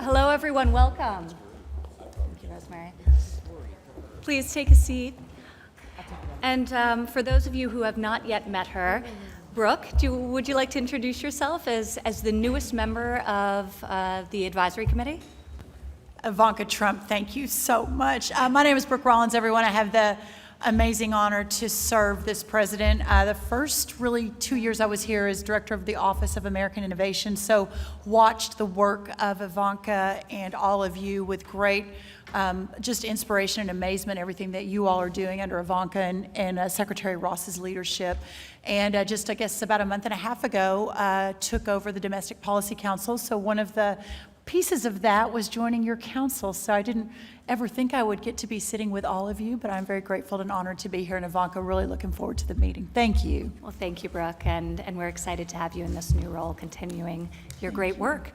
Hello, everyone. Welcome. Thank you, Rosemary. Please take a seat. And for those of you who have not yet met her, Brooke, would you like to introduce yourself as the newest member of the advisory committee? Ivanka Trump, thank you so much. My name is Brooke Rollins, everyone. I have the amazing honor to serve this president. The first really 2 years I was here as director of the Office of American Innovation, so watched the work of Ivanka and all of you with great just inspiration and amazement, everything that you all are doing under Ivanka and Secretary Ross's leadership. And just, I guess, about a month and a half ago, took over the Domestic Policy Council. So one of the pieces of that was joining your council. So I didn't ever think I would get to be sitting with all of you, but I'm very grateful and honored to be here. And Ivanka, really looking forward to the meeting. Thank you. Well, thank you, Brooke, and we're excited to have you in this new role, continuing your great work.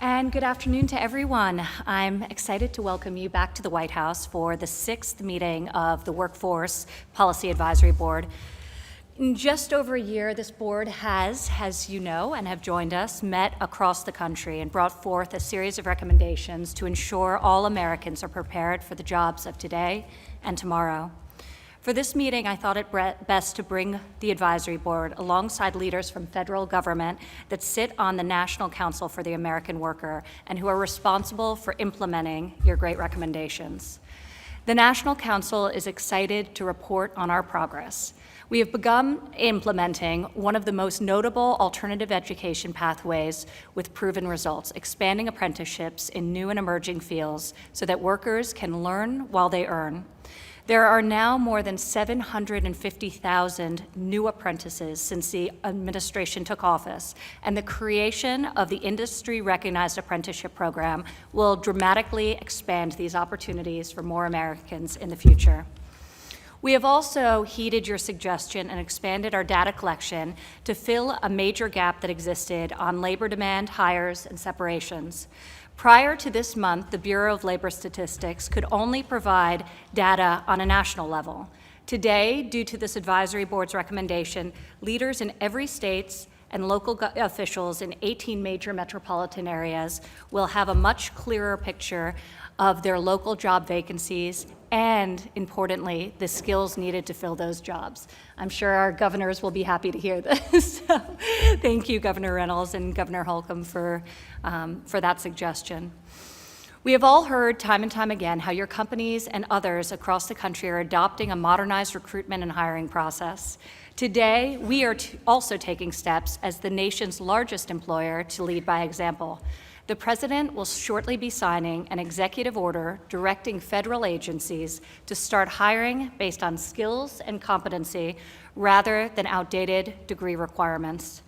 And good afternoon to everyone. I'm excited to welcome you back to the White House for the 6th meeting of the Workforce Policy Advisory Board. In just over a year, this board has, as you know and have joined us, met across the country and brought forth a series of recommendations to ensure all Americans are prepared for the jobs of today and tomorrow. For this meeting, I thought it best to bring the advisory board alongside leaders from federal government that sit on the National Council for the American Worker and who are responsible for implementing your great recommendations. The National Council is excited to report on our progress. We have begun implementing one of the most notable alternative education pathways with proven results, expanding apprenticeships in new and emerging fields so that workers can learn while they earn. There are now more than 750,000 new apprentices since the administration took office, and the creation of the industry-recognized apprenticeship program will dramatically expand these opportunities for more Americans in the future. We have also heeded your suggestion and expanded our data collection to fill a major gap that existed on labor demand, hires, and separations. Prior to this month, the Bureau of Labor Statistics could only provide data on a national level. Today, due to this advisory board's recommendation, leaders in every state and local officials in 18 major metropolitan areas will have a much clearer picture of their local job vacancies and, importantly, the skills needed to fill those jobs. I'm sure our governors will be happy to hear this. So, thank you, Governor Reynolds and Governor Holcomb, for that suggestion. We have all heard time and time again how your companies and others across the country are adopting a modernized recruitment and hiring process. Today, we are also taking steps as the nation's largest employer to lead by example. The President will shortly be signing an executive order directing federal agencies to start hiring based on skills and competency rather than outdated degree requirements.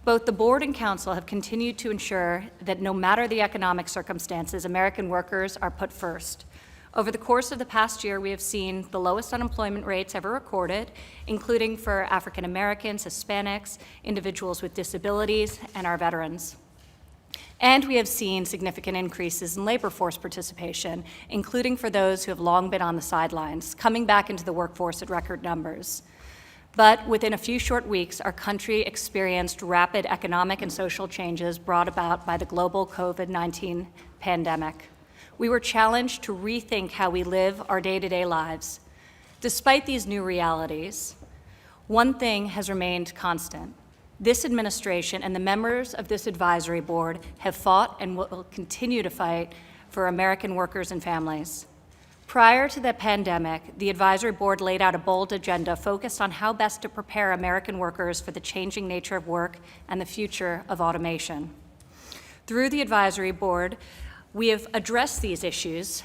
Both the board and council have continued to ensure that no matter the economic circumstances, American workers are put first. Over the course of the past year, we have seen the lowest unemployment rates ever recorded, including for African Americans, Hispanics, individuals with disabilities, and our veterans. And we have seen significant increases in labor force participation, including for those who have long been on the sidelines, coming back into the workforce at record numbers. But within a few short weeks, our country experienced rapid economic and social changes brought about by the global COVID-19 pandemic. We were challenged to rethink how we live our day-to-day lives. Despite these new realities, one thing has remained constant. This administration and the members of this advisory board have fought and will continue to fight for American workers and families. Prior to the pandemic, the advisory board laid out a bold agenda focused on how best to prepare American workers for the changing nature of work and the future of automation. Through the advisory board, we have addressed these issues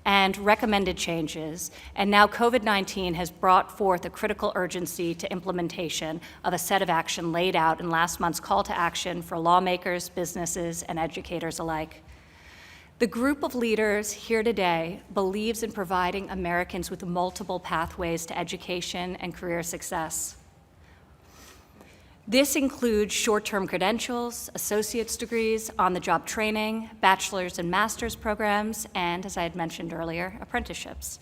and recommended changes, and now COVID-19 has brought forth a critical urgency to implementation of a set of action laid out in last month's call to action for lawmakers, businesses, and educators alike. The group of leaders here today believes in providing Americans with multiple pathways to education and career success. This includes short-term credentials, associate's degrees, on-the-job training, bachelor's and master's programs, and, as I had mentioned earlier, apprenticeships.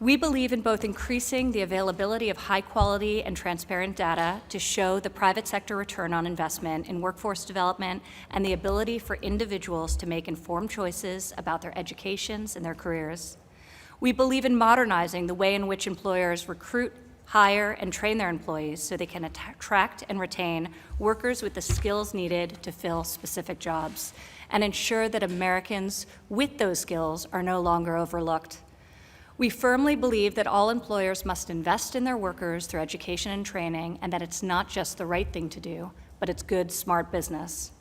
We believe in both increasing the availability of high-quality and transparent data to show the private sector return on investment in workforce development and the ability for individuals to make informed choices about their educations and their careers. We believe in modernizing the way in which employers recruit, hire, and train their employees so they can attract and retain workers with the skills needed to fill specific jobs and ensure that Americans with those skills are no longer overlooked. We firmly believe that all employers must invest in their workers through education and training, and that it's not just the right thing to do, but it's good, smart business.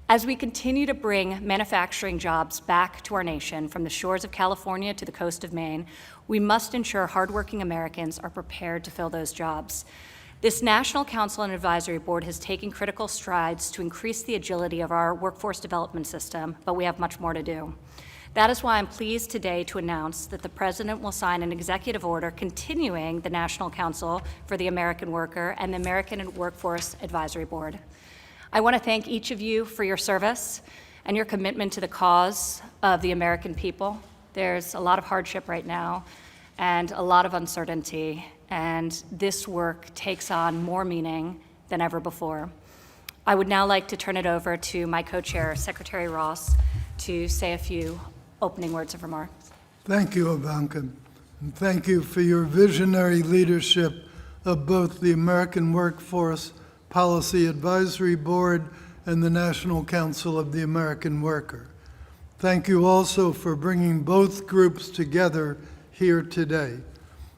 As we continue to bring manufacturing jobs back to our nation from the shores of California to the coast of Maine, we must ensure hardworking Americans are prepared to fill those jobs. This National Council and Advisory Board has taken critical strides to increase the agility of our workforce development system, but we have much more to do. That is why I'm pleased today to announce that the President will sign an executive order continuing the National Council for the American Worker and the American Workforce Advisory Board. I want to thank each of you for your service and your commitment to the cause of the American people. There's a lot of hardship right now and a lot of uncertainty, and this work takes on more meaning than ever before. I would now like to turn it over to my co-chair, Secretary Ross, to say a few opening words of remarks. Thank you, Ivanka, and thank you for your visionary leadership of both the American Workforce Policy Advisory Board and the National Council of the American Worker. Thank you also for bringing both groups together here today.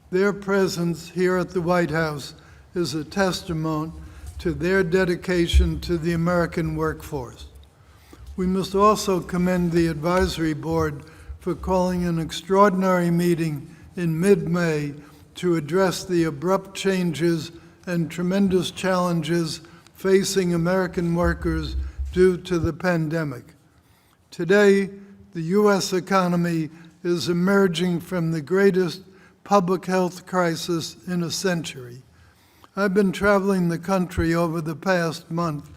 Their presence here at the White House is a testament to their dedication to the American workforce. We must also commend the Advisory Board for calling an extraordinary meeting in mid-May to address the abrupt changes and tremendous challenges facing American workers due to the pandemic. Today, the U.S. economy is emerging from the greatest public health crisis in a century. I've been traveling the country over the past month,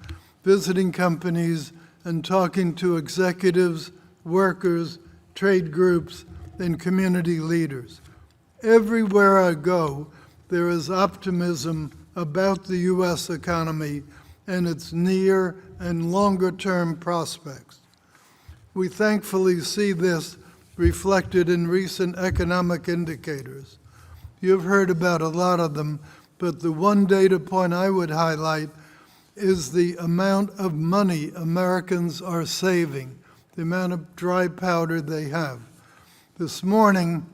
visiting companies and talking to executives, workers, trade groups, and community leaders. Everywhere I go, there is optimism about the U.S. economy and its near and longer-term prospects. We thankfully see this reflected in recent economic indicators. You've heard about a lot of them, but the one data point I would highlight is the amount of money Americans are saving, the amount of dry powder they have. This morning,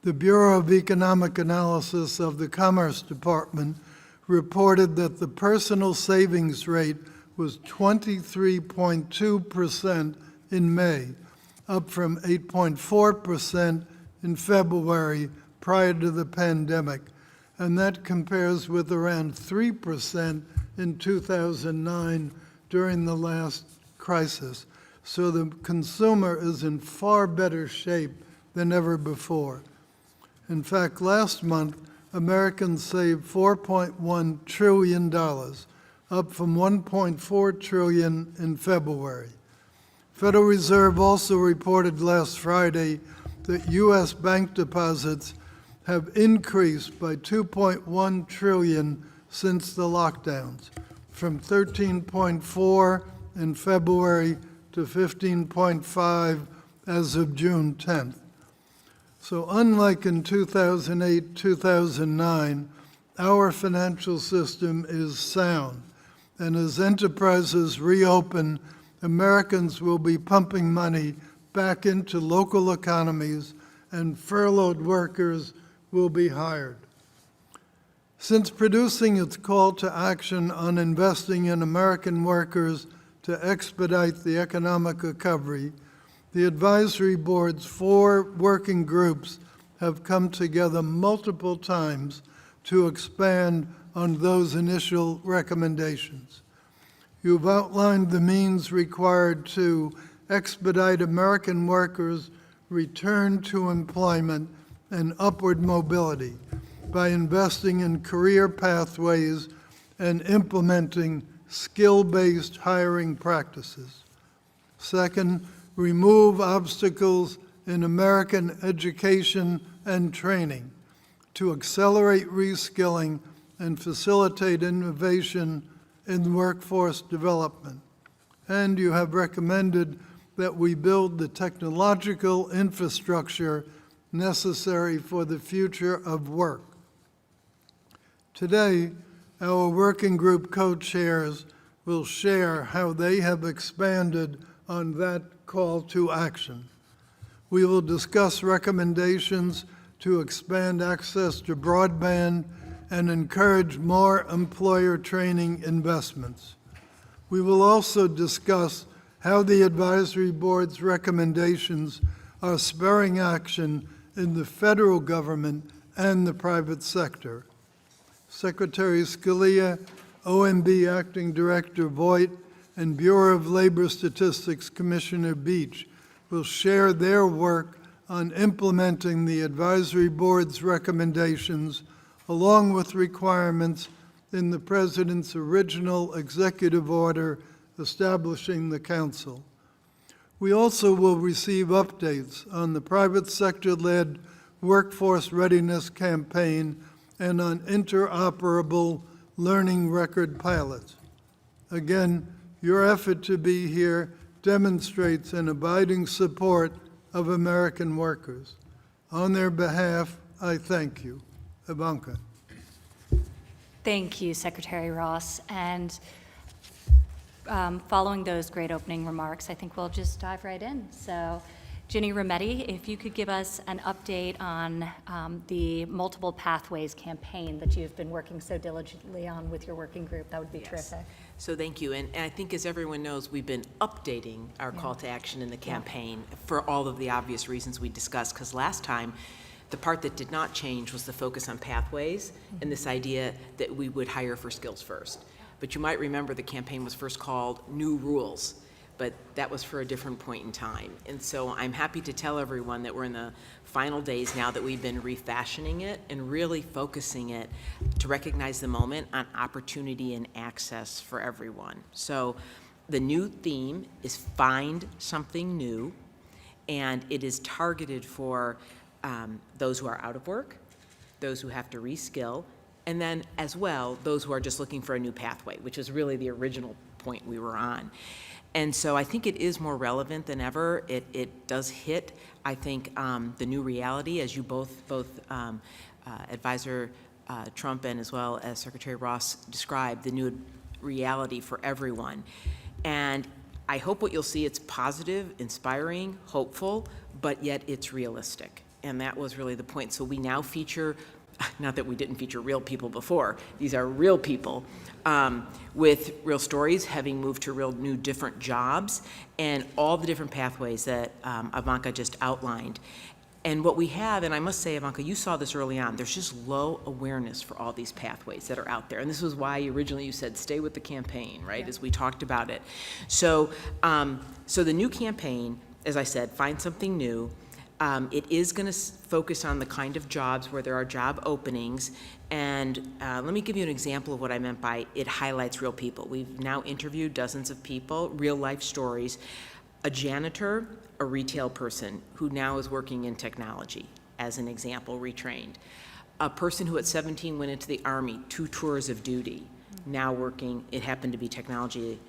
the Bureau of Economic Analysis of the Commerce Department reported that the personal savings rate was 23.2% in May, up from 8.4% in February prior to the pandemic, and that compares with around 3% in 2009 during the last crisis. So the consumer is in far better shape than ever before. In fact, last month, Americans saved $4.1 trillion, up from $1.4 trillion in February. Federal Reserve also reported last Friday that U.S. bank deposits have increased by $2.1 trillion since the lockdowns, from 13.4 in February to 15.5 as of June 10th. So unlike in 2008, 2009, our financial system is sound. And as enterprises reopen, Americans will be pumping money back into local economies and furloughed workers will be hired. Since producing its call to action on investing in American workers to expedite the economic recovery, the Advisory Board's 4 working groups have come together multiple times to expand on those initial recommendations. You've outlined the means required to expedite American workers' return to employment and upward mobility by investing in career pathways and implementing skill-based hiring practices. Second, remove obstacles in American education and training to accelerate reskilling and facilitate innovation in workforce development. And you have recommended that we build the technological infrastructure necessary for the future of work. Today, our working group co-chairs will share how they have expanded on that call to action. We will discuss recommendations to expand access to broadband and encourage more employer training investments. We will also discuss how the advisory board's recommendations are spurring action in the federal government and the private sector. Secretary Scalia, OMB Acting Director Voigt, and Bureau of Labor Statistics Commissioner Beach will share their work on implementing the advisory board's recommendations along with requirements in the President's original executive order establishing the Council. We also will receive updates on the private sector-led workforce readiness campaign and on interoperable learning record pilots. Again, your effort to be here demonstrates an abiding support of American workers. On their behalf, I thank you. Ivanka. Thank you, Secretary Ross. And following those great opening remarks, I think we'll just dive right in. So, Ginny Rometty, if you could give us an update on the Multiple Pathways campaign that you've been working so diligently on with your working group, that would be terrific. So thank you. And I think, as everyone knows, we've been updating our call to action in the campaign for all of the obvious reasons we discussed, because last time, the part that did not change was the focus on pathways and this idea that we would hire for skills first. But you might remember the campaign was first called New Rules, but that was for a different point in time. And so I'm happy to tell everyone that we're in the final days now that we've been refashioning it and really focusing it to recognize the moment on opportunity and access for everyone. So the new theme is Find Something New, and it is targeted for those who are out of work, those who have to reskill, and then as well, those who are just looking for a new pathway, which is really the original point we were on. And so I think it is more relevant than ever. It does hit, I think, the new reality, as you both Advisor Trump and as well as Secretary Ross described, the new reality for everyone. And I hope what you'll see, it's positive, inspiring, hopeful, but yet it's realistic. And that was really the point. So we now feature, not that we didn't feature real people before, these are real people with real stories, having moved to real new different jobs, and all the different pathways that Ivanka just outlined. And what we have, and I must say, Ivanka, you saw this early on, there's just low awareness for all these pathways that are out there. And this was why originally you said, stay with the campaign, right, as we talked about it. So, so the new campaign, as I said, Find Something New. It is going to focus on the kind of jobs where there are job openings. And let me give you an example of what I meant by it highlights real people. We've now interviewed dozens of people, real life stories. A janitor, a retail person who now is working in technology, as an example, retrained. A person who at 17 went into the Army, 2 tours of duty, now working, it happened to be technology.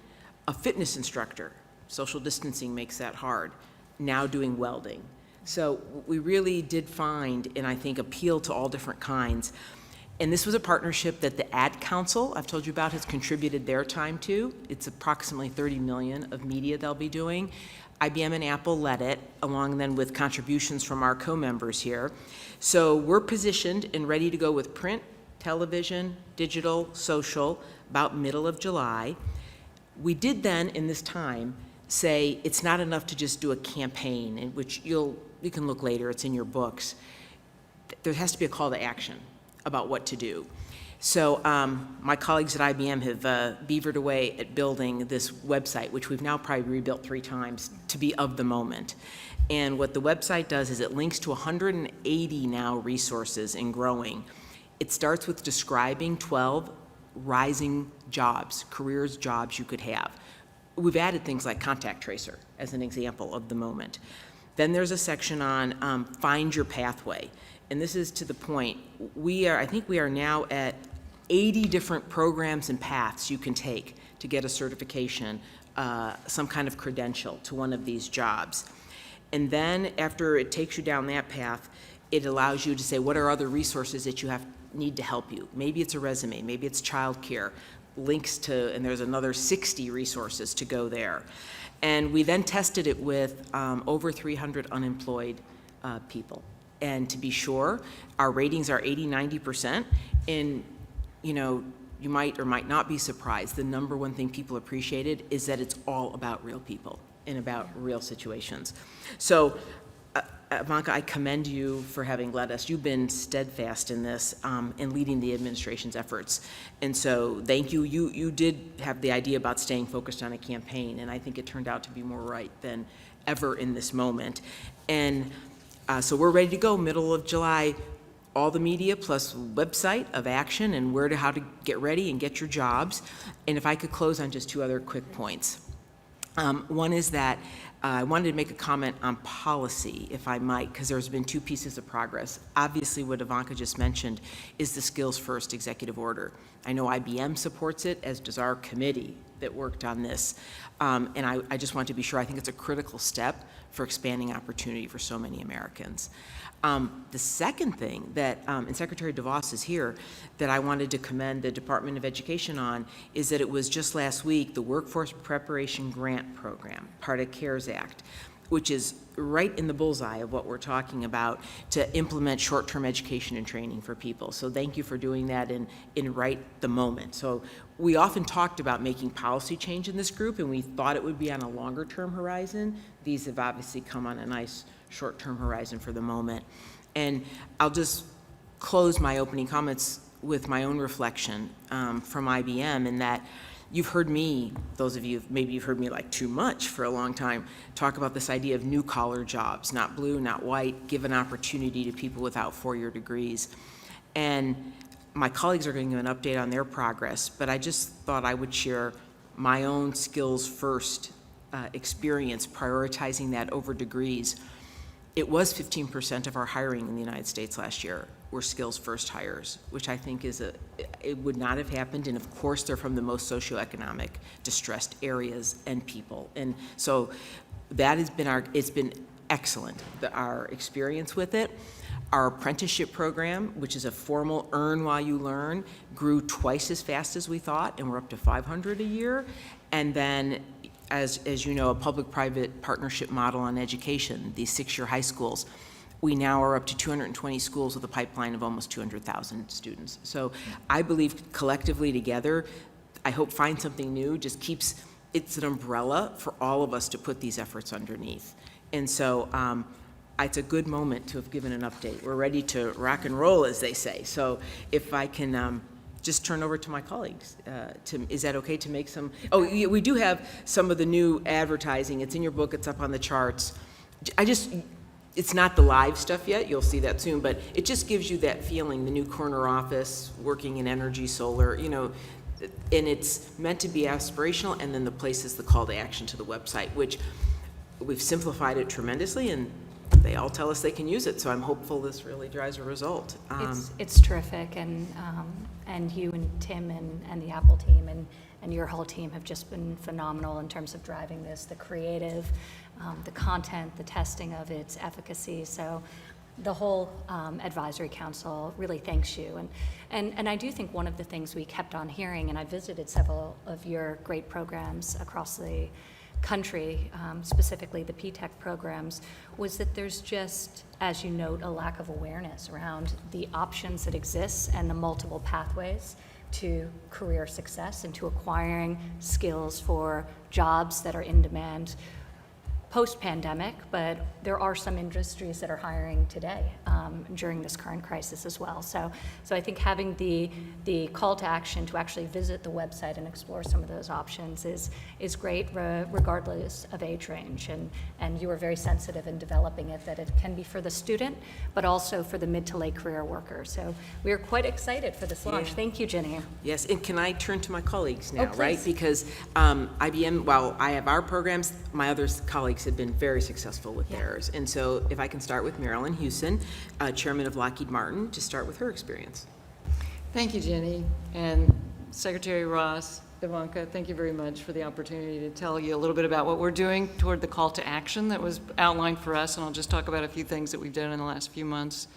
A fitness instructor, social distancing makes that hard, now doing welding. So we really did find, and I think appeal to all different kinds. And this was a partnership that the Ad Council, I've told you about, has contributed their time to. It's approximately 30 million of media they'll be doing. IBM and Apple led it, along then with contributions from our co-members here. So we're positioned and ready to go with print, television, digital, social, about middle of July. We did then, in this time, say it's not enough to just do a campaign, in which you can look later, it's in your books. There has to be a call to action about what to do. So my colleagues at IBM have beavered away at building this website, which we've now probably rebuilt 3 times to be of the moment. And what the website does is it links to 180 now resources and growing. It starts with describing 12 rising jobs, careers, jobs you could have. We've added things like contact tracer as an example of the moment. Then there's a section on find your pathway. And this is to the point, I think we are now at 80 different programs and paths you can take to get a certification, some kind of credential to one of these jobs. And then after it takes you down that path, it allows you to say, what are other resources that you need to help you? Maybe it's a resume, maybe it's childcare, links to, and there's another 60 resources to go there. And we then tested it with over 300 unemployed people. And to be sure, our ratings are 80, 90%. And, you know, you might or might not be surprised. The number one thing people appreciated is that it's all about real people and about real situations. So, Ivanka, I commend you for having led us. You've been steadfast in this and leading the administration's efforts. And so thank you. You did have the idea about staying focused on a campaign, and I think it turned out to be more right than ever in this moment. And so we're ready to go, middle of July, all the media plus website of action and how to get ready and get your jobs. And if I could close on just two other quick points. One is that I wanted to make a comment on policy, if I might, because there's been two pieces of progress. Obviously, what Ivanka just mentioned is the Skills First executive order. I know IBM supports it, as does our committee that worked on this. And I just want to be sure, I think it's a critical step for expanding opportunity for so many Americans. The second thing that, and Secretary DeVos is here, that I wanted to commend the Department of Education on is that it was just last week, the Workforce Preparation Grant Program, part of CARES Act, which is right in the bullseye of what we're talking about to implement short-term education and training for people. So thank you for doing that in right the moment. So we often talked about making policy change in this group, and we thought it would be on a longer-term horizon. These have obviously come on a nice short-term horizon for the moment. And I'll just close my opening comments with my own reflection from IBM, in that you've heard me, those of you, maybe you've heard me like too much for a long time, talk about this idea of new collar jobs, not blue, not white, give an opportunity to people without four-year degrees. And my colleagues are going to give an update on their progress, but I just thought I would share my own skills first experience, prioritizing that over degrees. It was 15% of our hiring in the United States last year were skills first hires, which I think is it would not have happened. And of course, they're from the most socioeconomic distressed areas and people. And so that has been it's been excellent, our experience with it. Our apprenticeship program, which is a formal earn while you learn, grew twice as fast as we thought, and we're up to 500 a year. And then, as you know, a public-private partnership model on education, these 6-year high schools. We now are up to 220 schools with a pipeline of almost 200,000 students. So I believe collectively together, I hope Find Something New just keeps, it's an umbrella for all of us to put these efforts underneath. And so it's a good moment to have given an update. We're ready to rock and roll, as they say. So if I can just turn over to my colleagues. Is that okay to make some? Oh, we do have some of the new advertising. It's in your book. It's up on the charts. It's not the live stuff yet. You'll see that soon. But it just gives you that feeling, the new corner office, working in energy, solar, you know, and it's meant to be aspirational. And then the place is the call to action to the website, which we've simplified it tremendously, and they all tell us they can use it. So I'm hopeful this really drives a result. It's terrific, and you and Tim and the Apple team and your whole team have just been phenomenal in terms of driving this, the creative, the content, the testing of its efficacy. So the whole advisory council really thanks you. And I do think one of the things we kept on hearing, and I visited several of your great programs across the country, specifically the P-TECH programs, was that there's just, as you note, a lack of awareness around the options that exist and the multiple pathways to career success and to acquiring skills for jobs that are in demand post-pandemic, but there are some industries that are hiring today during this current crisis as well. So I think having the call to action to actually visit the website and explore some of those options is great, regardless of age range. And you were very sensitive in developing it, that it can be for the student, but also for the mid to late career worker. So we are quite excited for this launch. Yeah. Thank you, Ginny. Yes, and can I turn to my colleagues now, Oh, right? please. Because IBM, while I have our programs, my other colleagues colleagues have been very successful with theirs. And so if I can start with Marilyn Hewson, Chairman of Lockheed Martin, to start with her experience. Thank you, Jenny, and Secretary Ross, Ivanka, thank you very much for the opportunity to tell you a little bit about what we're doing toward the call to action that was outlined for us, and I'll just talk about a few things that we've done in the last few months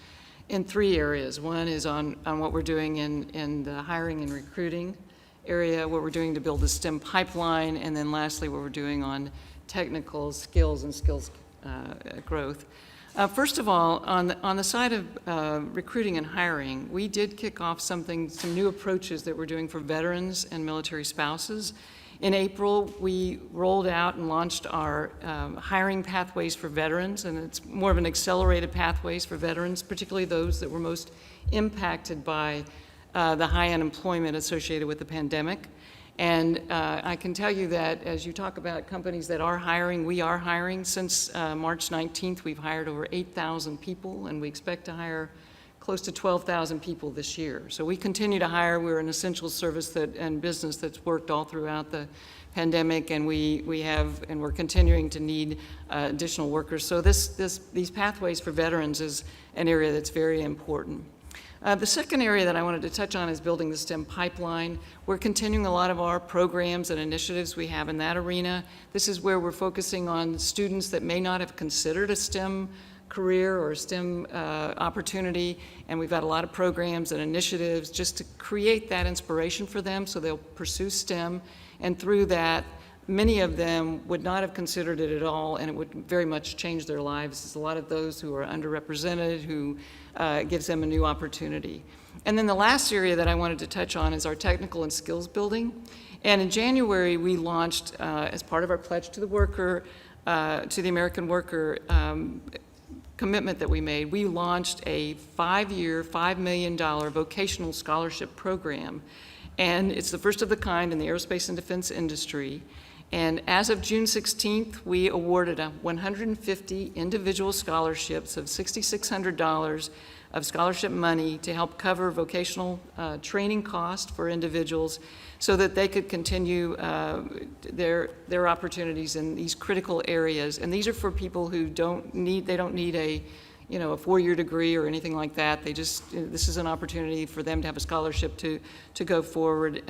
in 3 areas. One is on what we're doing in the hiring and recruiting area, what we're doing to build the STEM pipeline, and then lastly, what we're doing on technical skills and skills growth. First of all, on the side of recruiting and hiring, we did kick off some new approaches that we're doing for veterans and military spouses. In April, we rolled out and launched our hiring pathways for veterans, and it's more of an accelerated pathways for veterans, particularly those that were most impacted by the high unemployment associated with the pandemic. And I can tell you that as you talk about companies that are hiring, we are hiring. Since March 19th, we've hired over 8,000 people, and we expect to hire close to 12,000 people this year. So we continue to hire. We're an essential service and business that's worked all throughout the pandemic, and we're continuing to need additional workers. So these pathways for veterans is an area that's very important. The second area that I wanted to touch on is building the STEM pipeline. We're continuing a lot of our programs and initiatives we have in that arena. This is where we're focusing on students that may not have considered a STEM career or a STEM opportunity, and we've got a lot of programs and initiatives just to create that inspiration for them so they'll pursue STEM, and through that, many of them would not have considered it at all, and it would very much change their lives. There's a lot of those who are underrepresented who gives them a new opportunity. And then the last area that I wanted to touch on is our technical and skills building. And in January, we launched, as part of our pledge to the worker, to the American worker commitment that we made, we launched a 5-year, $5 million vocational scholarship program. And it's the first of the kind in the aerospace and defense industry. And as of June 16th, we awarded 150 individual scholarships of $6,600 of scholarship money to help cover vocational training costs for individuals so that they could continue their opportunities in these critical areas. And these are for people who don't need a 4-year degree or anything like that. This is an opportunity for them to have a scholarship to go forward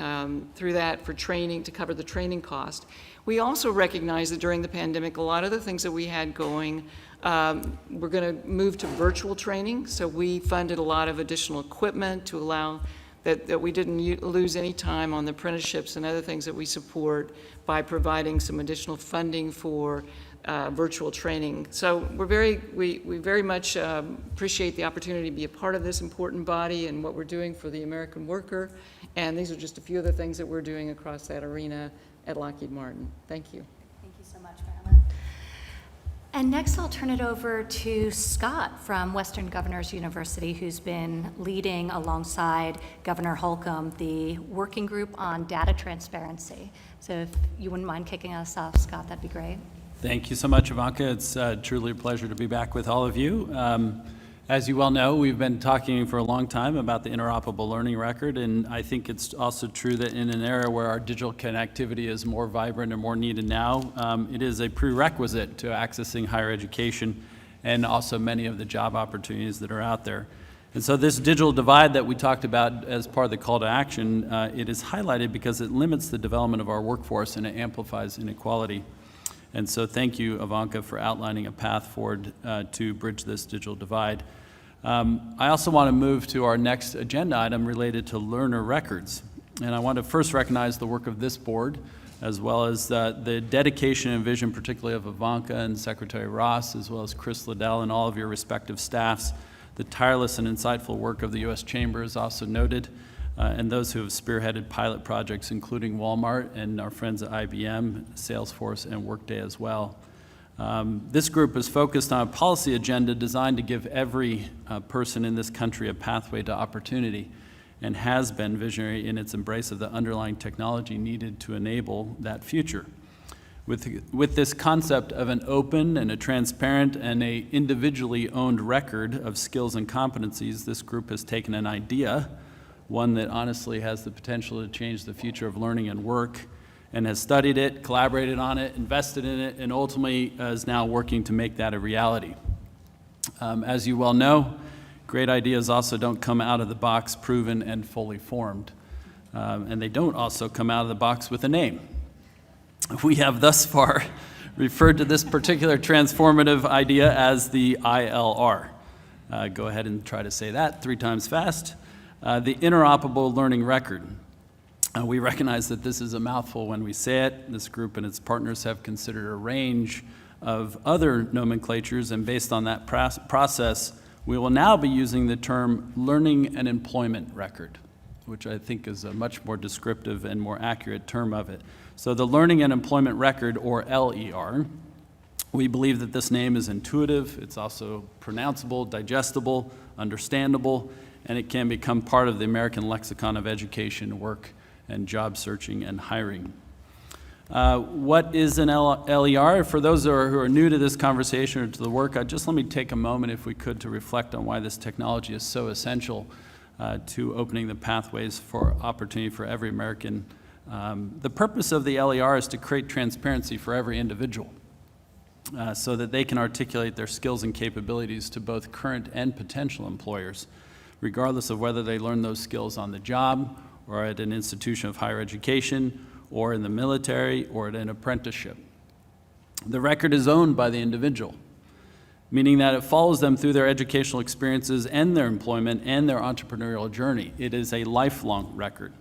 through that for training, to cover the training cost. We also recognize that during the pandemic, a lot of the things that we had going, we're going to move to virtual training. So we funded a lot of additional equipment to allow that we didn't lose any time on the apprenticeships and other things that we support by providing some additional funding for virtual training. So we very much appreciate the opportunity to be a part of this important body and what we're doing for the American worker. And these are just a few of the things that we're doing across that arena at Lockheed Martin. Thank you. Thank you so much, Marilyn. And next, I'll turn it over to Scott from Western Governors University, who's been leading alongside Governor Holcomb the working group on data transparency. So if you wouldn't mind kicking us off, Scott, that'd be great. Thank you so much, Ivanka. It's truly a pleasure to be back with all of you. As you well know, we've been talking for a long time about the interoperable learning record, and I think it's also true that in an era where our digital connectivity is more vibrant and more needed now, it is a prerequisite to accessing higher education and also many of the job opportunities that are out there. And so this digital divide that we talked about as part of the call to action, it is highlighted because it limits the development of our workforce and it amplifies inequality. And so thank you, Ivanka, for outlining a path forward to bridge this digital divide. I also want to move to our next agenda item related to learner records. And I want to first recognize the work of this board, as well as the dedication and vision, particularly of Ivanka and Secretary Ross, as well as Chris Liddell and all of your respective staffs. The tireless and insightful work of the U.S. Chamber is also noted, and those who have spearheaded pilot projects, including Walmart and our friends at IBM, Salesforce, and Workday as well. This group is focused on a policy agenda designed to give every person in this country a pathway to opportunity, and has been visionary in its embrace of the underlying technology needed to enable that future. With this concept of an open and a transparent and a individually owned record of skills and competencies, this group has taken an idea, one that honestly has the potential to change the future of learning and work, and has studied it, collaborated on it, invested in it, and ultimately is now working to make that a reality. As you well know, great ideas also don't come out of the box proven and fully formed. And they don't also come out of the box with a name. We have thus far referred to this particular transformative idea as the ILR. Go ahead and try to say that 3 times fast. The Interoperable Learning Record. We recognize that this is a mouthful when we say it. This group and its partners have considered a range of other nomenclatures, and based on that process, we will now be using the term Learning and Employment Record, which I think is a much more descriptive and more accurate term of it. So the Learning and Employment Record, or LER, we believe that this name is intuitive, it's also pronounceable, digestible, understandable, and it can become part of the American lexicon of education, work, and job searching and hiring. What is an LER? For those who are new to this conversation or to the work, just let me take a moment, if we could, to reflect on why this technology is so essential to opening the pathways for opportunity for every American. The purpose of the LER is to create transparency for every individual so that they can articulate their skills and capabilities to both current and potential employers, regardless of whether they learn those skills on the job or at an institution of higher education or in the military or at an apprenticeship. The record is owned by the individual, meaning that it follows them through their educational experiences and their employment and their entrepreneurial journey. It is a lifelong record.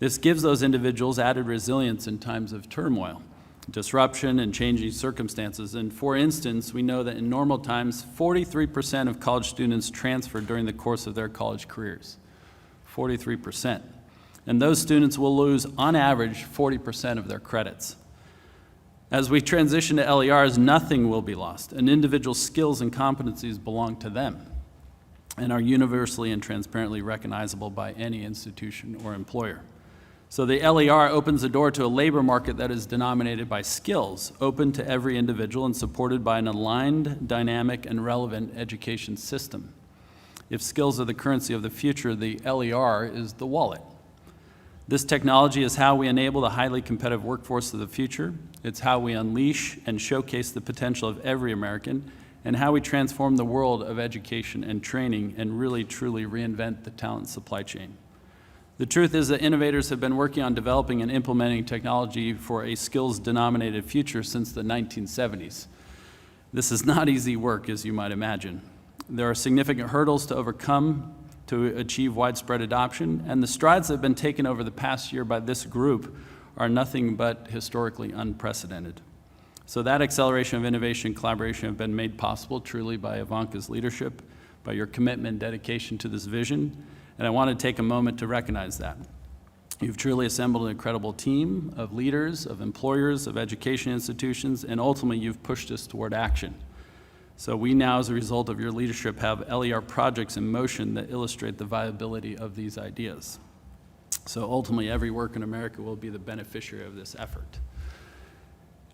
This gives those individuals added resilience in times of turmoil, disruption, and changing circumstances. And for instance, we know that in normal times, 43% of college students transfer during the course of their college careers. 43%. And those students will lose, on average, 40% of their credits. As we transition to LERs, nothing will be lost. An individual's skills and competencies belong to them and are universally and transparently recognizable by any institution or employer. So the LER opens the door to a labor market that is denominated by skills, open to every individual and supported by an aligned, dynamic, and relevant education system. If skills are the currency of the future, the LER is the wallet. This technology is how we enable the highly competitive workforce of the future. It's how we unleash and showcase the potential of every American, and how we transform the world of education and training and really, truly reinvent the talent supply chain. The truth is that innovators have been working on developing and implementing technology for a skills-denominated future since the 1970s. This is not easy work, as you might imagine. There are significant hurdles to overcome to achieve widespread adoption, and the strides that have been taken over the past year by this group are nothing but historically unprecedented. So that acceleration of innovation and collaboration have been made possible truly by Ivanka's leadership, by your commitment and dedication to this vision, and I want to take a moment to recognize that. You've truly assembled an incredible team of leaders, of employers, of education institutions, and ultimately you've pushed us toward action. So we now, as a result of your leadership, have LER projects in motion that illustrate the viability of these ideas. So ultimately, every work in America will be the beneficiary of this effort.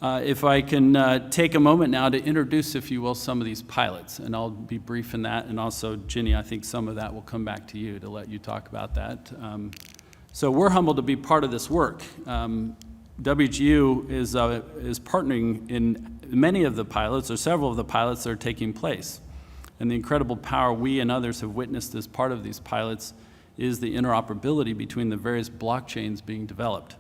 If I can take a moment now to introduce, if you will, some of these pilots, and I'll be brief in that, and also, Ginny, I think some of that will come back to you to let you talk about that. So we're humbled to be part of this work. WGU is partnering in many of the pilots, or several of the pilots that are taking place. And the incredible power we and others have witnessed as part of these pilots is the interoperability between the various blockchains being developed.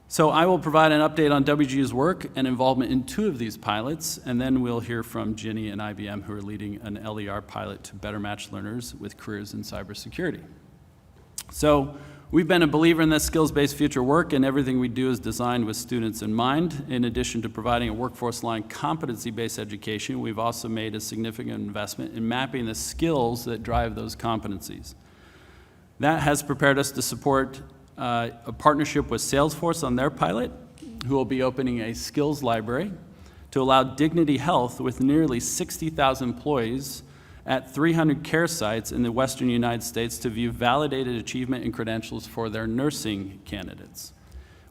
So I will provide an update on WGU's work and involvement in 2 of these pilots, and then we'll hear from Ginny and IBM, who are leading an LER pilot to better match learners with careers in cybersecurity. So we've been a believer in this skills-based future work, and everything we do is designed with students in mind. In addition to providing a workforce-aligned competency-based education, we've also made a significant investment in mapping the skills that drive those competencies. That has prepared us to support a partnership with Salesforce on their pilot, who will be opening a skills library to allow Dignity Health, with nearly 60,000 employees at 300 care sites in the western United States, to view validated achievement and credentials for their nursing candidates.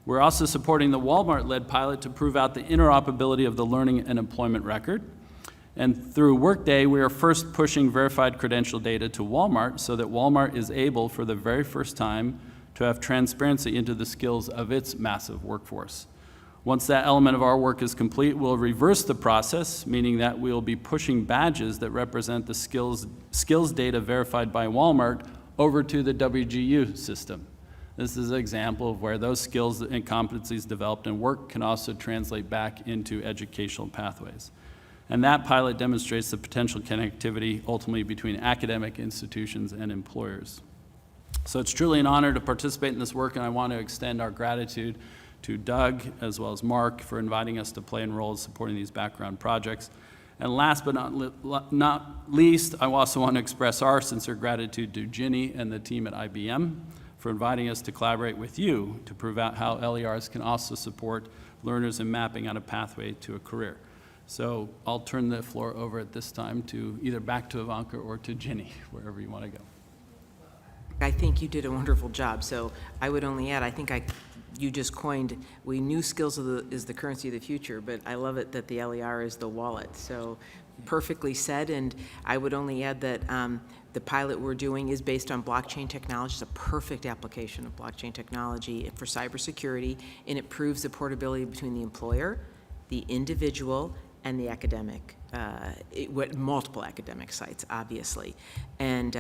We're also supporting the Walmart-led pilot to prove out the interoperability of the learning and employment record. And through Workday, we are first pushing verified credential data to Walmart so that Walmart is able, for the very first time, to have transparency into the skills of its massive workforce. Once that element of our work is complete, we'll reverse the process, meaning that we'll be pushing badges that represent the skills data verified by Walmart over to the WGU system. This is an example of where those skills and competencies developed in work can also translate back into educational pathways. And that pilot demonstrates the potential connectivity ultimately between academic institutions and employers. So it's truly an honor to participate in this work, and I want to extend our gratitude to Doug as well as Mark for inviting us to play a role in supporting these background projects. And last but not least, I also want to express our sincere gratitude to Ginny and the team at IBM for inviting us to collaborate with you to prove out how LERs can also support learners in mapping out a pathway to a career. So I'll turn the floor over at this time to either back to Ivanka or to Ginny, wherever you want to go. I think you did a wonderful job, so I would only add, you just coined, we knew skills is the currency of the future, but I love it that the LER is the wallet. So perfectly said, and I would only add that the pilot we're doing is based on blockchain technology. It's a perfect application of blockchain technology for cybersecurity, and it proves the portability between the employer, the individual, and the academic, multiple academic sites, obviously. And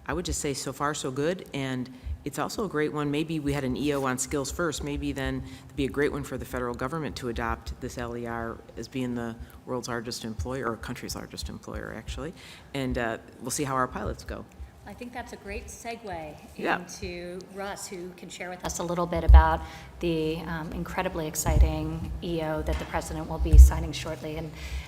I would just say so far so good, and it's also a great one. Maybe we had an EO on skills first, maybe then it'd be a great one for the federal government to adopt this LER as being the world's largest employer, or country's largest employer, actually. And we'll see how our pilots go. I think that's a great segue Yeah. into Russ, who can share with us a little bit about the incredibly exciting EO that the president will be signing shortly.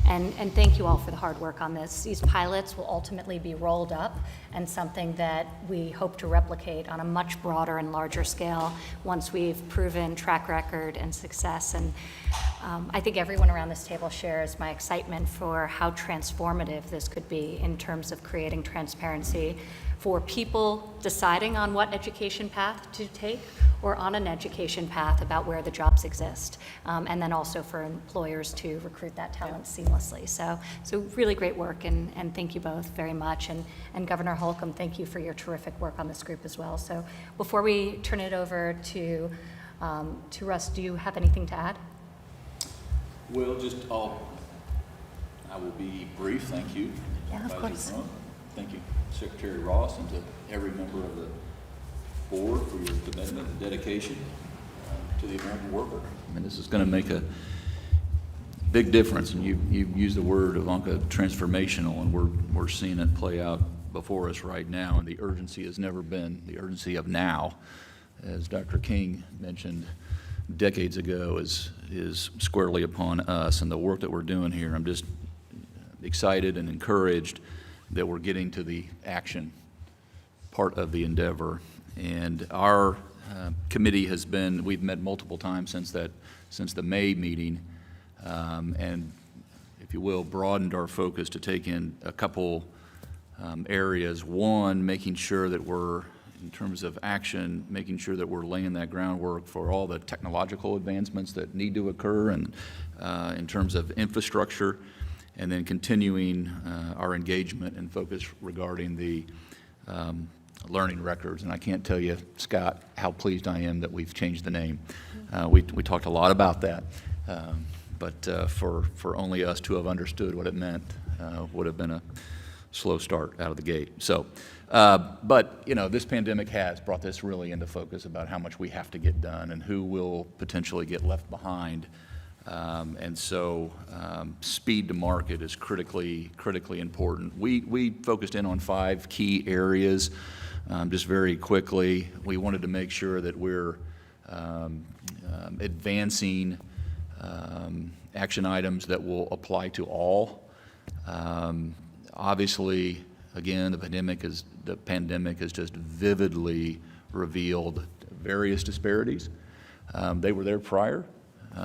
And thank you all for the hard work on this. These pilots will ultimately be rolled up, and something that we hope to replicate on a much broader and larger scale once we've proven track record and success. And I think everyone around this table shares my excitement for how transformative this could be in terms of creating transparency for people deciding on what education path to take, or on an education path about where the jobs exist, and then also for employers to recruit that talent seamlessly. So really great work, and thank you both very much. And Governor Holcomb, thank you for your terrific work on this group as well. So before we turn it over to Russ, do you have anything to add? Well, I will be brief, thank you. Yeah, of Vice course. President. Thank you, Secretary Ross, and to every member of the board for your commitment and dedication to the American worker. I mean, this is going to make a big difference, and you used the word, Ivanka, transformational, and we're seeing it play out before us right now, and the urgency has never been, the urgency of now, as Dr. King mentioned decades ago, is squarely upon us, and the work that we're doing here. I'm just excited and encouraged that we're getting to the action part of the endeavor. And our committee we've met multiple times since the May meeting, and if you will, broadened our focus to take in a couple areas. One, making sure that we're, in terms of action, making sure that we're laying that groundwork for all the technological advancements that need to occur, and in terms of infrastructure, and then continuing our engagement and focus regarding the learning records. And I can't tell you, Scott, how pleased I am that we've changed the name. We talked a lot about that, but for only us to have understood what it meant would have been a slow start out of the gate. So, but this pandemic has brought this really into focus about how much we have to get done and who will potentially get left behind. And so speed to market is critically important. We focused in on 5 key areas. Just very quickly, we wanted to make sure that we're advancing action items that will apply to all. Obviously, again, the pandemic has just vividly revealed various disparities. They were there prior.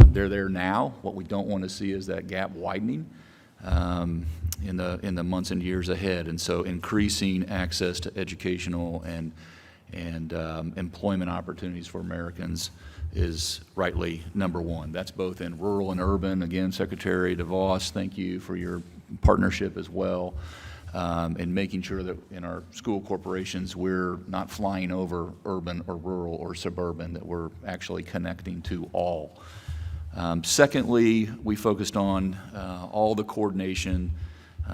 They're there now. What we don't want to see is that gap widening in the months and years ahead. And so increasing access to educational and employment opportunities for Americans is rightly number one. That's both in rural and urban. Again, Secretary DeVos, thank you for your partnership as well. and making sure that in our school corporations, we're not flying over urban or rural or suburban, that we're actually connecting to all. Secondly, we focused on all the coordination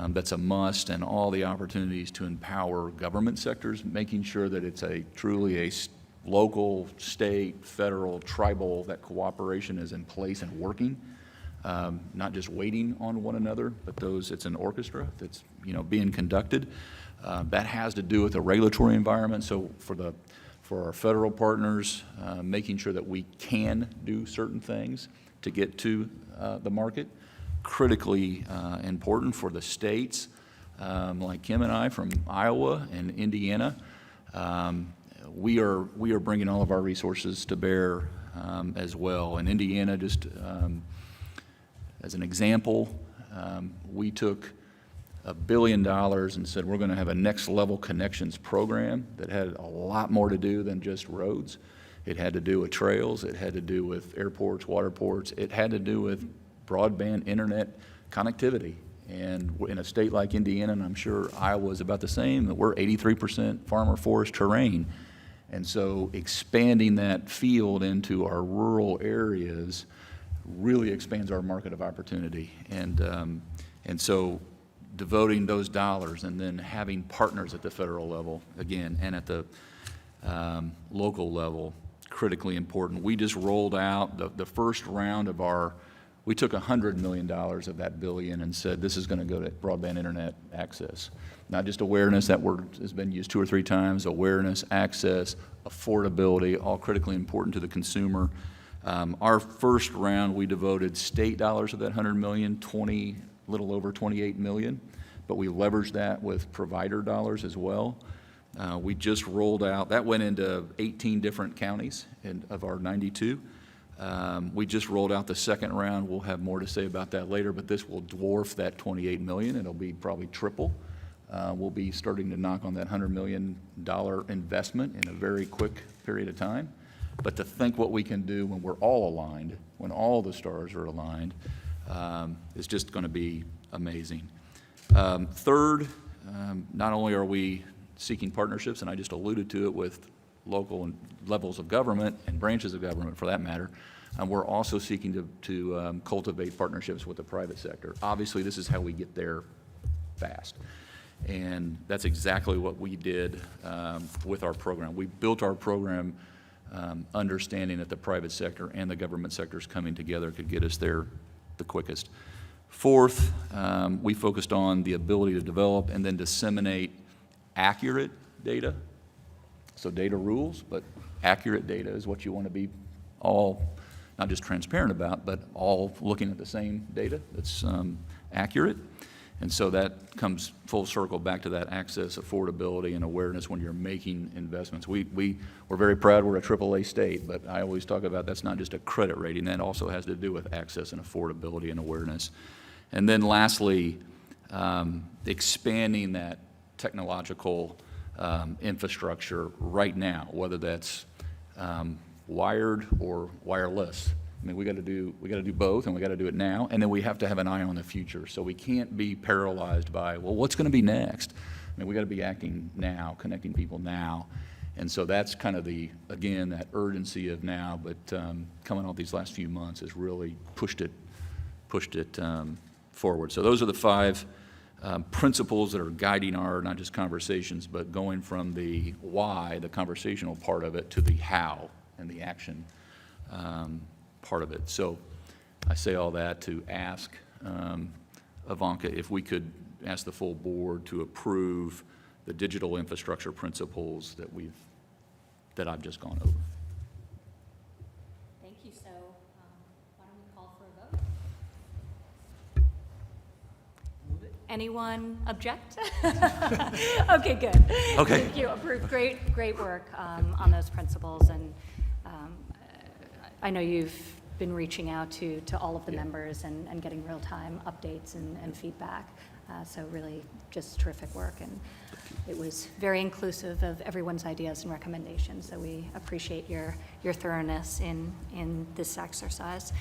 that's a must, and all the opportunities to empower government sectors, making sure that it's truly a local, state, federal, tribal, that cooperation is in place and working, not just waiting on one another, but it's an orchestra that's being conducted. That has to do with the regulatory environment. So for our federal partners, making sure that we can do certain things to get to the market. Critically important for the states, like Kim and I from Iowa and Indiana. We are bringing all of our resources to bear as well. In Indiana, just as an example, we took $1 billion and said we're going to have a next level connections program that had a lot more to do than just roads. It had to do with trails, it had to do with airports, waterports, it had to do with broadband internet connectivity. And in a state like Indiana, and I'm sure Iowa is about the same, that we're 83% farmer forest terrain. And so expanding that field into our rural areas really expands our market of opportunity. And so devoting those dollars and then having partners at the federal level, again, and at the local level, critically important. We just rolled out the first round of we took $100 million of that billion and said this is going to go to broadband internet access. Not just awareness, that word has been used 2 or 3 times, awareness, access, affordability, all critically important to the consumer. Our first round, we devoted state dollars of that $100 million, a little over $28 million, but we leveraged that with provider dollars as well. We just rolled out, that went into 18 different counties of our 92. We just rolled out the second round. We'll have more to say about that later, but this will dwarf that $28 million. It'll be probably triple. We'll be starting to knock on that $100 million investment in a very quick period of time. But to think what we can do when we're all aligned, when all the stars are aligned, is just going to be amazing. Third, not only are we seeking partnerships, and I just alluded to it with local and levels of government and branches of government for that matter, we're also seeking to cultivate partnerships with the private sector. Obviously, this is how we get there fast. And that's exactly what we did with our program. We built our program understanding that the private sector and the government sectors coming together could get us there the quickest. Fourth, we focused on the ability to develop and then disseminate accurate data. So data rules, but accurate data is what you want to be all, not just transparent about, but all looking at the same data that's accurate. And so that comes full circle back to that access, affordability, and awareness when you're making investments. We're very proud we're a AAA state, but I always talk about that's not just a credit rating. That also has to do with access and affordability and awareness. And then lastly, expanding that technological infrastructure right now, whether that's wired or wireless. I mean, we got to do both, and we got to do it now, and then we have to have an eye on the future. So we can't be paralyzed by, well, what's going to be next? I mean, we got to be acting now, connecting people now, and so that's kind of again, that urgency of now. But coming out these last few months has really pushed it forward. So those are the 5 principles that are guiding our not just conversations, but going from the why, the conversational part of it, to the how and the action part of it. So I say all that to ask Ivanka if we could ask the full board to approve the digital infrastructure principles that I've just gone over. Thank you. So why don't we call for a vote? Anyone object? Okay, good. Okay. Thank you. Approved. Great work on those principles. And I know you've been reaching out to all of the members and getting real-time updates and feedback. So really just terrific work, and it was very inclusive of everyone's ideas and recommendations, so we appreciate your thoroughness in this exercise.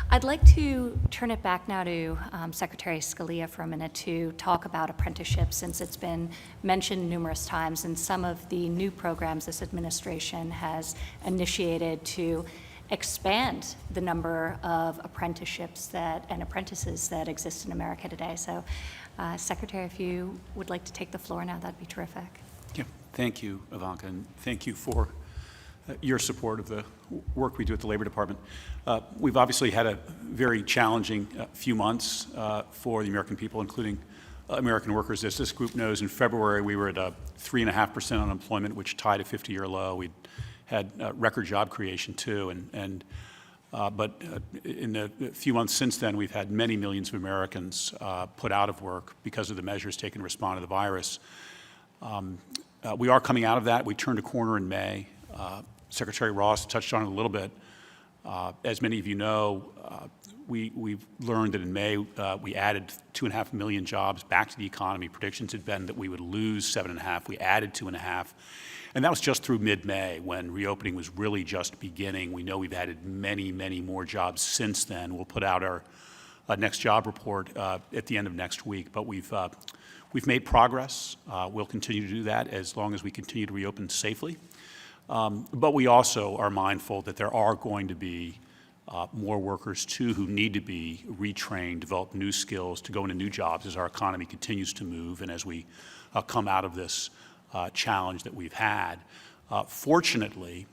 I'd like to turn it back now to Secretary Scalia for a minute to talk about apprenticeships, since it's been mentioned numerous times, and some of the new programs this administration has initiated to expand the number of apprenticeships and apprentices that exist in America today. So, Secretary, if you would like to take the floor now, that'd be terrific. Yeah, thank you, Ivanka, and thank you for your support of the work we do at the Labor Department. We've obviously had a very challenging few months for the American people, including American workers. As this group knows, in February we were at 3.5% unemployment, which tied a 50-year low. We had record job creation too, but in the few months since then, we've had many millions of Americans put out of work because of the measures taken to respond to the virus. We are coming out of that. We turned a corner in May. Secretary Ross touched on it a little bit. As many of you know, we've learned that in May we added 2.5 million jobs back to the economy. Predictions had been that we would lose 7.5. We added 2.5. And that was just through mid-May, when reopening was really just beginning. We know we've added many, many more jobs since then. We'll put out our next job report at the end of next week. But we've made progress. We'll continue to do that as long as we continue to reopen safely. But we also are mindful that there are going to be more workers, too, who need to be retrained, develop new skills to go into new jobs as our economy continues to move and as we come out of this challenge that we've had. Fortunately,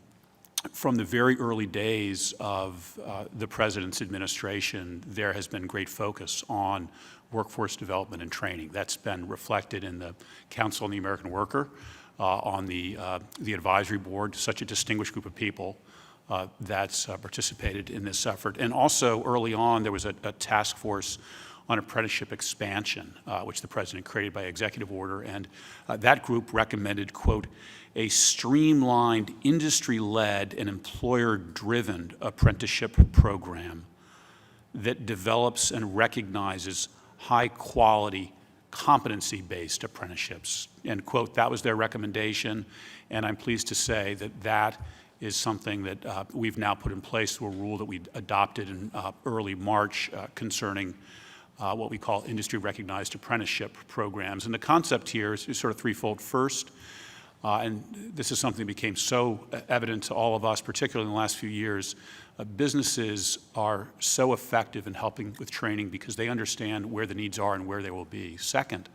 from the very early days of the President's administration, there has been great focus on workforce development and training. That's been reflected in the Council on the American Worker, on the advisory board, such a distinguished group of people that's participated in this effort. And also early on, there was a task force on apprenticeship expansion, which the President created by executive order. And that group recommended, quote, a streamlined, industry-led and employer-driven apprenticeship program that develops and recognizes high-quality, competency-based apprenticeships. End quote. That was their recommendation, and I'm pleased to say that that is something that we've now put in place through a rule that we adopted in early March concerning what we call industry-recognized apprenticeship programs. And the concept here is sort of threefold. First, and this is something that became so evident to all of us, particularly in the last few years, businesses are so effective in helping with training because they understand where the needs are and where they will be. Second,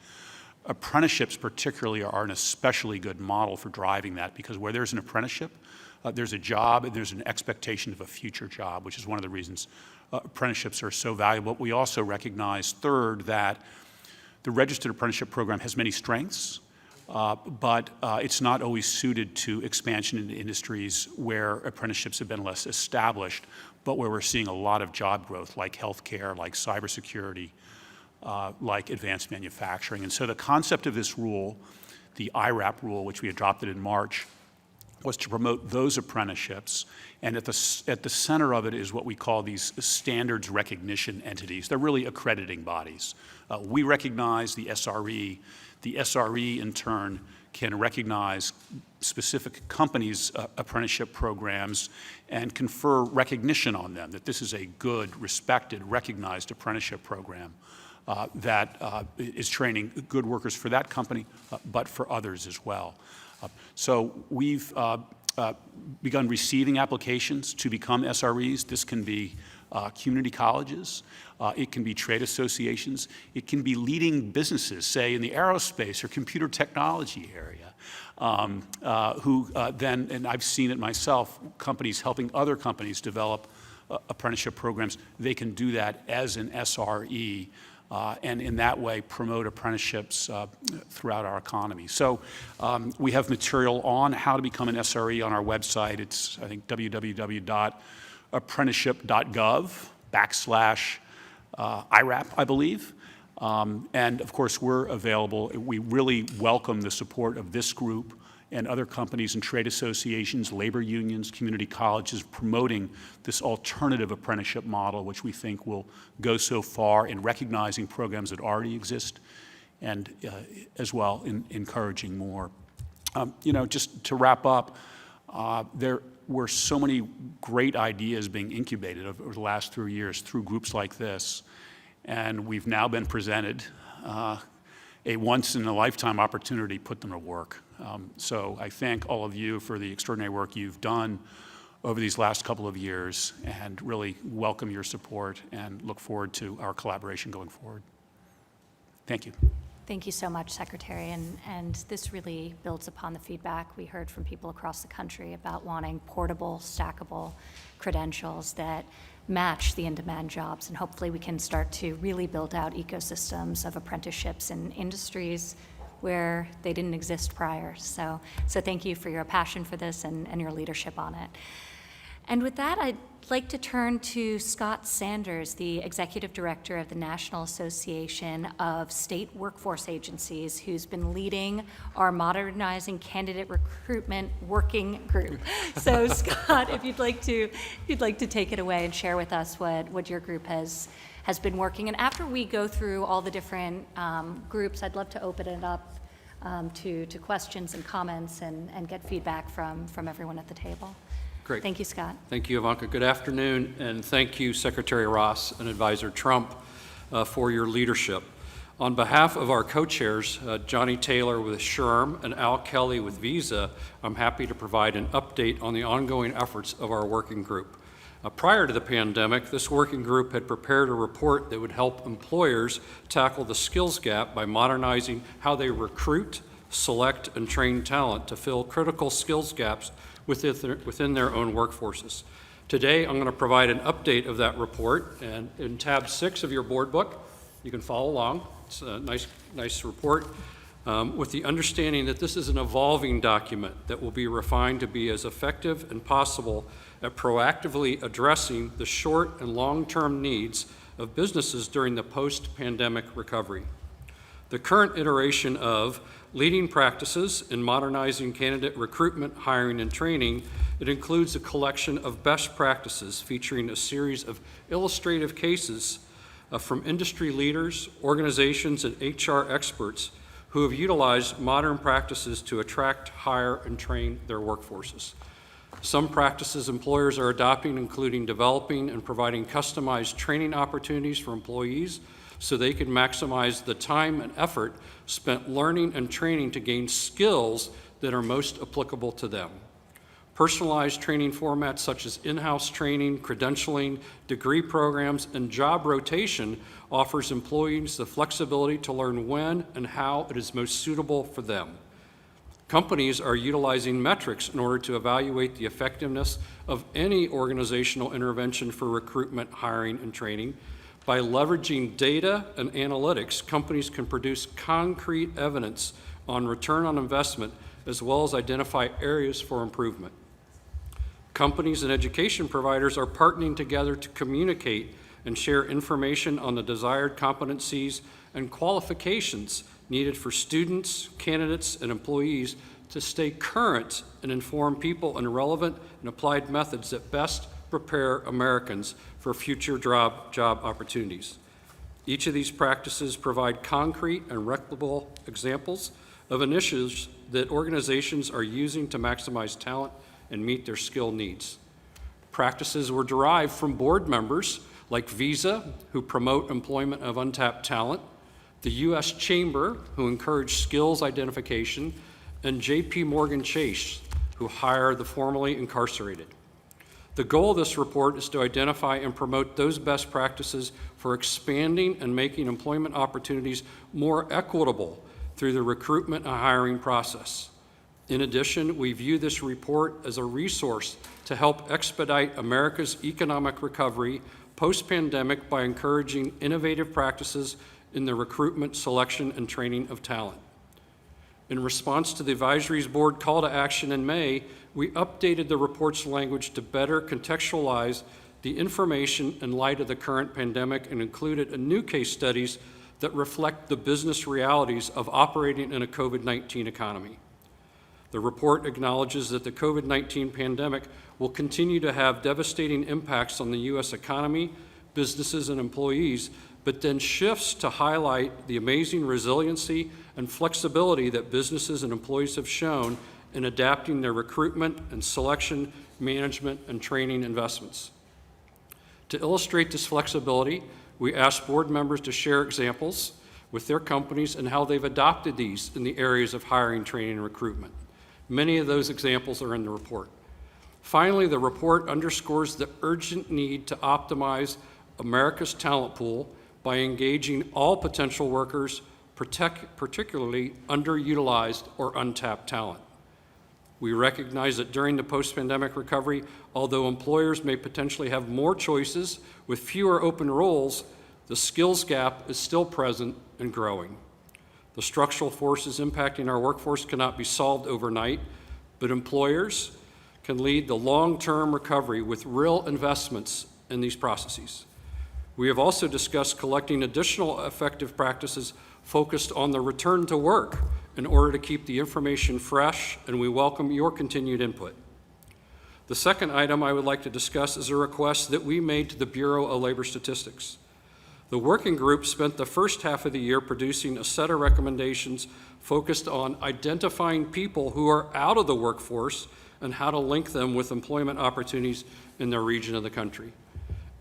apprenticeships particularly are an especially good model for driving that, because where there's an apprenticeship, there's a job and there's an expectation of a future job, which is one of the reasons apprenticeships are so valuable. We also recognize, third, that the registered apprenticeship program has many strengths, but it's not always suited to expansion into industries where apprenticeships have been less established, but where we're seeing a lot of job growth, like healthcare, like cybersecurity, like advanced manufacturing. And so the concept of this rule, the IRAP rule, which we adopted in March, was to promote those apprenticeships. And at the center of it is what we call these standards recognition entities. They're really accrediting bodies. We recognize the SRE. The SRE, in turn, can recognize specific companies' apprenticeship programs and confer recognition on them, that this is a good, respected, recognized apprenticeship program that is training good workers for that company, but for others as well. So we've begun receiving applications to become SREs. This can be community colleges, it can be trade associations, it can be leading businesses, say in the aerospace or computer technology area, who then, and I've seen it myself, companies helping other companies develop apprenticeship programs, they can do that as an SRE. And in that way promote apprenticeships throughout our economy. So we have material on how to become an SRE on our website. It's, I think, www.apprenticeship.gov/IRAP, I believe. And of course, we're available. We really welcome the support of this group and other companies and trade associations, labor unions, community colleges promoting this alternative apprenticeship model, which we think will go so far in recognizing programs that already exist and as well in encouraging more. Just to wrap up, there were so many great ideas being incubated over the last 3 years through groups like this, and we've now been presented a once-in-a-lifetime opportunity to put them to work. So I thank all of you for the extraordinary work you've done over these last couple of years, and really welcome your support and look forward to our collaboration going forward. Thank you. Thank you so much, Secretary, and this really builds upon the feedback we heard from people across the country about wanting portable, stackable credentials that match the in-demand jobs, and hopefully we can start to really build out ecosystems of apprenticeships in industries where they didn't exist prior. So thank you for your passion for this and your leadership on it. And with that, I'd like to turn to Scott Sanders, the Executive Director of the National Association of State Workforce Agencies, who's been leading our Modernizing Candidate Recruitment Working Group. So Scott, if you'd like to take it away and share with us what your group has been working. And after we go through all the different groups, I'd love to open it up to questions and comments and get feedback from everyone at the table. Great. Thank you, Scott. Thank you, Ivanka. Good afternoon, and thank you, Secretary Ross and Advisor Trump, for your leadership. On behalf of our co-chairs, Johnny Taylor with SHRM and Al Kelly with Visa, I'm happy to provide an update on the ongoing efforts of our working group. Prior to the pandemic, this working group had prepared a report that would help employers tackle the skills gap by modernizing how they recruit, select, and train talent to fill critical skills gaps within their own workforces. Today, I'm going to provide an update of that report, and in tab 6 of your board book, you can follow along. It's a nice report with the understanding that this is an evolving document that will be refined to be as effective as possible at proactively addressing the short and long-term needs of businesses during the post-pandemic recovery. The current iteration of Leading Practices in Modernizing Candidate Recruitment, Hiring, and Training, it includes a collection of best practices featuring a series of illustrative cases from industry leaders, organizations, and HR experts who have utilized modern practices to attract, hire, and train their workforces. Some practices employers are adopting, including developing and providing customized training opportunities for employees so they can maximize the time and effort spent learning and training to gain skills that are most applicable to them. Personalized training formats such as in-house training, credentialing, degree programs, and job rotation offers employees the flexibility to learn when and how it is most suitable for them. Companies are utilizing metrics in order to evaluate the effectiveness of any organizational intervention for recruitment, hiring, and training. By leveraging data and analytics, companies can produce concrete evidence on return on investment as well as identify areas for improvement. Companies and education providers are partnering together to communicate and share information on the desired competencies and qualifications needed for students, candidates, and employees to stay current and inform people in relevant and applied methods that best prepare Americans for future job opportunities. Each of these practices provide concrete and replicable examples of initiatives that organizations are using to maximize talent and meet their skill needs. Practices were derived from board members like Visa, who promote employment of untapped talent, the U.S. Chamber, who encourage skills identification, and J.P. Morgan Chase, who hire the formerly incarcerated. The goal of this report is to identify and promote those best practices for expanding and making employment opportunities more equitable through the recruitment and hiring process. In addition, we view this report as a resource to help expedite America's economic recovery post-pandemic by encouraging innovative practices in the recruitment, selection, and training of talent. In response to the advisory's board call to action in May, we updated the report's language to better contextualize the information in light of the current pandemic and included a new case studies that reflect the business realities of operating in a COVID-19 economy. The report acknowledges that the COVID-19 pandemic will continue to have devastating impacts on the U.S. economy, businesses, and employees, but then shifts to highlight the amazing resiliency and flexibility that businesses and employees have shown in adapting their recruitment and selection, management, and training investments. To illustrate this flexibility, we asked board members to share examples with their companies and how they've adopted these in the areas of hiring, training, and recruitment. Many of those examples are in the report. Finally, the report underscores the urgent need to optimize America's talent pool by engaging all potential workers, particularly underutilized or untapped talent. We recognize that during the post-pandemic recovery, although employers may potentially have more choices with fewer open roles, the skills gap is still present and growing. The structural forces impacting our workforce cannot be solved overnight, but employers can lead the long-term recovery with real investments in these processes. We have also discussed collecting additional effective practices focused on the return to work in order to keep the information fresh, and we welcome your continued input. The second item I would like to discuss is a request that we made to the Bureau of Labor Statistics. The working group spent the first half of the year producing a set of recommendations focused on identifying people who are out of the workforce and how to link them with employment opportunities in their region of the country.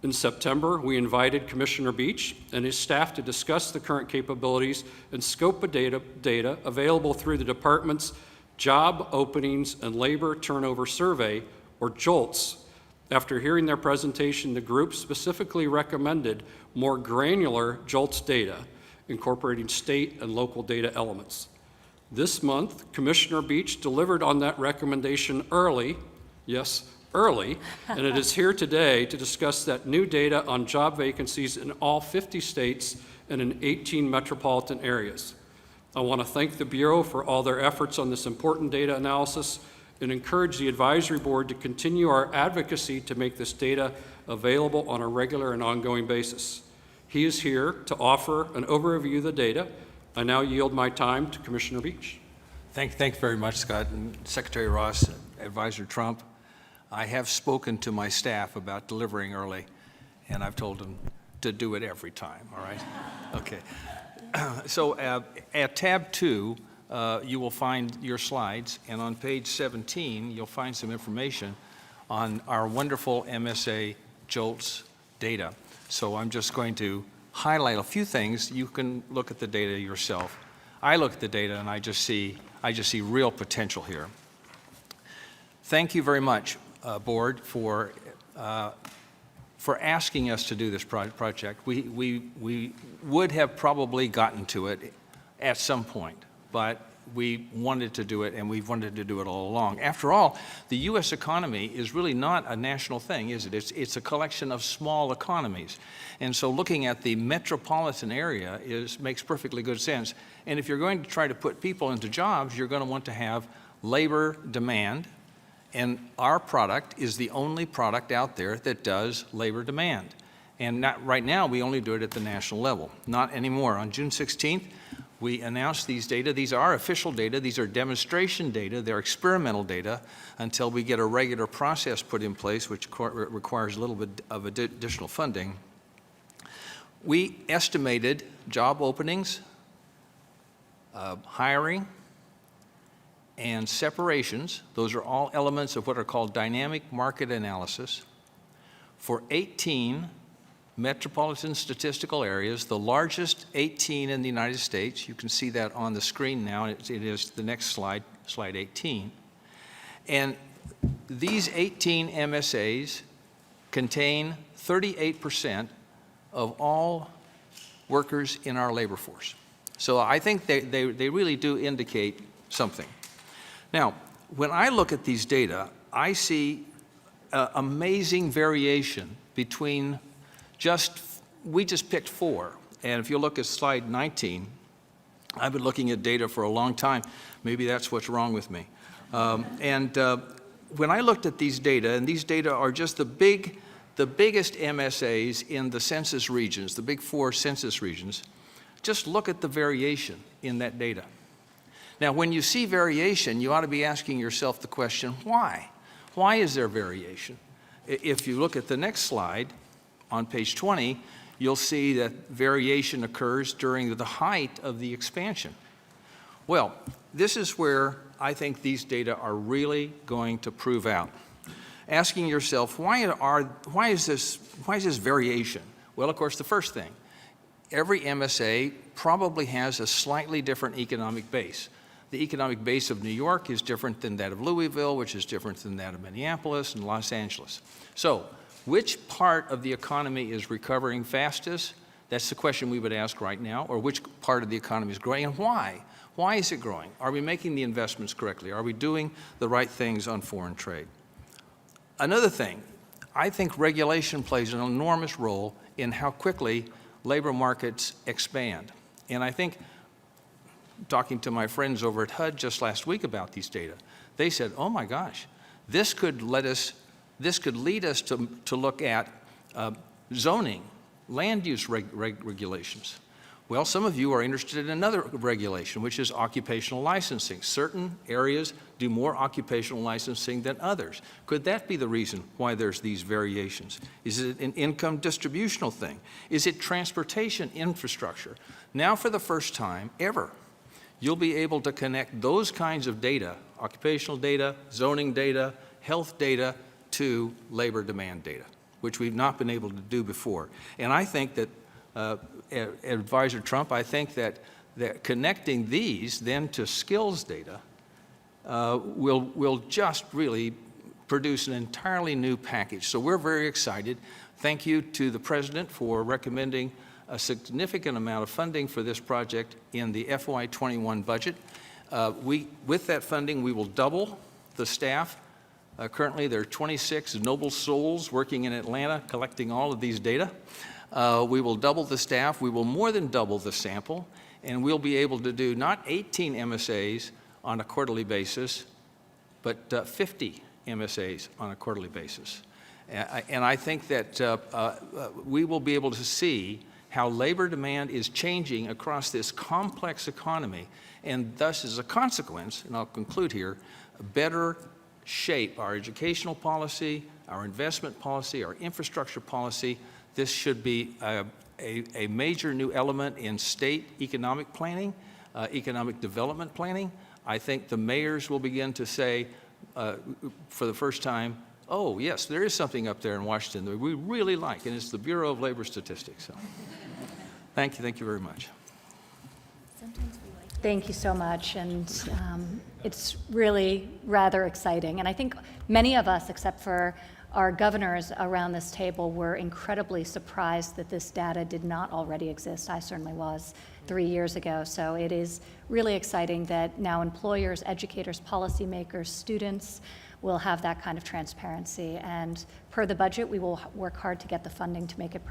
In September, we invited Commissioner Beach and his staff to discuss the current capabilities and scope of data available through the department's Job Openings and Labor Turnover Survey, or JOLTS. After hearing their presentation, the group specifically recommended more granular JOLTS data, incorporating state and local data elements. This month, Commissioner Beach delivered on that recommendation early, yes, early, and it is here today to discuss that new data on job vacancies in all 50 states and in 18 metropolitan areas. I want to thank the Bureau for all their efforts on this important data analysis and encourage the advisory board to continue our advocacy to make this data available on a regular and ongoing basis. He is here to offer an overview of the data. I now yield my time to Commissioner Beach. Thank you very much, Scott. And Secretary Ross, Advisor Trump, I have spoken to my staff about delivering early, and I've told them to do it every time, all right? Okay. So at tab 2, you will find your slides, and on page 17, you'll find some information on our wonderful MSA JOLTS data. So I'm just going to highlight a few things. You can look at the data yourself. I look at the data, and I just see real potential here. Thank you very much, Board, for asking us to do this project. We would have probably gotten to it at some point, but we wanted to do it, and we've wanted to do it all along. After all, the U.S. economy is really not a national thing, is it? It's a collection of small economies. And so looking at the metropolitan area makes perfectly good sense. And if you're going to try to put people into jobs, you're going to want to have labor demand, and our product is the only product out there that does labor demand. And right now, we only do it at the national level. Not anymore. On June 16th, we announced these data. These are official data. These are demonstration data. They're experimental data until we get a regular process put in place, which requires a little bit of additional funding. We estimated job openings, hiring, and separations. Those are all elements of what are called dynamic market analysis for 18 metropolitan statistical areas, the largest 18 in the United States. You can see that on the screen now. It is the next slide, slide 18. And these 18 MSAs contain 38% of all workers in our labor force. So I think they really do indicate something. Now, when I look at these data, I see amazing variation between we just picked 4. And if you look at slide 19, I've been looking at data for a long time. Maybe that's what's wrong with me. When I looked at these data, and these data are just the biggest MSAs in the census regions, the big 4 census regions, just look at the variation in that data. Now, when you see variation, you ought to be asking yourself the question, why? Why is there variation? If you look at the next slide, on page 20, you'll see that variation occurs during the height of the expansion. Well, this is where I think these data are really going to prove out. Asking yourself, why is this variation? Well, of course, the first thing, every MSA probably has a slightly different economic base. The economic base of New York is different than that of Louisville, which is different than that of Minneapolis and Los Angeles. So, which part of the economy is recovering fastest? That's the question we would ask right now. Or which part of the economy is growing, and why? Why is it growing? Are we making the investments correctly? Are we doing the right things on foreign trade? Another thing, I think regulation plays an enormous role in how quickly labor markets expand. And I think, talking to my friends over at HUD just last week about these data, they said, oh my gosh, this could lead us to look at zoning, land use regulations. Well, some of you are interested in another regulation, which is occupational licensing. Certain areas do more occupational licensing than others. Could that be the reason why there's these variations? Is it an income distributional thing? Is it transportation infrastructure? Now, for the first time ever, you'll be able to connect those kinds of data, occupational data, zoning data, health data, to labor demand data, which we've not been able to do before. And I think that Advisor Trump, I think that connecting these then to skills data will just really produce an entirely new package. So we're very excited. Thank you to the President for recommending a significant amount of funding for this project in the FY21 budget. With that funding, we will double the staff. Currently, there are 26 noble souls working in Atlanta collecting all of these data. We will double the staff, we will more than double the sample, and we'll be able to do not 18 MSAs on a quarterly basis, but 50 MSAs on a quarterly basis. And I think that we will be able to see how labor demand is changing across this complex economy, and thus, as a consequence, and I'll conclude here, better shape our educational policy, our investment policy, our infrastructure policy. This should be a major new element in state economic planning, economic development planning. I think the mayors will begin to say, for the first time, oh, yes, there is something up there in Washington that we really like, and it's the Bureau of Labor Statistics. So, thank you very much. Thank you so much, and it's really rather exciting. And I think many of us, except for our governors around this table, were incredibly surprised that this data did not already exist. I certainly was 3 years ago. So it is really exciting that now employers, educators, policymakers, students will have that kind of transparency. And per the budget, we will work hard to get the funding to make it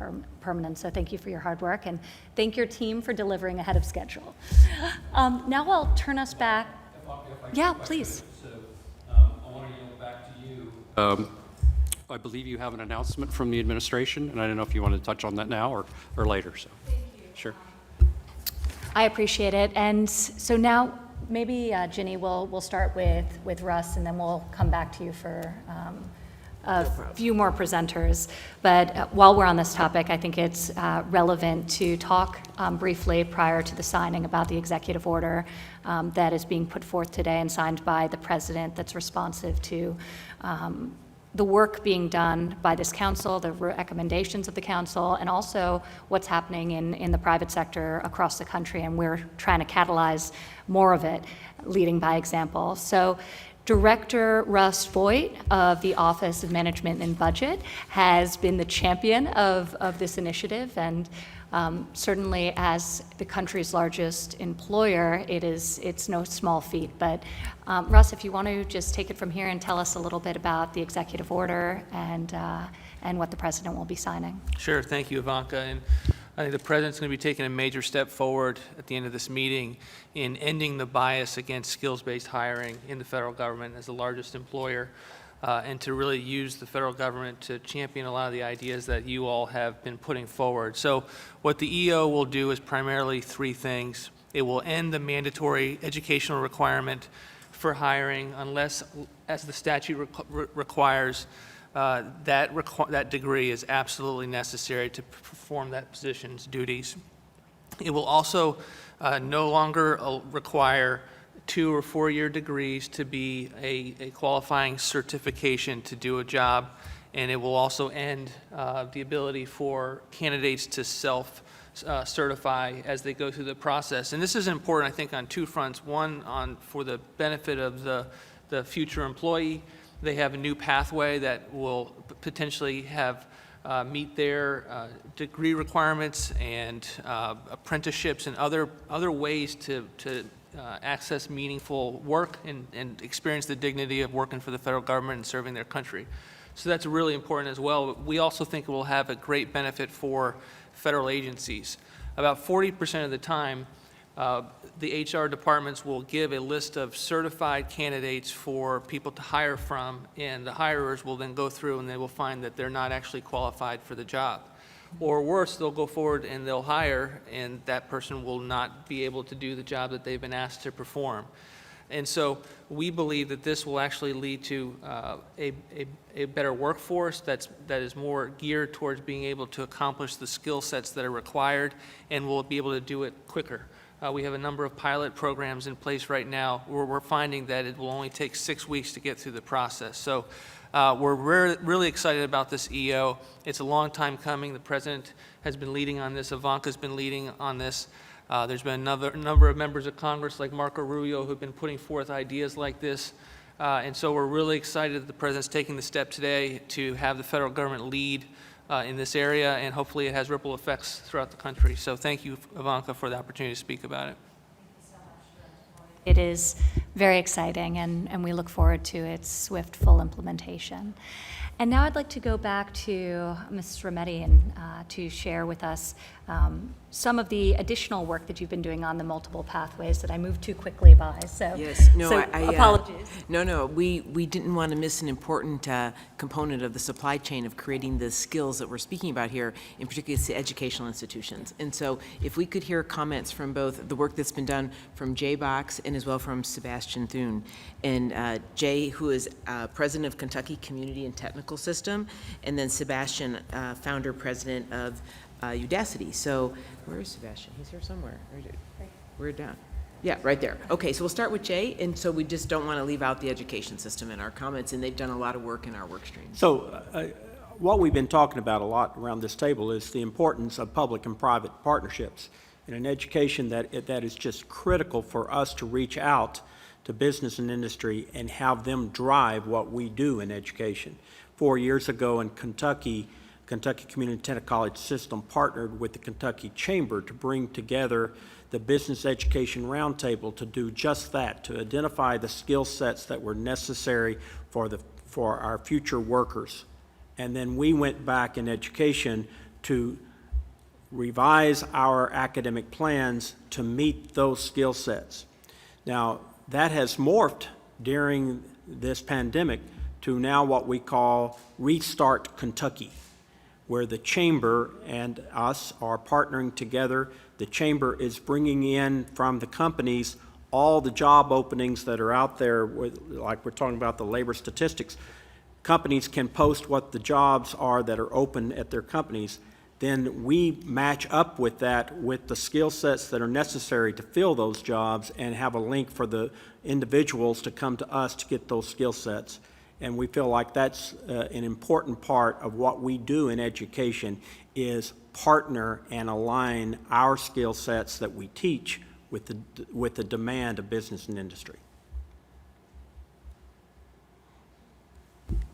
permanent. So thank you for your hard work, and thank your team for delivering ahead of schedule. Now I'll turn us back. Yeah, please. So I want to yield back to you. I believe you have an announcement from the administration, and I don't know if you want to touch on that now or later. So, thank you. Sure. I appreciate it. And so now, maybe Ginny, we'll start with Russ, and then we'll come back to you for a few more presenters. But while we're on this topic, I think it's relevant to talk briefly prior to the signing about the executive order that is being put forth today and signed by the President, that's responsive to the work being done by this council, the recommendations of the council, and also what's happening in the private sector across the country, and we're trying to catalyze more of it, leading by example. So Director Russ Voigt of the Office of Management and Budget has been the champion of this initiative, and certainly as the country's largest employer, it's no small feat. But Russ, if you want to just take it from here and tell us a little bit about the executive order and what the President will be signing. Sure, thank you, Ivanka. And I think the President's going to be taking a major step forward at the end of this meeting in ending the bias against skills-based hiring in the federal government as the largest employer, and to really use the federal government to champion a lot of the ideas that you all have been putting forward. So what the EO will do is primarily three things. It will end the mandatory educational requirement for hiring unless, as the statute requires, that degree is absolutely necessary to perform that position's duties. It will also no longer require 2 or 4 year degrees to be a qualifying certification to do a job, and it will also end the ability for candidates to self-certify as they go through the process. And this is important, I think, on 2 fronts. One, for the benefit of the future employee. They have a new pathway that will potentially meet their degree requirements and apprenticeships and other ways to access meaningful work and experience the dignity of working for the federal government and serving their country. So that's really important as well. We also think it will have a great benefit for federal agencies. About 40% of the time, the HR departments will give a list of certified candidates for people to hire from, and the hirers will then go through and they will find that they're not actually qualified for the job. Or worse, they'll go forward and they'll hire, and that person will not be able to do the job that they've been asked to perform. And so we believe that this will actually lead to a better workforce that is more geared towards being able to accomplish the skill sets that are required, and will be able to do it quicker. We have a number of pilot programs in place right now where we're finding that it will only take 6 weeks to get through the process. So we're really excited about this EO. It's a long time coming. The President has been leading on this. Ivanka's been leading on this. There's been a number of members of Congress like Marco Rubio who've been putting forth ideas like this. And so we're really excited that the President's taking the step today to have the federal government lead in this area, and hopefully it has ripple effects throughout the country. So thank you, Ivanka, for the opportunity to speak about it. It is very exciting, and we look forward to its swift, full implementation. And now I'd like to go back to Ms. Remedi and to share with us some of the additional work that you've been doing on the multiple pathways that I moved too quickly by. So, Yes, no, so apologies. No, we didn't want to miss an important component of the supply chain of creating the skills that we're speaking about here, in particular it's the educational institutions. And so if we could hear comments from both the work that's been done from Jay Box and as well from Sebastian Thune. And Jay, who is president of Kentucky Community and Technical System, and then Sebastian, founder, president of Udacity. So where is Sebastian? He's here somewhere. We're down. Yeah, right there. Okay, so we'll start with Jay, and so we just don't want to leave out the education system in our comments, and they've done a lot of work in our work stream. So what we've been talking about a lot around this table is the importance of public and private partnerships in an education that is just critical for us to reach out to business and industry and have them drive what we do in education. 4 years ago in Kentucky Community Technical College System partnered with the Kentucky Chamber to bring together the Business Education Roundtable to do just that, to identify the skill sets that were necessary for our future workers. And then we went back in education to revise our academic plans to meet those skill sets. Now, that has morphed during this pandemic to now what we call Restart Kentucky, where the Chamber and us are partnering together. The Chamber is bringing in from the companies all the job openings that are out there, like we're talking about the labor statistics. Companies can post what the jobs are that are open at their companies. Then we match up with that with the skill sets that are necessary to fill those jobs and have a link for the individuals to come to us to get those skill sets. And we feel like that's an important part of what we do in education is partner and align our skill sets that we teach with the demand of business and industry.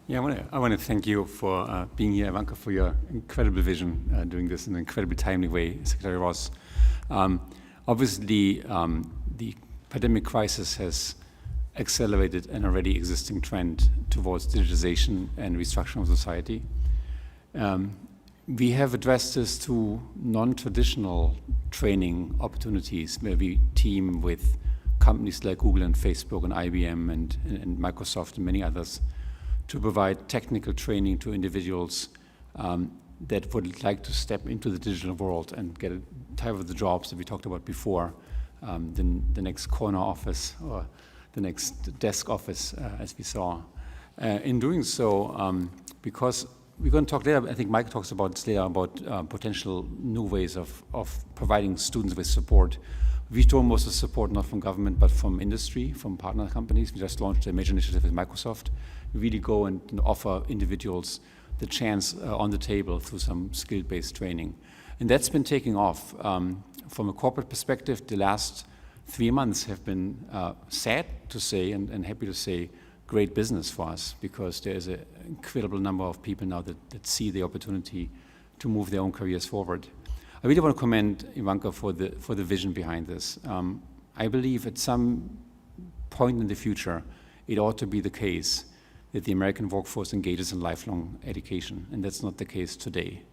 Yeah, I want to thank you for being here, Ivanka, for your incredible vision, doing this in an incredibly timely way, Secretary Ross. Obviously, the pandemic crisis has accelerated an already existing trend towards digitization and restructuring of society. We have addressed this through non-traditional training opportunities where we team with companies like Google and Facebook and IBM and Microsoft and many others to provide technical training to individuals that would like to step into the digital world and get a type of the jobs that we talked about before the next corner office or the next desk office, as we saw. In doing so, because we're going to talk later, I think Mike talks about later about potential new ways of providing students with support. We draw most of the support not from government, but from industry, from partner companies. We just launched a major initiative with Microsoft. We really go and offer individuals the chance on the table through some skill-based training. And that's been taking off. From a corporate perspective, the last 3 months have been sad to say and happy to say great business for us, because there is an incredible number of people now that see the opportunity to move their own careers forward. I really want to commend Ivanka for the vision behind this. I believe at some point in the future, it ought to be the case that the American workforce engages in lifelong education, and that's not the case today,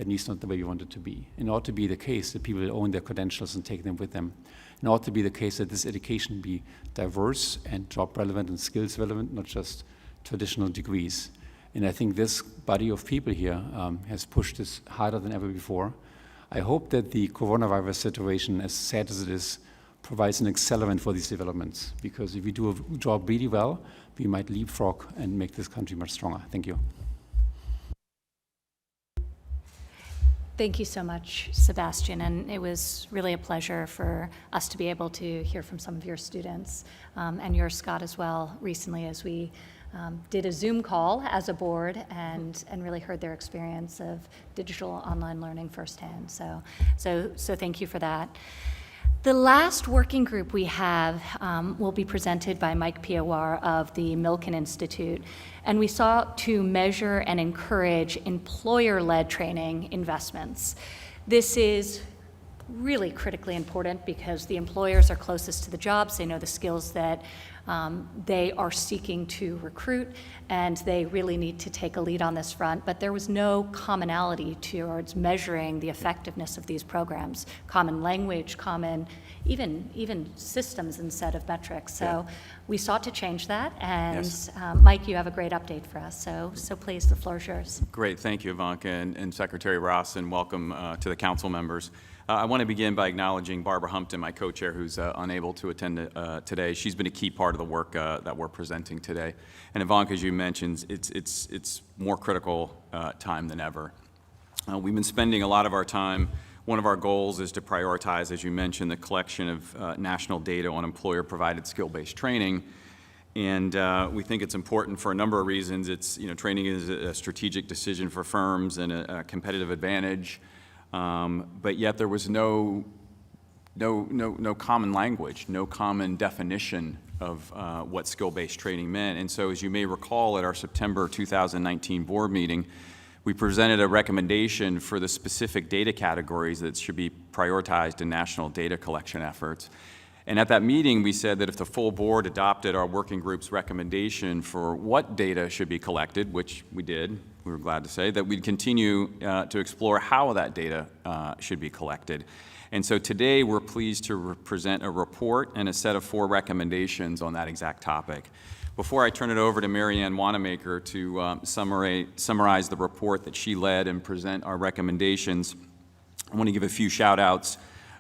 at least not the way we want it to be. It ought to be the case that people own their credentials and take them with them. It ought to be the case that this education be diverse and job relevant and skills relevant, not just traditional degrees. And I think this body of people here has pushed this harder than ever before. I hope that the coronavirus situation, as sad as it is, provides an accelerant for these developments, because if we do a job really well, we might leapfrog and make this country much stronger. Thank you. Thank you so much, Sebastian, and it was really a pleasure for us to be able to hear from some of your students, and yours, Scott, as well, recently as we did a Zoom call as a board and really heard their experience of digital online learning firsthand. So thank you for that. The last working group we have will be presented by Mike Piawar of the Milken Institute, and we sought to measure and encourage employer-led training investments. This is really critically important because the employers are closest to the jobs. They know the skills that they are seeking to recruit, and they really need to take a lead on this front. But there was no commonality towards measuring the effectiveness of these programs, common language, common even systems and set of metrics. So we sought to change that, and Yes. Mike, you have a great update for us. So please, the floor is yours. Great, thank you, Ivanka, and Secretary Ross, and welcome to the council members. I want to begin by acknowledging Barbara Humpton, my co-chair, who's unable to attend today. She's been a key part of the work that we're presenting today. And Ivanka, as you mentioned, it's more critical time than ever. We've been spending a lot of our time. One of our goals is to prioritize, as you mentioned, the collection of national data on employer-provided skill-based training. And we think it's important for a number of reasons. It's, training is a strategic decision for firms and a competitive advantage. But yet there was no common language, no common definition of what skill-based training meant. And so, as you may recall, at our September 2019 board meeting, we presented a recommendation for the specific data categories that should be prioritized in national data collection efforts. And at that meeting, we said that if the full board adopted our working group's recommendation for what data should be collected, which we did, we were glad to say, that we'd continue to explore how that data should be collected. And so today, we're pleased to present a report and a set of 4 recommendations on that exact topic. Before I turn it over to Marianne Wanamaker to summarize the report that she led and present our recommendations, I want to give a few shout-outs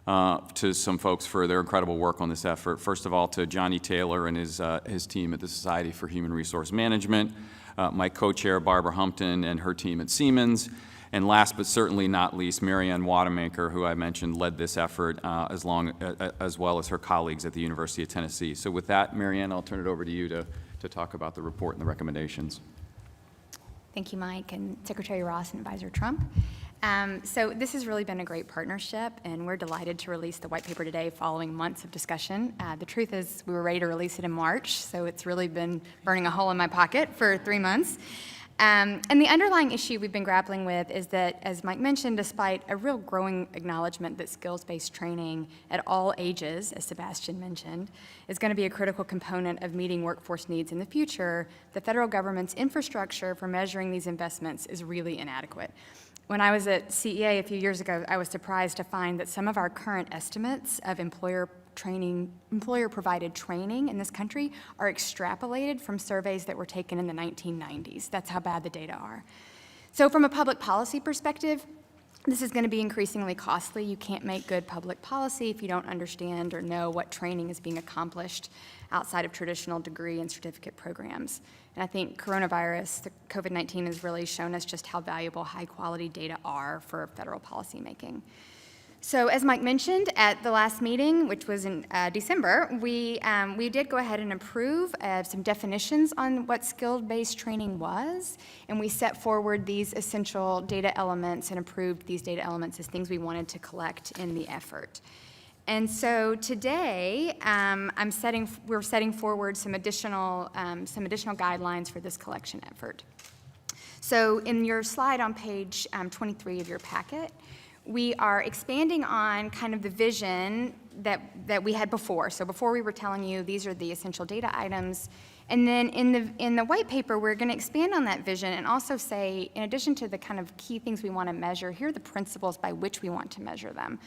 to some folks for their incredible work on this effort. First of all, to Johnny Taylor and his team at the Society for Human Resource Management, my co-chair Barbara Humpton and her team at Siemens, and last but certainly not least, Marianne Wanamaker, who I mentioned led this effort as well as her colleagues at the University of Tennessee. So with that, Marianne, I'll turn it over to you to talk about the report and the recommendations. Thank you, Mike, and Secretary Ross and Advisor Trump. So this has really been a great partnership, and we're delighted to release the white paper today following months of discussion. The truth is we were ready to release it in March, so it's really been burning a hole in my pocket for 3 months. And the underlying issue we've been grappling with is that, as Mike mentioned, despite a real growing acknowledgement that skills-based training at all ages, as Sebastian mentioned, is going to be a critical component of meeting workforce needs in the future, the federal government's infrastructure for measuring these investments is really inadequate. When I was at CEA a few years ago, I was surprised to find that some of our current estimates of employer-provided training in this country are extrapolated from surveys that were taken in the 1990s. That's how bad the data are. So from a public policy perspective, This is going to be increasingly costly. You can't make good public policy if you don't understand or know what training is being accomplished outside of traditional degree and certificate programs. And I think coronavirus, the COVID-19, has really shown us just how valuable high-quality data are for federal policymaking. So as Mike mentioned at the last meeting, which was in December, we did go ahead and approve some definitions on what skill-based training was, and we set forward these essential data elements and approved these data elements as things we wanted to collect in the effort. And so today, we're setting forward some additional guidelines for this collection effort. So in your slide on page 23 of your packet, we are expanding on kind of the vision that we had before. So before we were telling you these are the essential data items, and then in the white paper we're going to expand on that vision and also say, in addition to the kind of key things we want to measure, here are the principles by which we want to measure them.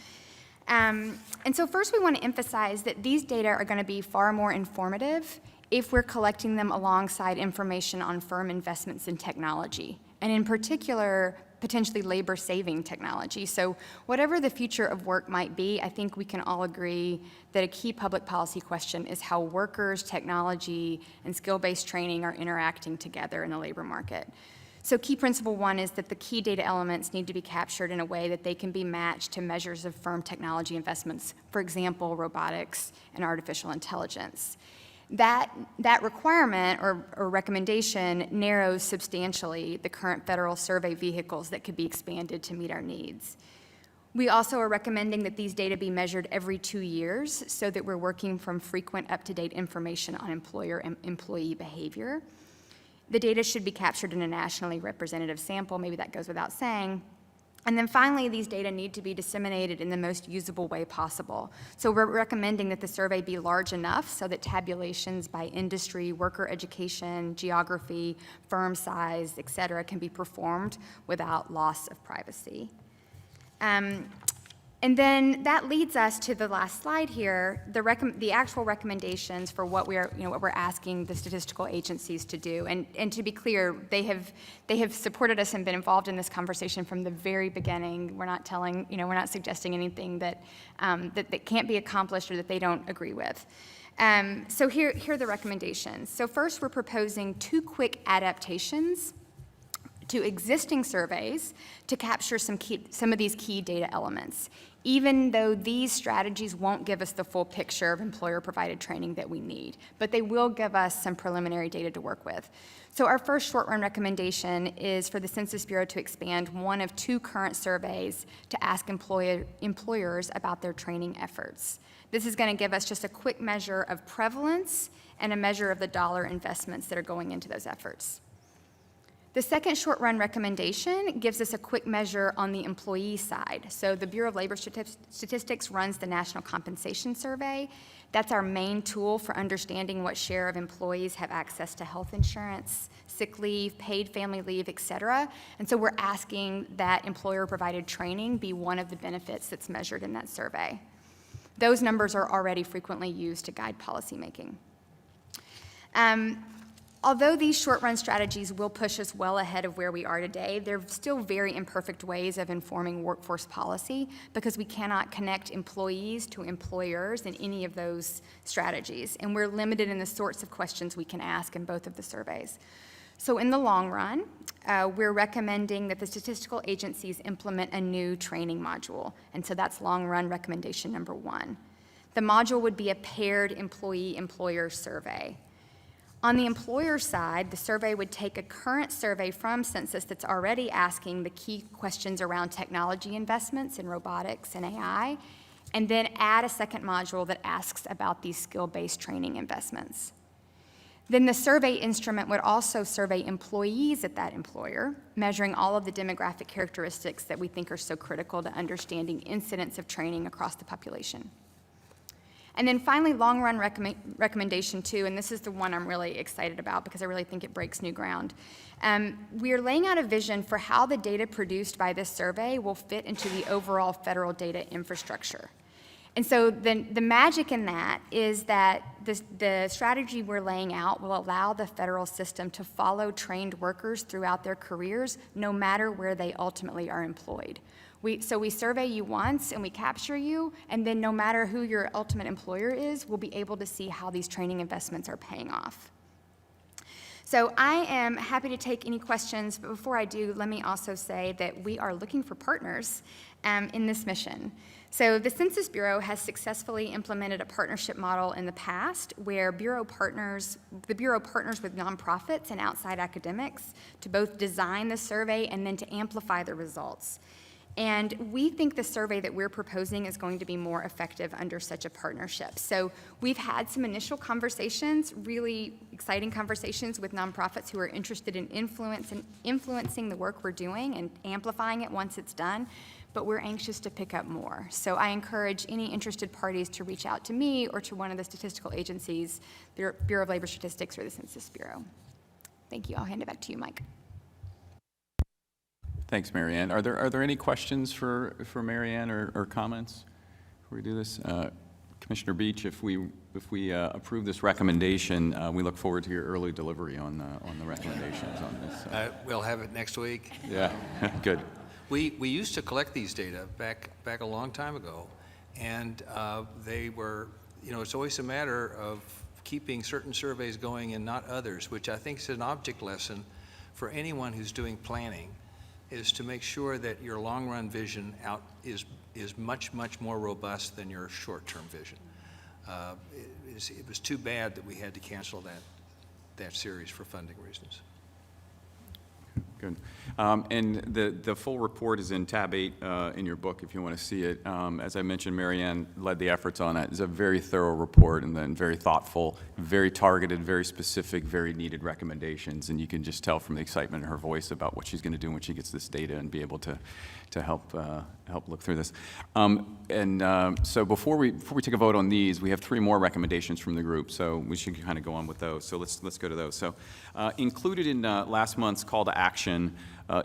And so first we want to emphasize that these data are going to be far more informative if we're collecting them alongside information on firm investments in technology, and in particular, potentially labor-saving technology. So whatever the future of work might be, I think we can all agree that a key public policy question is how workers, technology, and skill-based training are interacting together in the labor market. So key principle one is that the key data elements need to be captured in a way that they can be matched to measures of firm technology investments, for example, robotics and artificial intelligence. That requirement or recommendation narrows substantially the current federal survey vehicles that could be expanded to meet our needs. We also are recommending that these data be measured every 2 years so that we're working from frequent up-to-date information on employer and employee behavior. The data should be captured in a nationally representative sample, maybe that goes without saying. And then finally, these data need to be disseminated in the most usable way possible. So we're recommending that the survey be large enough so that tabulations by industry, worker education, geography, firm size, et cetera, can be performed without loss of privacy. And then that leads us to the last slide here, the actual recommendations for what we're asking the statistical agencies to do. And to be clear, they have supported us and been involved in this conversation from the very beginning. We're not we're not suggesting anything that can't be accomplished or that they don't agree with. So here are the recommendations. So first, we're proposing 2 quick adaptations to existing surveys to capture some of these key data elements, even though these strategies won't give us the full picture of employer-provided training that we need, but they will give us some preliminary data to work with. So our first short-run recommendation is for the Census Bureau to expand one of 2 current surveys to ask employers about their training efforts. This is going to give us just a quick measure of prevalence and a measure of the dollar investments that are going into those efforts. The second short-run recommendation gives us a quick measure on the employee side. So the Bureau of Labor Statistics runs the National Compensation Survey. That's our main tool for understanding what share of employees have access to health insurance, sick leave, paid family leave, et cetera. And so we're asking that employer-provided training be one of the benefits that's measured in that survey. Those numbers are already frequently used to guide policymaking. Although these short-run strategies will push us well ahead of where we are today, they're still very imperfect ways of informing workforce policy because we cannot connect employees to employers in any of those strategies, and we're limited in the sorts of questions we can ask in both of the surveys. So in the long run, we're recommending that the statistical agencies implement a new training module, and so that's long-run recommendation number 1. The module would be a paired employee-employer survey. On the employer side, the survey would take a current survey from Census that's already asking the key questions around technology investments in robotics and AI, and then add a second module that asks about these skill-based training investments. Then the survey instrument would also survey employees at that employer, measuring all of the demographic characteristics that we think are so critical to understanding incidents of training across the population. And then finally, long-run recommendation 2, and this is the one I'm really excited about because I really think it breaks new ground. We are laying out a vision for how the data produced by this survey will fit into the overall federal data infrastructure. And so the magic in that is that the strategy we're laying out will allow the federal system to follow trained workers throughout their careers, no matter where they ultimately are employed. So we survey you once and we capture you, and then no matter who your ultimate employer is, we'll be able to see how these training investments are paying off. So I am happy to take any questions, but before I do, let me also say that we are looking for partners in this mission. So the Census Bureau has successfully implemented a partnership model in the past where the Bureau partners with nonprofits and outside academics to both design the survey and then to amplify the results. And we think the survey that we're proposing is going to be more effective under such a partnership. So we've had some initial conversations, really exciting conversations with nonprofits who are interested in influencing the work we're doing and amplifying it once it's done, but we're anxious to pick up more. So I encourage any interested parties to reach out to me or to one of the statistical agencies, Bureau of Labor Statistics or the Census Bureau. Thank you. I'll hand it back to you, Mike. Thanks, Marianne. Are there any questions for Marianne or comments before we do this? Commissioner Beach, if we approve this recommendation, we look forward to your early delivery on the recommendations on this. We'll have it next week. Yeah, good. We used to collect these data back a long time ago, and they were, it's always a matter of keeping certain surveys going and not others, which I think is an object lesson for anyone who's doing planning, is to make sure that your long-run vision is much, much more robust than your short-term vision. It was too bad that we had to cancel that series for funding reasons. Good. And the full report is in tab 8 in your book if you want to see it. As I mentioned, Marianne led the efforts on it. It's a very thorough report and then very thoughtful, very targeted, very specific, very needed recommendations. And you can just tell from the excitement in her voice about what she's going to do when she gets this data and be able to help look through this. So before we take a vote on these, we have 3 more recommendations from the group. So we should kind of go on with those. So let's go to those. So included in last month's call to action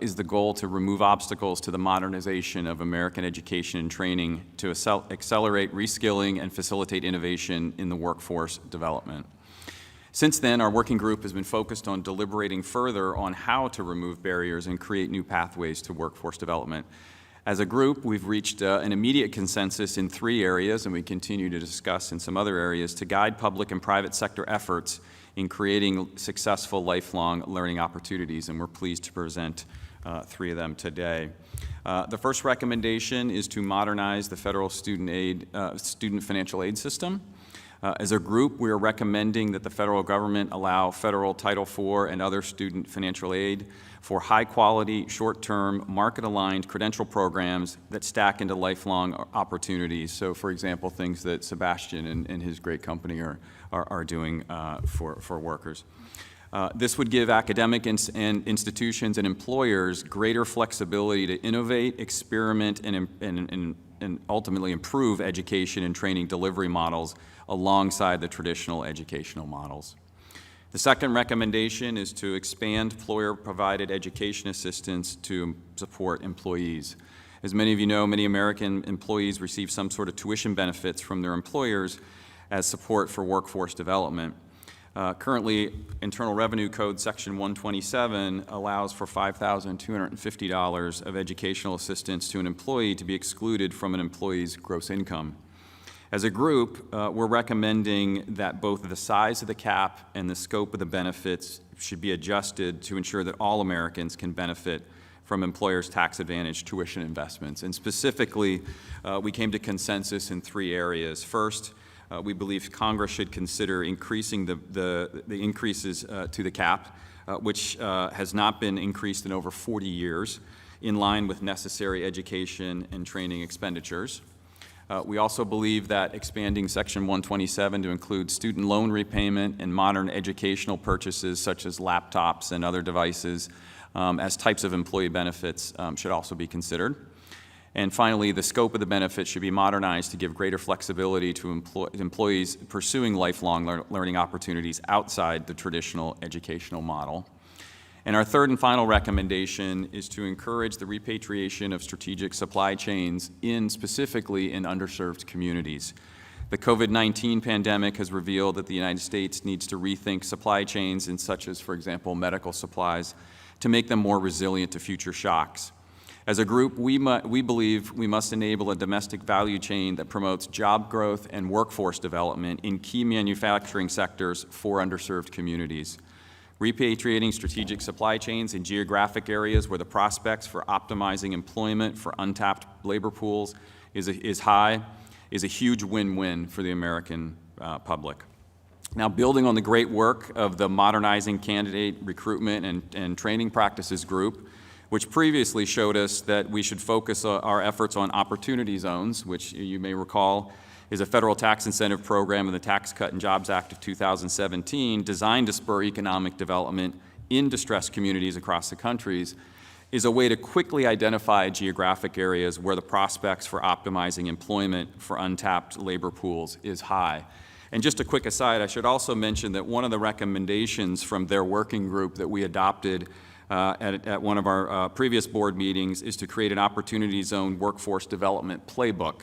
is the goal to remove obstacles to the modernization of American education and training to accelerate reskilling and facilitate innovation in the workforce development. Since then, our working group has been focused on deliberating further on how to remove barriers and create new pathways to workforce development. As a group, we've reached an immediate consensus in 3 areas, and we continue to discuss in some other areas to guide public and private sector efforts in creating successful lifelong learning opportunities, and we're pleased to present 3 of them today. The first recommendation is to modernize the federal student financial aid system. As a group, we are recommending that the federal government allow federal Title IV and other student financial aid for high-quality, short-term, market-aligned credential programs that stack into lifelong opportunities. So, for example, things that Sebastian and his great company are doing for workers. This would give academic and institutions and employers greater flexibility to innovate, experiment, and ultimately improve education and training delivery models alongside the traditional educational models. The second recommendation is to expand employer-provided education assistance to support employees. As many of you know, many American employees receive some sort of tuition benefits from their employers as support for workforce development. Currently, Internal Revenue Code Section 127 allows for $5,250 of educational assistance to an employee to be excluded from an employee's gross income. As a group, we're recommending that both the size of the cap and the scope of the benefits should be adjusted to ensure that all Americans can benefit from employers' tax advantage tuition investments. And specifically, we came to consensus in 3 areas. First, we believe Congress should consider increasing the increases to the cap, which has not been increased in over 40 years, in line with necessary education and training expenditures. We also believe that expanding Section 127 to include student loan repayment and modern educational purchases such as laptops and other devices as types of employee benefits should also be considered. And finally, the scope of the benefit should be modernized to give greater flexibility to employees pursuing lifelong learning opportunities outside the traditional educational model. And our third and final recommendation is to encourage the repatriation of strategic supply chains specifically in underserved communities. The COVID-19 pandemic has revealed that the United States needs to rethink supply chains such as, for example, medical supplies to make them more resilient to future shocks. As a group, we believe we must enable a domestic value chain that promotes job growth and workforce development in key manufacturing sectors for underserved communities. Repatriating strategic supply chains in geographic areas where the prospects for optimizing employment for untapped labor pools is high is a huge win-win for the American public. Now, building on the great work of the Modernizing Candidate Recruitment and Training Practices Group, which previously showed us that we should focus our efforts on opportunity zones, which you may recall is a federal tax incentive program in the Tax Cut and Jobs Act of 2017 designed to spur economic development in distressed communities across the countries, is a way to quickly identify geographic areas where the prospects for optimizing employment for untapped labor pools is high. And just a quick aside, I should also mention that one of the recommendations from their working group that we adopted at one of our previous board meetings is to create an Opportunity Zone Workforce Development Playbook.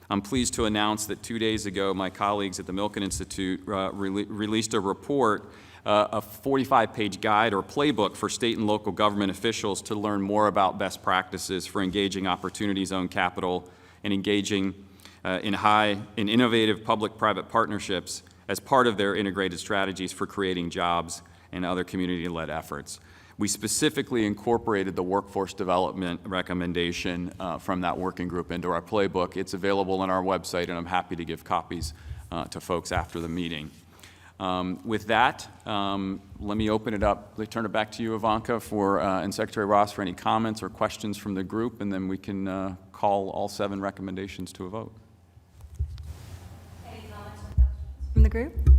I'm pleased to announce that 2 days ago, my colleagues at the Milken Institute released a report, a 45-page guide or playbook for state and local government officials to learn more about best practices for engaging Opportunity Zone capital and engaging in innovative public-private partnerships as part of their integrated strategies for creating jobs and other community-led efforts. We specifically incorporated the workforce development recommendation from that working group into our playbook. It's available on our website, and I'm happy to give copies to folks after the meeting. With that, let me open it up. Let me turn it back to you, Ivanka, and Secretary Ross for any comments or questions from the group, and then we can call all 7 recommendations to a vote. Any comments or questions from the group?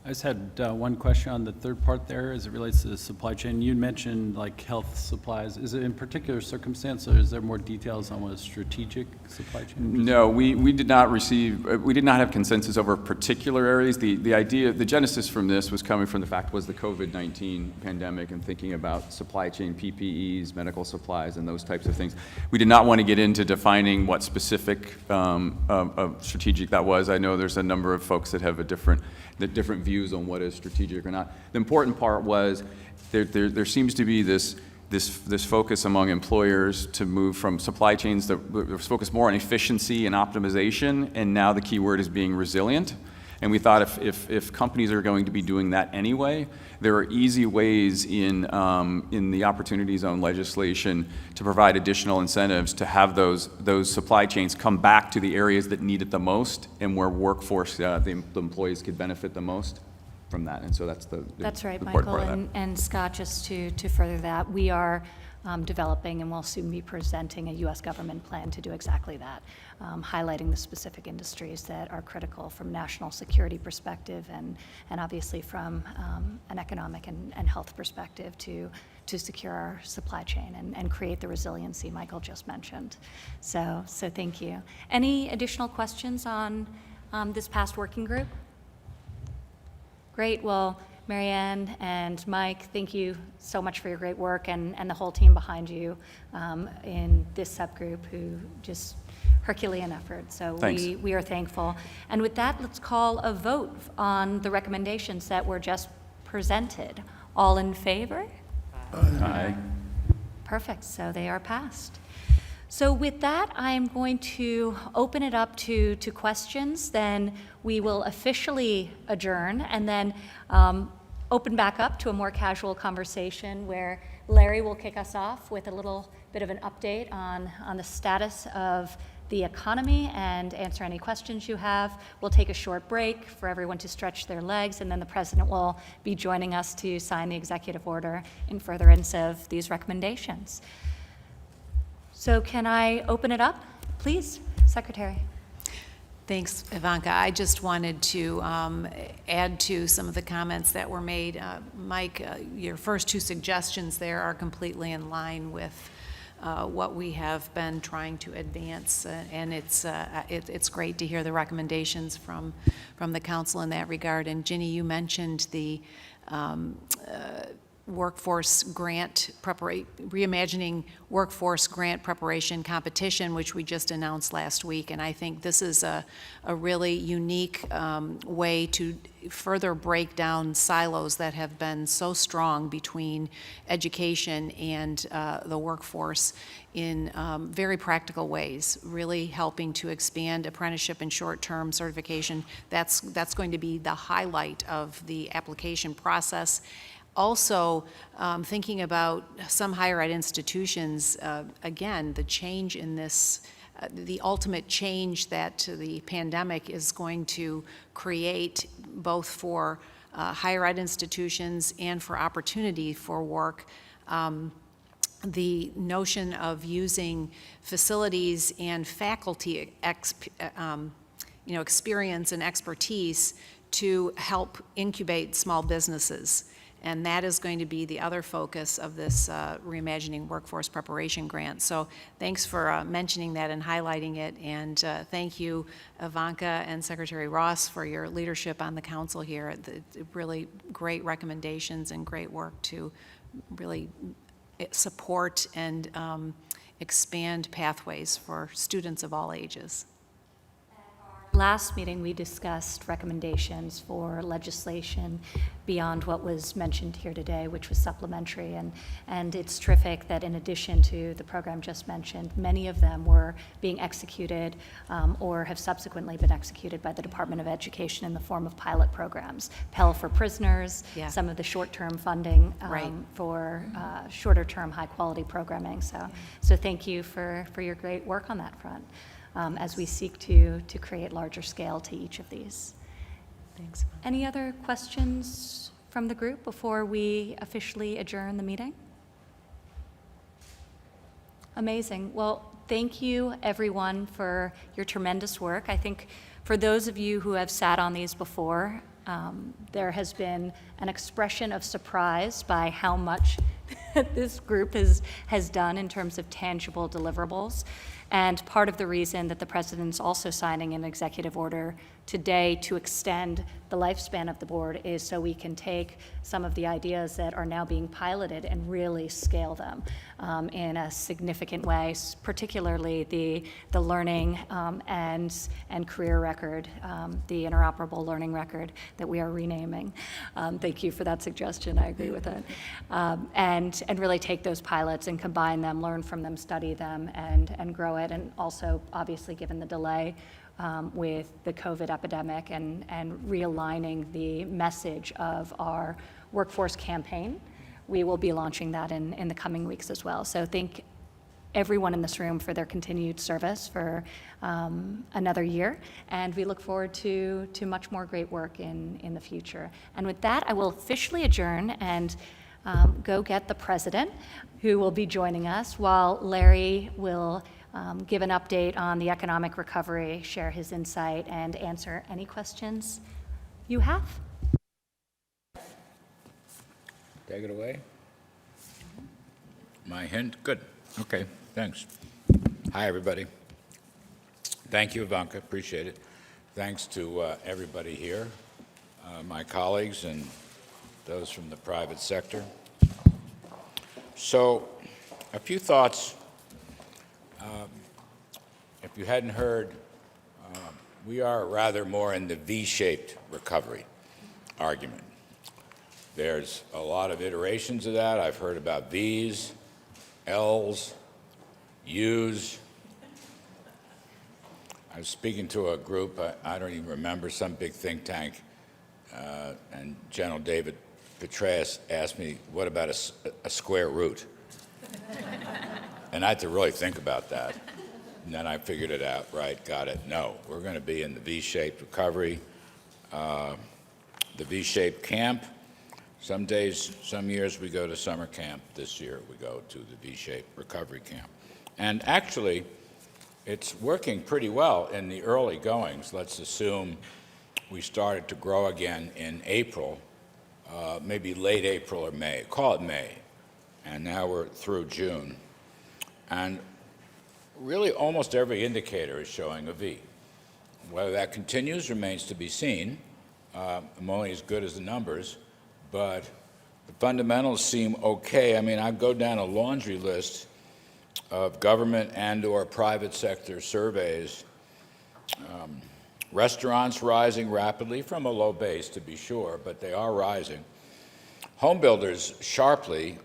I just had one question on the third part there as it relates to the supply chain. You mentioned like health supplies. Is it in particular circumstance, or is there more details on what a strategic supply chain? No, we did not have consensus over particular areas. The idea, the genesis from this was coming from the fact was the COVID-19 pandemic and thinking about supply chain PPEs, medical supplies, and those types of things. We did not want to get into defining what specific strategic that was. I know there's a number of folks that have different views on what is strategic or not. The important part was there seems to be this focus among employers to move from supply chains that focus more on efficiency and optimization, and now the key word is being resilient. And we thought if companies are going to be doing that anyway, there are easy ways in the Opportunity Zone legislation to provide additional incentives to have those supply chains come back to the areas that need it the most and where workforce, the employees could benefit the most from that. And so that's right, important Michael. part of that. And Scott, just to further that, we are developing and will soon be presenting a U.S. government plan to do exactly that, highlighting the specific industries that are critical from national security perspective and obviously from an economic and health perspective to secure our supply chain and create the resiliency Michael just mentioned. So thank you. Any additional questions on this past working group? Great. Well, Marianne and Mike, thank you so much for your great work and the whole team behind you in this subgroup who just Herculean effort. So we are thankful. And with that, let's call a vote on the recommendations that were just presented. All in favor? Aye. Perfect. So they are passed. So with that, I am going to open it up to questions. Then we will officially adjourn and then open back up to a more casual conversation where Larry will kick us off with a little bit of an update on the status of the economy and answer any questions you have. We'll take a short break for everyone to stretch their legs, and then the president will be joining us to sign the executive order in furtherance of these recommendations. So can I open it up, please, Secretary? Thanks, Ivanka. I just wanted to add to some of the comments that were made. Mike, your first 2 suggestions there are completely in line with what we have been trying to advance, and it's great to hear the recommendations from the council in that regard. And Ginny, you mentioned the workforce grant reimagining workforce grant preparation competition, which we just announced last week. And I think this is a really unique way to further break down silos that have been so strong between education and the workforce in very practical ways, really helping to expand apprenticeship and short-term certification. That's going to be the highlight of the application process. Also, thinking about some higher ed institutions, again, the change in this, the ultimate change that the pandemic is going to create both for higher ed institutions and for opportunity for work. The notion of using facilities and faculty experience and expertise to help incubate small businesses. And that is going to be the other focus of this Reimagining Workforce Preparation Grant. So thanks for mentioning that and highlighting it. And thank you, Ivanka and Secretary Ross, for your leadership on the council here. Really great recommendations and great work to really support and expand pathways for students of all ages. Last meeting, we discussed recommendations for legislation beyond what was mentioned here today, which was supplementary. And it's terrific that in addition to the program just mentioned, many of them were being executed or have subsequently been executed by the Department of Education in the form of pilot programs. Pell for prisoners, some of the short-term funding for shorter-term high-quality programming. So thank you for your great work on that front. As we seek to create larger scale to each of these. Thanks. Any other questions from the group before we officially adjourn the meeting? Amazing. Well, thank you everyone for your tremendous work. I think for those of you who have sat on these before, there has been an expression of surprise by how much this group has done in terms of tangible deliverables. And part of the reason that the president's also signing an executive order today to extend the lifespan of the board is so we can take some of the ideas that are now being piloted and really scale them in a significant way, particularly the learning and career record, the interoperable learning record that we are renaming. Thank you for that suggestion. I agree with it. And really take those pilots and combine them, learn from them, study them, and grow it. And also, obviously, given the delay with the COVID epidemic and realigning the message of our workforce campaign, we will be launching that in the coming weeks as well. So thank everyone in this room for their continued service for another year, and we look forward to much more great work in the future. And with that, I will officially adjourn and go get the president, who will be joining us, while Larry will give an update on the economic recovery, share his insight, and answer any questions you have. Take it away. My hint? Good. Okay, thanks. Hi, everybody. Thank you, Ivanka. Appreciate it. Thanks to everybody here, my colleagues and those from the private sector. So, a few thoughts. If you hadn't heard, we are rather more in the V-shaped recovery argument. There's a lot of iterations of that. I've heard about V's, L's, U's. I was speaking to a group, I don't even remember, some big think tank, and General David Petraeus asked me, what about a square root? And I had to really think about that. And then I figured it out, right, got it. No, we're going to be in the V-shaped recovery, the V-shaped camp. Some days, some years we go to summer camp. This year we go to the V-shaped recovery camp. And actually, it's working pretty well in the early goings. Let's assume we started to grow again in April, maybe late April or May, call it May. And now we're through June. And really almost every indicator is showing a V. Whether that continues remains to be seen. I'm only as good as the numbers, but the fundamentals seem okay. I mean, I go down a laundry list of government and/or private sector surveys. Restaurants rising rapidly from a low base, to be sure, but they are rising. Home builders sharply.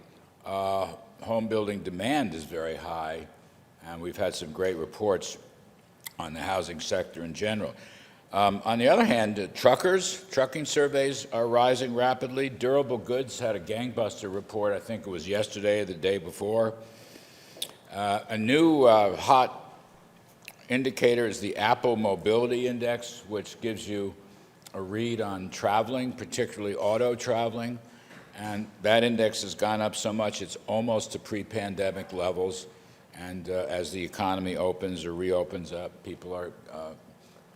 Home building demand is very high, and we've had some great reports on the housing sector in general. On the other hand, trucking surveys are rising rapidly. Durable goods had a gangbuster report, I think it was yesterday or the day before. A new hot indicator is the Apple Mobility Index, which gives you a read on traveling, particularly auto traveling. And that index has gone up so much it's almost to pre-pandemic levels. And as the economy opens or reopens up, people are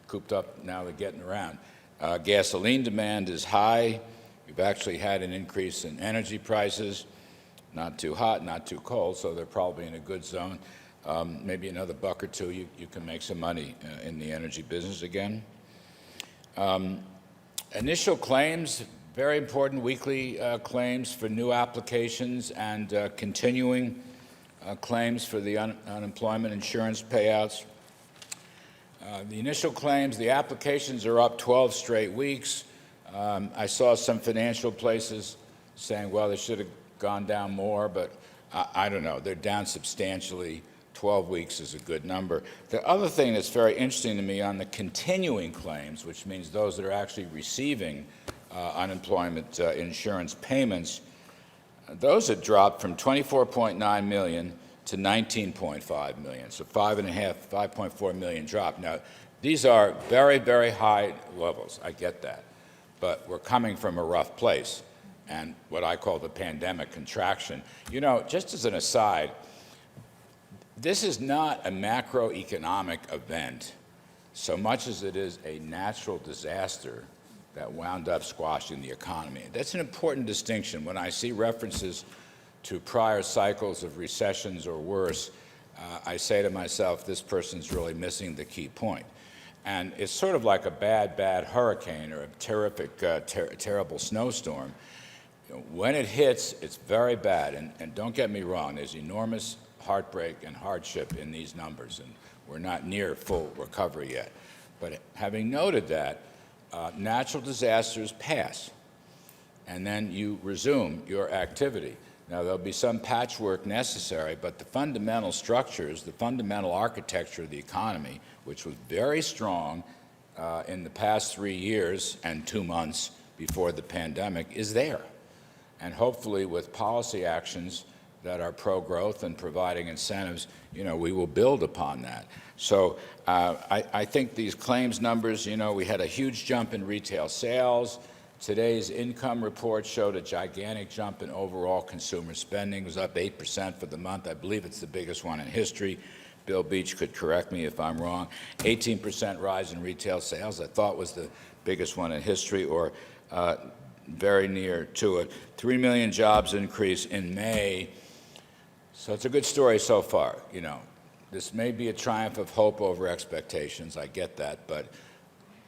cooped up now, they're getting around. Gasoline demand is high. We've actually had an increase in energy prices. Not too hot, not too cold, so they're probably in a good zone. Maybe another buck or two, you can make some money in the energy business again. Initial claims, very important weekly claims for new applications and continuing claims for the unemployment insurance payouts. The initial claims, the applications are up 12 straight weeks. I saw some financial places saying, well, they should have gone down more, but I don't know. They're down substantially. 12 weeks is a good number. The other thing that's very interesting to me on the continuing claims, which means those that are actually receiving unemployment insurance payments, those had dropped from 24.9 million to 19.5 million, so 5.4 million drop. Now, these are very, very high levels. I get that. But we're coming from a rough place and what I call the pandemic contraction. You know, just as an aside, this is not a macroeconomic event so much as it is a natural disaster that wound up squashing the economy. That's an important distinction. When I see references to prior cycles of recessions or worse, I say to myself, this person's really missing the key point. And it's sort of like a bad hurricane or a terrific, terrible snowstorm. You know, when it hits, it's very bad. And don't get me wrong, there's enormous heartbreak and hardship in these numbers, and we're not near full recovery yet. But having noted that, natural disasters pass, and then you resume your activity. Now, there'll be some patchwork necessary, but the fundamental structures, the fundamental architecture of the economy, which was very strong in the past 3 years and 2 months before the pandemic, is there. And hopefully with policy actions that are pro-growth and providing incentives, you know, we will build upon that. So I think these claims numbers, you know, we had a huge jump in retail sales. Today's income report showed a gigantic jump in overall consumer spending. It was up 8% for the month. I believe it's the biggest one in history. Bill Beach could correct me if I'm wrong. 18% rise in retail sales, I thought was the biggest one in history, or very near to it. 3 million jobs increase in May. So it's a good story so far. You know, this may be a triumph of hope over expectations. I get that, but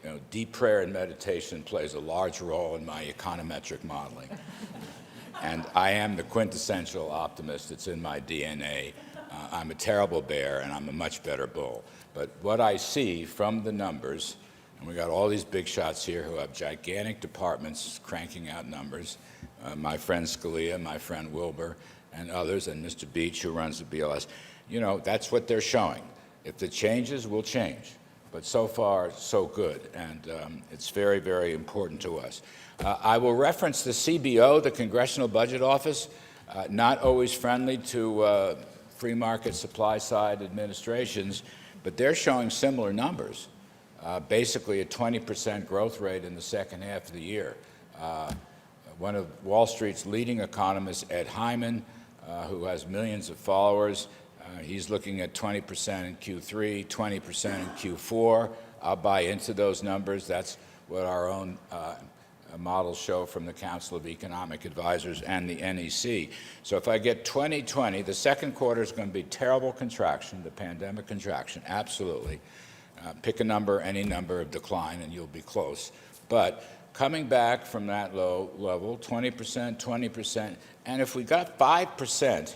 you know, deep prayer and meditation plays a large role in my econometric modeling. And I am the quintessential optimist. It's in my DNA. I'm a terrible bear, and I'm a much better bull. But what I see from the numbers, and we got all these big shots here who have gigantic departments cranking out numbers, my friend Scalia, my friend Wilbur, and others, and Mr. Beach, who runs the BLS, you know, that's what they're showing. If the changes, will change. But so far, so good, and it's very, very important to us. I will reference the CBO, the Congressional Budget Office, not always friendly to free market supply side administrations, but they're showing similar numbers, basically a 20% growth rate in the second half of the year. One of Wall Street's leading economists, Ed Hyman, who has millions of followers, he's looking at 20% in Q3, 20% in Q4. I'll buy into those numbers. That's what our own models show from the Council of Economic Advisors and the NEC. So if I get 2020, the second quarter is going to be terrible contraction, the pandemic contraction, absolutely. Pick a number, any number of decline, and you'll be close. But coming back from that low level, 20%, 20%, and if we got 5%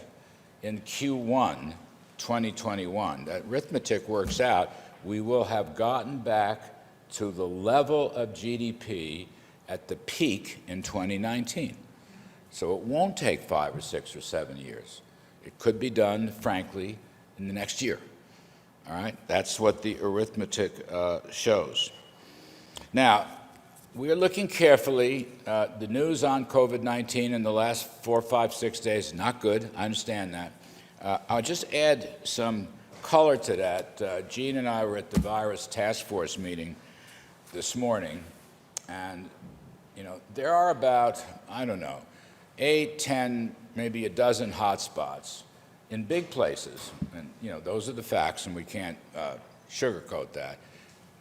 in Q1 2021, that arithmetic works out, we will have gotten back to the level of GDP at the peak in 2019. So it won't take 5 or 6 or 7 years. It could be done, frankly, in the next year. All right? That's what the arithmetic shows. Now, we are looking carefully. The news on COVID-19 in the last 4, 5, 6 days is not good. I understand that. I'll just add some color to that. Gene and I were at the virus task force meeting this morning, and there are about, I don't know, 8, 10, maybe a dozen hotspots in big places, and those are the facts, and we can't sugarcoat that.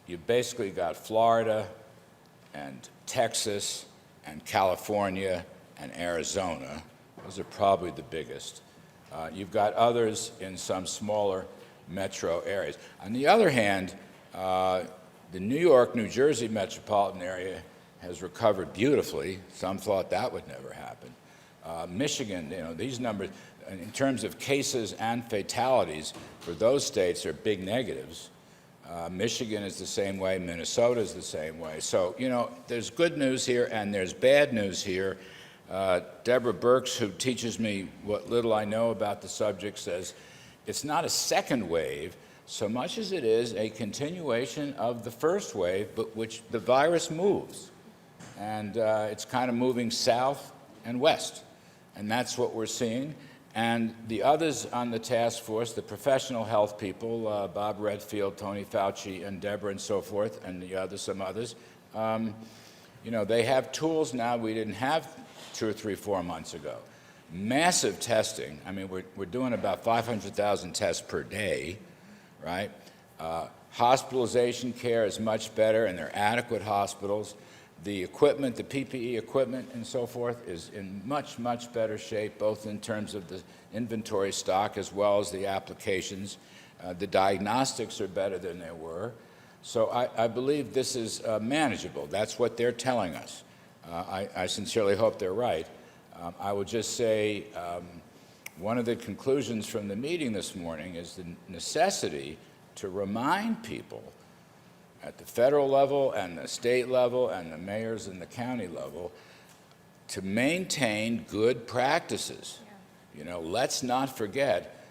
You've basically got Florida and Texas and California and Arizona. Those are probably the biggest. You've got others in some smaller metro areas. On the other hand, the New York, New Jersey metropolitan area has recovered beautifully. Some thought that would never happen. Michigan, these numbers, in terms of cases and fatalities, for those states are big negatives. Michigan is the same way, Minnesota is the same way. So, there's good news here and there's bad news here. Deborah Burks, who teaches me what little I know about the subject, says it's not a second wave so much as it is a continuation of the first wave, but which the virus moves. And it's kind of moving south and west. And that's what we're seeing. And the others on the task force, the professional health people, Bob Redfield, Tony Fauci, and Deborah and so forth, and some others, they have tools now we didn't have 2 or 3, 4 months ago. Massive testing. I mean, we're doing about 500,000 tests per day, right? Hospitalization care is much better, and they're adequate hospitals. The equipment, the PPE equipment and so forth is in much, much better shape, both in terms of the inventory stock as well as the applications. The diagnostics are better than they were. So I believe this is manageable. That's what they're telling us. I sincerely hope they're right. I would just say one of the conclusions from the meeting this morning is the necessity to remind people at the federal level and the state level and the mayors and the county level to maintain good practices. Let's not forget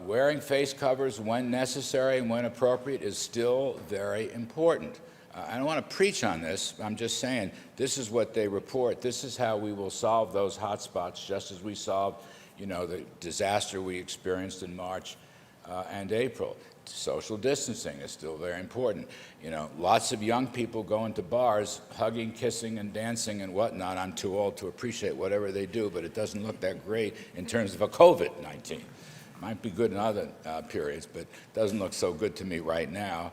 wearing face covers when necessary and when appropriate is still very important. I don't want to preach on this. I'm just saying this is what they report. This is how we will solve those hot spots, just as we solved, the disaster we experienced in March and April. Social distancing is still very important. Lots of young people going to bars, hugging, kissing, and dancing and whatnot. I'm too old to appreciate whatever they do, but it doesn't look that great in terms of a COVID-19. Might be good in other periods, but doesn't look so good to me right now.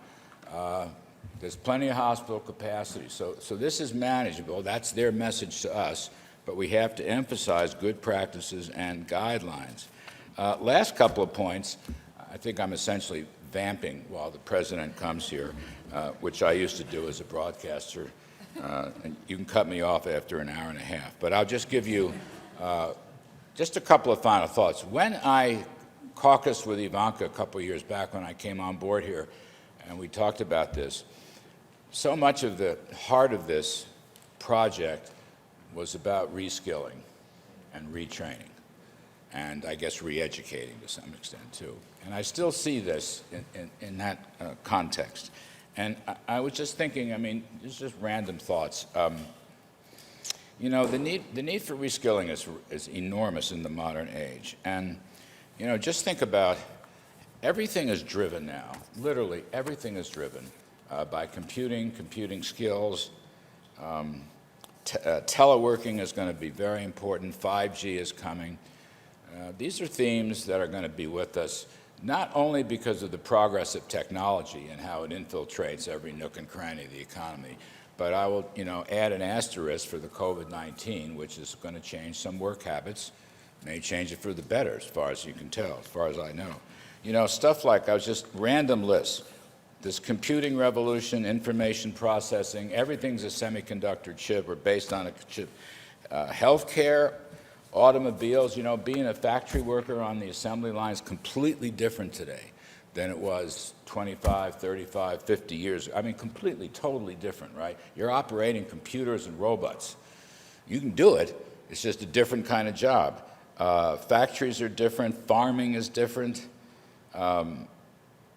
There's plenty of hospital capacity, so this is manageable. That's their message to us, but we have to emphasize good practices and guidelines. Last couple of points. I think I'm essentially vamping while the president comes here, which I used to do as a broadcaster. And you can cut me off after an hour and a half. But I'll just give you just a couple of final thoughts. When I caucused with Ivanka a couple of years back when I came on board here, and we talked about this, so much of the heart of this project was about reskilling and retraining, and I guess re-educating to some extent too. And I still see this in that context. And I was just thinking, I mean, just random thoughts. The need for reskilling is enormous in the modern age. And, just think about everything is driven now. Literally, everything is driven by computing skills. Teleworking is going to be very important. 5G is coming. These are themes that are going to be with us, not only because of the progress of technology and how it infiltrates every nook and cranny of the economy, but I will, add an asterisk for the COVID-19, which is going to change some work habits, may change it for the better, as far as you can tell, as far as I know. Stuff like, I was just random lists. This computing revolution, information processing, everything's a semiconductor chip or based on a chip. Healthcare, automobiles, you know, being a factory worker on the assembly line is completely different today than it was 25, 35, 50 years. I mean, completely, totally different, right? You're operating computers and robots. You can do it. It's just a different kind of job. Factories are different. Farming is different.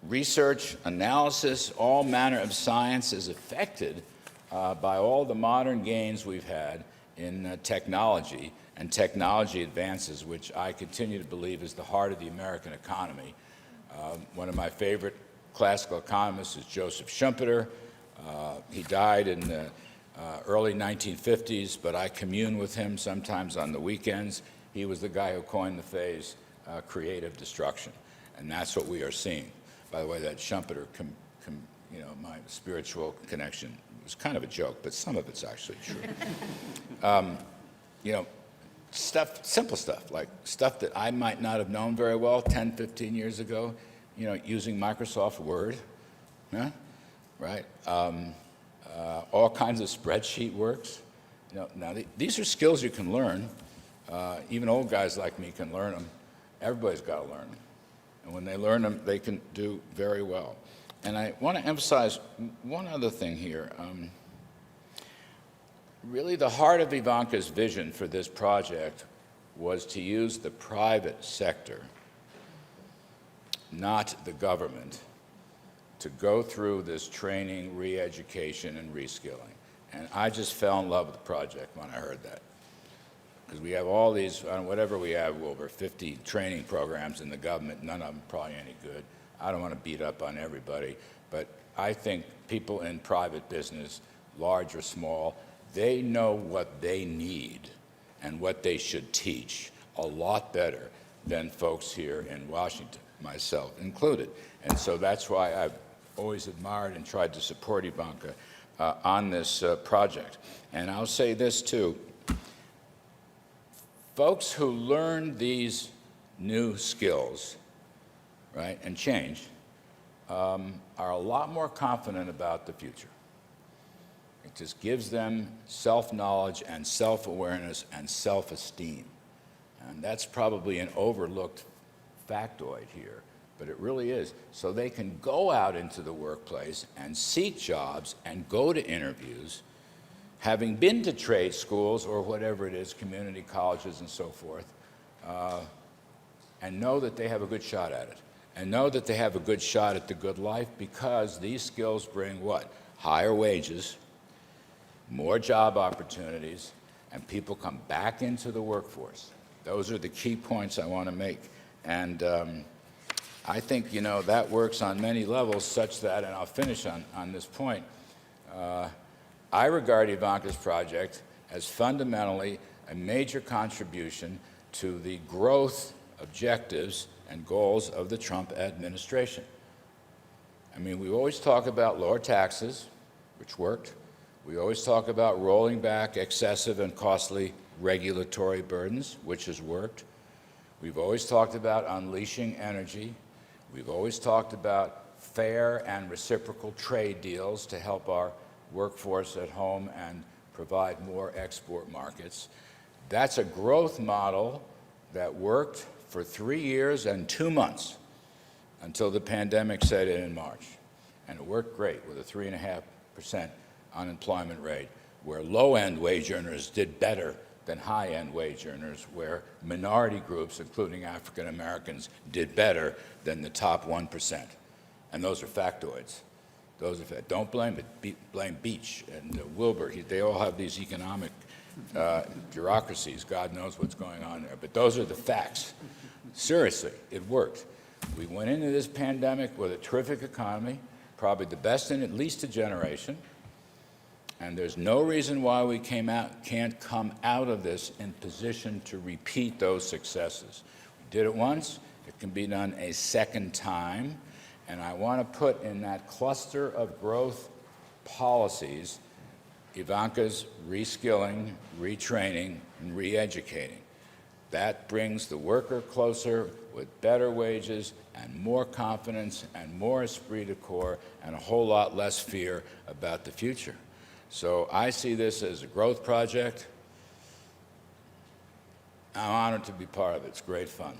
Research, analysis, all manner of science is affected by all the modern gains we've had in technology and technology advances, which I continue to believe is the heart of the American economy. One of my favorite classical economists is Joseph Schumpeter. He died in the early 1950s, but I commune with him sometimes on the weekends. He was the guy who coined the phrase creative destruction, and that's what we are seeing. By the way, that Schumpeter, you know, my spiritual connection was kind of a joke, but some of it's actually true. You know, simple stuff, like stuff that I might not have known very well 10, 15 years ago, you know, using Microsoft Word, right? All kinds of spreadsheet works. You know, now, these are skills you can learn. Even old guys like me can learn them. Everybody's got to learn them. And when they learn them, they can do very well. And I want to emphasize one other thing here. Really, the heart of Ivanka's vision for this project was to use the private sector, not the government, to go through this training, re-education, and reskilling. And I just fell in love with the project when I heard that. Because we have all these, whatever we have, over 50 training programs in the government, none of them probably any good. I don't want to beat up on everybody, but I think people in private business, large or small, they know what they need and what they should teach a lot better than folks here in Washington, myself included. And so that's why I've always admired and tried to support Ivanka on this project. And I'll say this too. Folks who learn these new skills, right, and change, are a lot more confident about the future. It just gives them self-knowledge and self-awareness and self-esteem. And that's probably an overlooked factoid here, but it really is. So they can go out into the workplace and seek jobs and go to interviews, having been to trade schools or whatever it is, community colleges and so forth, and know that they have a good shot at it. And know that they have a good shot at the good life because these skills bring what? Higher wages, more job opportunities, and people come back into the workforce. Those are the key points I want to make. And I think, you know, that works on many levels such that, and I'll finish on this point, I regard Ivanka's project as fundamentally a major contribution to the growth objectives and goals of the Trump administration. I mean, we always talk about lower taxes, which worked. We always talk about rolling back excessive and costly regulatory burdens, which has worked. We've always talked about unleashing energy. We've always talked about fair and reciprocal trade deals to help our workforce at home and provide more export markets. That's a growth model that worked for 3 years and 2 months until the pandemic set in March. And it worked great with a 3.5% unemployment rate, where low-end wage earners did better than high-end wage earners, where minority groups, including African Americans, did better than the top 1%. And those are factoids. Don't blame it. Blame Beach and Wilbur. They all have these economic bureaucracies. God knows what's going on there. But those are the facts. Seriously, it worked. We went into this pandemic with a terrific economy, probably the best in at least a generation. And there's no reason why we can't come out of this in position to repeat those successes. We did it once. It can be done a second time. And I want to put in that cluster of growth policies Ivanka's reskilling, retraining, and re-educating. That brings the worker closer with better wages and more confidence and more esprit de corps and a whole lot less fear about the future. So I see this as a growth project. I'm honored to be part of it. It's great fun.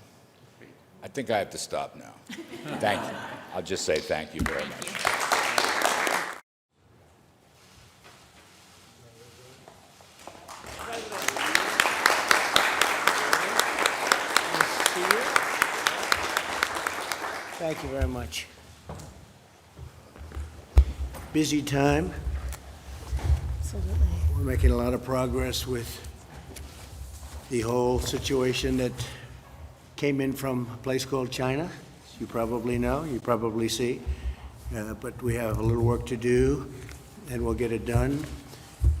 I think I have to stop now. Thank you. I'll just say thank you very much. Thank you very much. Busy time. Absolutely. We're making a lot of progress with the whole situation that came in from a place called China. You probably know, you probably see. But we have a little work to do, and we'll get it done.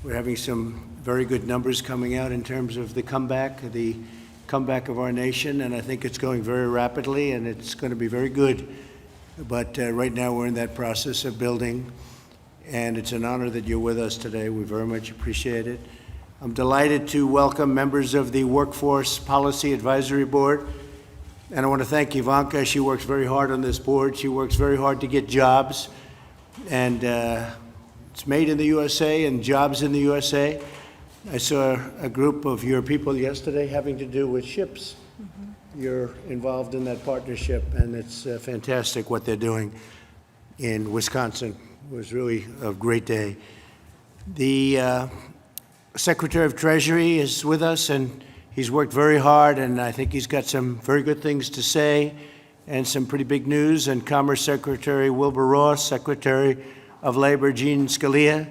We're having some very good numbers coming out in terms of the comeback of our nation, and I think it's going very rapidly, and it's going to be very good. But right now, we're in that process of building, and it's an honor that you're with us today. We very much appreciate it. I'm delighted to welcome members of the Workforce Policy Advisory Board, and I want to thank Ivanka. She works very hard on this board. She works very hard to get jobs, and it's made in the USA and jobs in the USA. I saw a group of your people yesterday having to do with ships. You're involved in that partnership, and it's fantastic what they're doing in Wisconsin. It was really a great day. The Secretary of Treasury is with us, and he's worked very hard, and I think he's got some very good things to say and some pretty big news. And Commerce Secretary Wilbur Ross, Secretary of Labor Gene Scalia,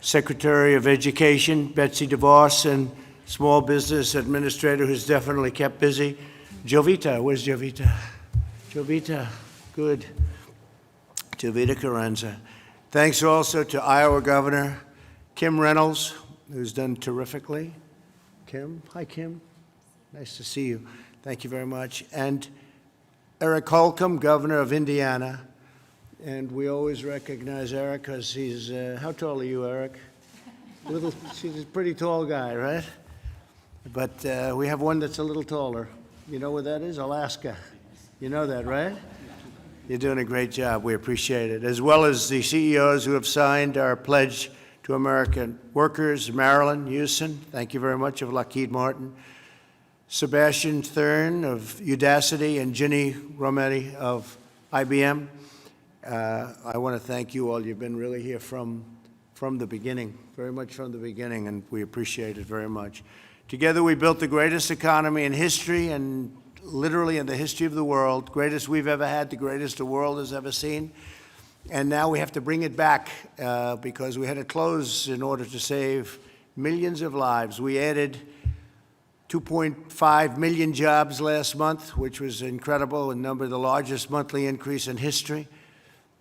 Secretary of Education Betsy DeVos, and Small Business Administrator who's definitely kept busy, Jovita. Where's Jovita? Jovita, good. Jovita Carranza. Thanks also to Iowa Governor Kim Reynolds, who's done terrifically. Kim, hi Kim. Nice to see you. Thank you very much. And Eric Holcomb, Governor of Indiana. And we always recognize Eric because he's, how tall are you, Eric? He's a pretty tall guy, right? But we have one that's a little taller. You know where that is? Alaska. You know that, right? You're doing a great job. We appreciate it. As well as the CEOs who have signed our pledge to American workers, Marilyn Houston, thank you very much, of Lockheed Martin, Sebastian Thurn of Udacity, and Ginny Rometty of IBM. I want to thank you all. You've been really here from the beginning, very much from the beginning, and we appreciate it very much. Together we built the greatest economy in history, and literally in the history of the world, greatest we've ever had, the greatest the world has ever seen. And now we have to bring it back because we had to close in order to save millions of lives. We added 2.5 million jobs last month, which was incredible, the largest monthly increase in history,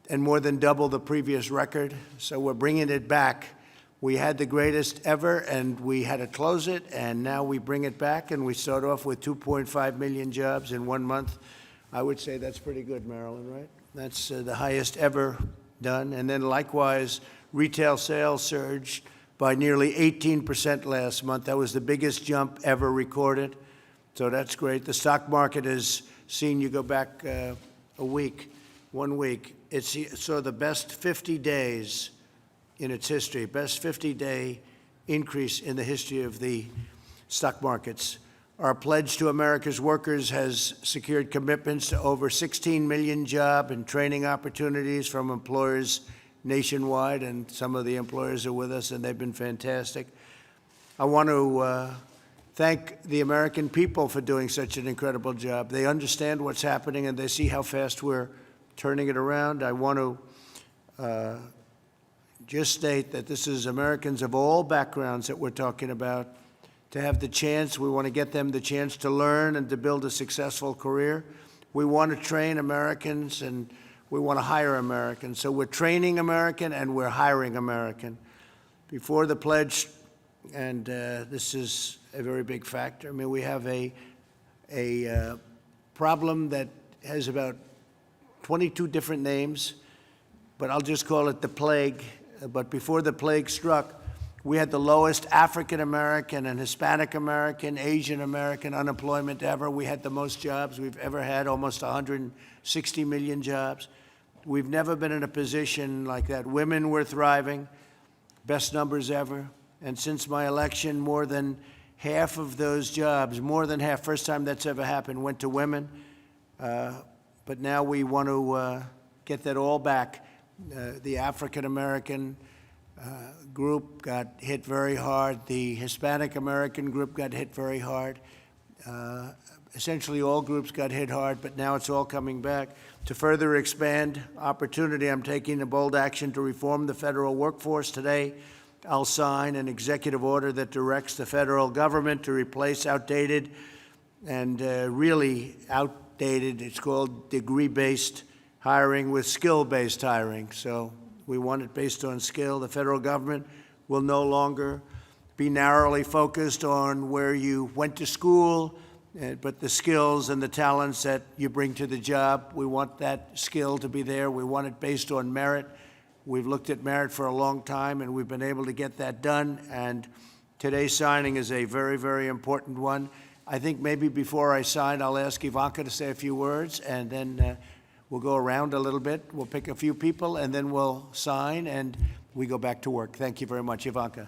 and more than double the previous record. So we're bringing it back. We had the greatest ever, and we had to close it, and now we bring it back, and we start off with 2.5 million jobs in 1 month. I would say that's pretty good, Marilyn, right? That's the highest ever done. And then likewise, retail sales surged by nearly 18% last month. That was the biggest jump ever recorded. So that's great. The stock market has seen, you go back a week, 1 week, it saw the best 50 days in its history, best 50-day increase in the history of the stock markets. Our pledge to America's workers has secured commitments to over 16 million job and training opportunities from employers nationwide, and some of the employers are with us, and they've been fantastic. I want to thank the American people for doing such an incredible job. They understand what's happening, and they see how fast we're turning it around. I want to just state that this is Americans of all backgrounds that we're talking about. To have the chance, we want to get them the chance to learn and to build a successful career. We want to train Americans, and we want to hire Americans. So we're training American and we're hiring American. Before the pledge, and this is a very big factor, I mean, we have a problem that has about 22 different names, but I'll just call it the plague. But before the plague struck, We had the lowest African American and Hispanic American, Asian American unemployment ever. We had the most jobs we've ever had, almost 160 million jobs. We've never been in a position like that. Women were thriving, best numbers ever. And since my election, more than half of those jobs, more than half, first time that's ever happened, went to women. But now we want to get that all back. The African American group got hit very hard. The Hispanic American group got hit very hard. Essentially all groups got hit hard, but now it's all coming back. To further expand opportunity, I'm taking a bold action to reform the federal workforce. Today, I'll sign an executive order that directs the federal government to replace outdated and really outdated, it's called degree-based hiring with skill-based hiring. So we want it based on skill. The federal government will no longer be narrowly focused on where you went to school, but the skills and the talents that you bring to the job. We want that skill to be there. We want it based on merit. We've looked at merit for a long time, and we've been able to get that done. And today's signing is a very, very important one. I think maybe before I sign, I'll ask Ivanka to say a few words, and then we'll go around a little bit. We'll pick a few people, and then we'll sign, and we go back to work. Thank you very much. Ivanka.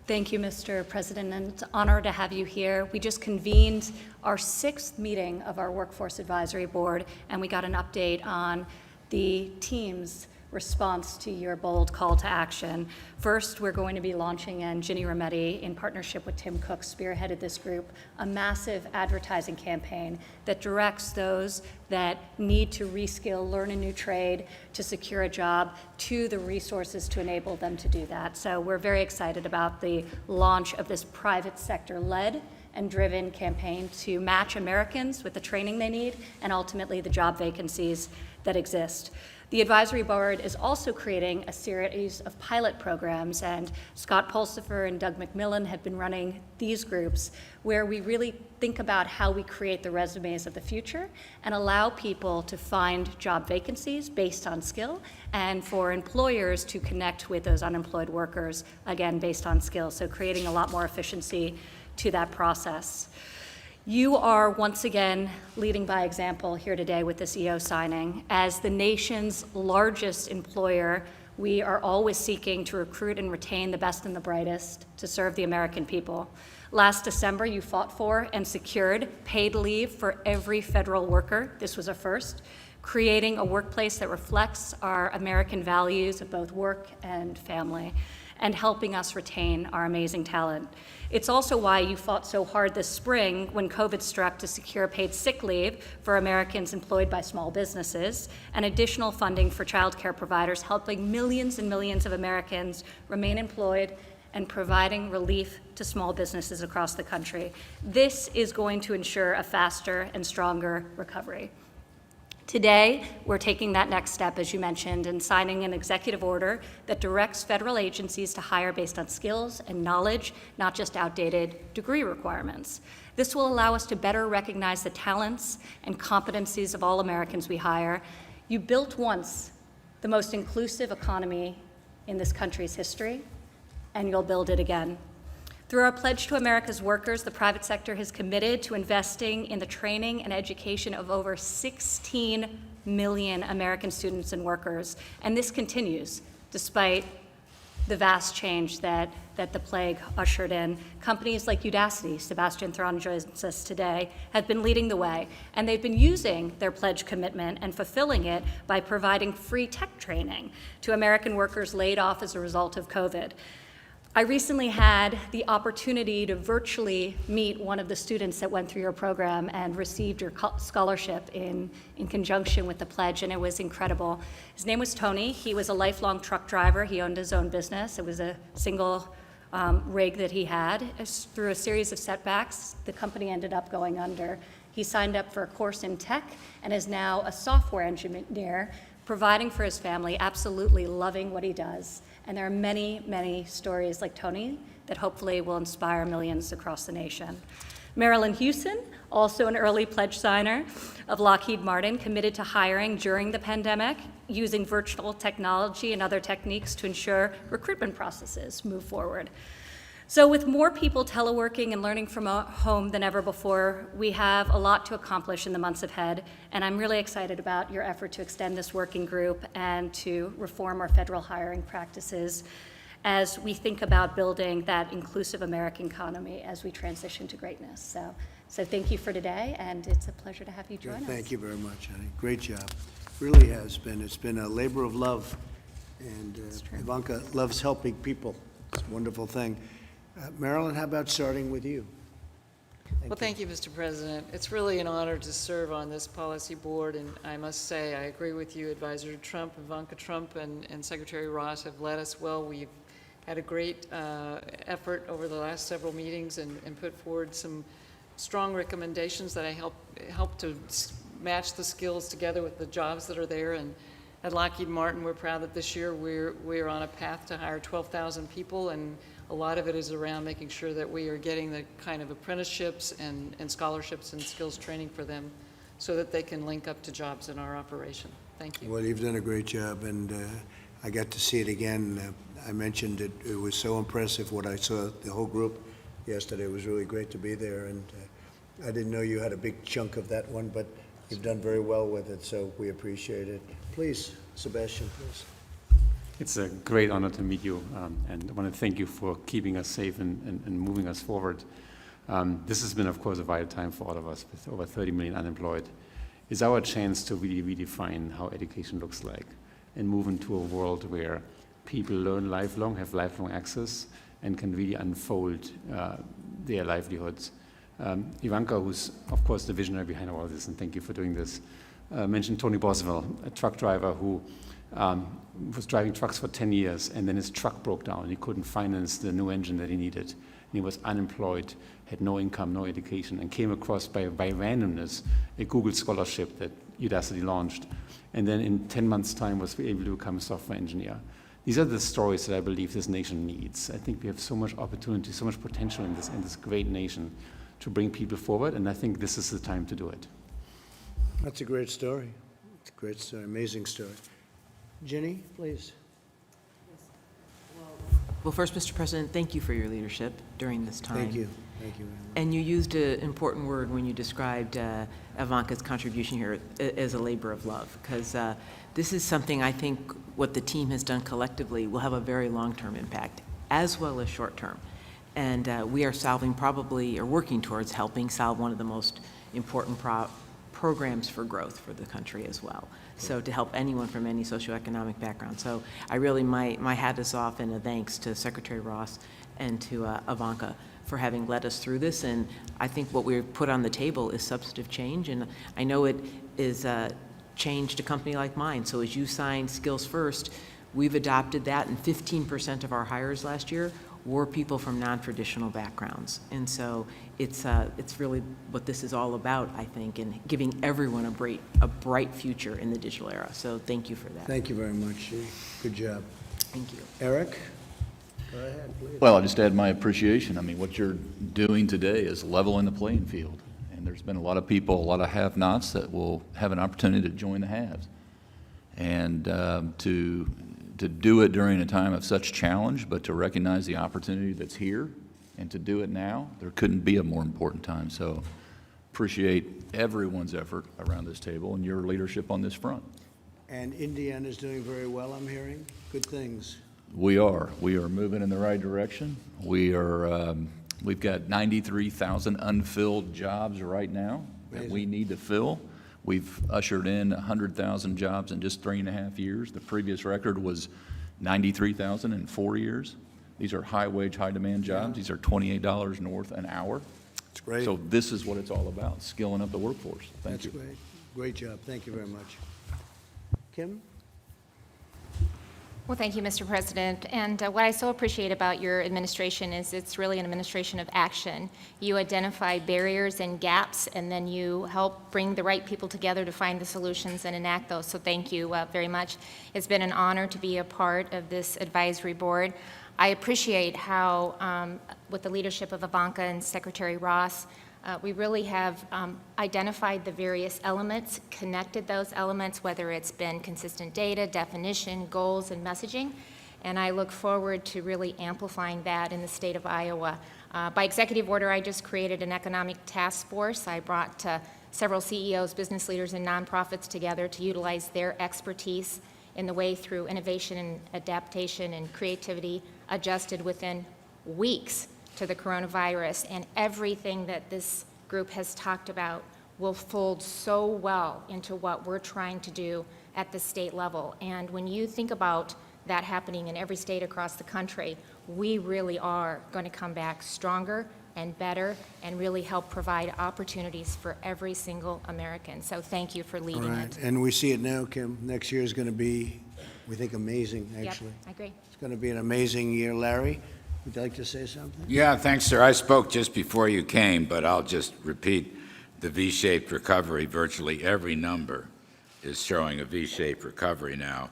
Thank you, Mr. President, and it's an honor to have you here. We just convened our 6th meeting of our Workforce Advisory Board, and we got an update on the team's response to your bold call to action. First, we're going to be launching, and Ginny Rometty, in partnership with Tim Cook, spearheaded this group, a massive advertising campaign that directs those that need to reskill, learn a new trade, to secure a job, to the resources to enable them to do that. So we're very excited about the launch of this private sector-led and driven campaign to match Americans with the training they need and ultimately the job vacancies that exist. The advisory board is also creating a series of pilot programs, and Scott Pulsifer and Doug McMillan have been running these groups where we really think about how we create the resumes of the future and allow people to find job vacancies based on skill, and for employers to connect with those unemployed workers, again, based on skill. So creating a lot more efficiency to that process. You are once again leading by example here today with this EO signing. As the nation's largest employer, we are always seeking to recruit and retain the best and the brightest to serve the American people. Last December, you fought for and secured paid leave for every federal worker. This was a first, creating a workplace that reflects our American values of both work and family, and helping us retain our amazing talent. It's also why you fought so hard this spring when COVID struck to secure paid sick leave for Americans employed by small businesses and additional funding for childcare providers, helping millions and millions of Americans remain employed and providing relief to small businesses across the country. This is going to ensure a faster and stronger recovery. Today, we're taking that next step, as you mentioned, and signing an executive order that directs federal agencies to hire based on skills and knowledge, not just outdated degree requirements. This will allow us to better recognize the talents and competencies of all Americans we hire. You built once the most inclusive economy in this country's history, and you'll build it again. Through our Pledge to America's Workers, the private sector has committed to investing in the training and education of over 16 million American students and workers. And this continues despite the vast change that the plague ushered in. Companies like Udacity, Sebastian Thrun joins us today, have been leading the way. And they've been using their pledge commitment and fulfilling it by providing free tech training to American workers laid off as a result of COVID. I recently had the opportunity to virtually meet one of the students that went through your program and received your scholarship in conjunction with the pledge, and it was incredible. His name was Tony. He was a lifelong truck driver. He owned his own business. It was a single rig that he had. Through a series of setbacks, the company ended up going under. He signed up for a course in tech and is now a software engineer, providing for his family, absolutely loving what he does. And there are many, many stories like Tony that hopefully will inspire millions across the nation. Marilyn Hewson, also an early pledge signer of Lockheed Martin, committed to hiring during the pandemic, using virtual technology and other techniques to ensure recruitment processes move forward. So with more people teleworking and learning from home than ever before, we have a lot to accomplish in the months ahead, and I'm really excited about your effort to extend this working group and to reform our federal hiring practices as we think about building that inclusive American economy as we transition to greatness. So thank you for today, and it's a pleasure to have you join us. Thank you very much, honey. Great job. Really has been. It's been a labor of love, and Ivanka loves helping people. It's a wonderful thing. Marilyn, how about starting with you? Well, thank you, Mr. President. It's really an honor to serve on this policy board, and I must say I agree with you, Advisor Trump, Ivanka Trump, and Secretary Ross have led us well. We've had a great effort over the last several meetings and put forward some strong recommendations that I help to match the skills together with the jobs that are there. And at Lockheed Martin, we're proud that this year we're on a path to hire 12,000 people, and a lot of it is around making sure that we are getting the kind of apprenticeships and scholarships and skills training for them so that they can link up to jobs in our operation. Thank you. Well, you've done a great job, and I got to see it again. I mentioned it was so impressive what I saw, the whole group yesterday. It was really great to be there, and I didn't know you had a big chunk of that one, but you've done very well with it, so we appreciate it. Please, Sebastian, please. It's a great honor to meet you, and I want to thank you for keeping us safe and moving us forward. This has been, of course, a vital time for all of us, with over 30 million unemployed. It's our chance to really redefine how education looks like and move into a world where people learn lifelong, have lifelong access, and can really unfold their livelihoods. Ivanka, who's, of course, the visionary behind all of this, and thank you for doing this, mentioned Tony Boswell, a truck driver who was driving trucks for 10 years, and then his truck broke down. He couldn't finance the new engine that he needed. And he was unemployed, had no income, no education, and came across by randomness a Google scholarship that Udacity launched. And then in 10 months' time was able to become a software engineer. These are the stories that I believe this nation needs. I think we have so much opportunity, so much potential in this great nation to bring people forward, and I think this is the time to do it. That's a great story. It's a great story, amazing story. Ginny, please. Well, first, Mr. President, thank you for your leadership during this time. Thank you. Thank you very much. And you used an important word when you described Ivanka's contribution here as a labor of love, because this is something I think what the team has done collectively will have a very long-term impact, as well as short-term. And we are working towards helping solve one of the most important programs for growth for the country as well. So to help anyone from any socioeconomic background. So I really, my hat is off and a thanks to Secretary Ross and to Ivanka for having led us through this. And I think what we've put on the table is substantive change. And I know it is change to a company like mine. So as you signed Skills First, we've adopted that, and 15% of our hires last year were people from non-traditional backgrounds. And so it's really what this is all about, I think, and giving everyone a bright future in the digital era. So thank you for that. Thank you very much. Good job. Thank you. Eric, go ahead, please. Well, I'll just add my appreciation. I mean, what you're doing today is leveling the playing field. And there's been a lot of people, a lot of have-nots that will have an opportunity to join the haves. And to do it during a time of such challenge, but to recognize the opportunity that's here and to do it now, there couldn't be a more important time. So appreciate everyone's effort around this table and your leadership on this front. And Indiana's doing very well, I'm hearing. Good things. We are moving in the right direction. We've got 93,000 unfilled jobs right now that we need to fill. We've ushered in 100,000 jobs in just 3.5 years. The previous record was 93,000 in 4 years. These are high-wage, high-demand jobs. These are $28 north an hour. That's great. So this is what it's all about, skilling up the workforce. Thank you. That's great. Great job. Thank you very much. Kim? Well, thank you, Mr. President. And what I so appreciate about your administration is it's really an administration of action. You identify barriers and gaps, and then you help bring the right people together to find the solutions and enact those. So thank you very much. It's been an honor to be a part of this advisory board. I appreciate how, with the leadership of Ivanka and Secretary Ross, We really have identified the various elements, connected those elements, whether it's been consistent data, definition, goals, and messaging, and I look forward to really amplifying that in the state of Iowa. By executive order, I just created an economic task force. I brought several CEOs, business leaders, and nonprofits together to utilize their expertise in the way through innovation and adaptation and creativity, adjusted within weeks to the coronavirus. And everything that this group has talked about will fold so well into what we're trying to do at the state level. And when you think about that happening in every state across the country, we really are going to come back stronger and better and really help provide opportunities for every single American. So thank you for leading All right, it. and we see it now, Kim. Next year is going to be, we think, amazing, actually. Yep, I agree. It's going to be an amazing year. Larry, would you like to say something? Yeah, thanks, sir. I spoke just before you came, but I'll just repeat the V-shaped recovery. Virtually every number is showing a V-shaped recovery now.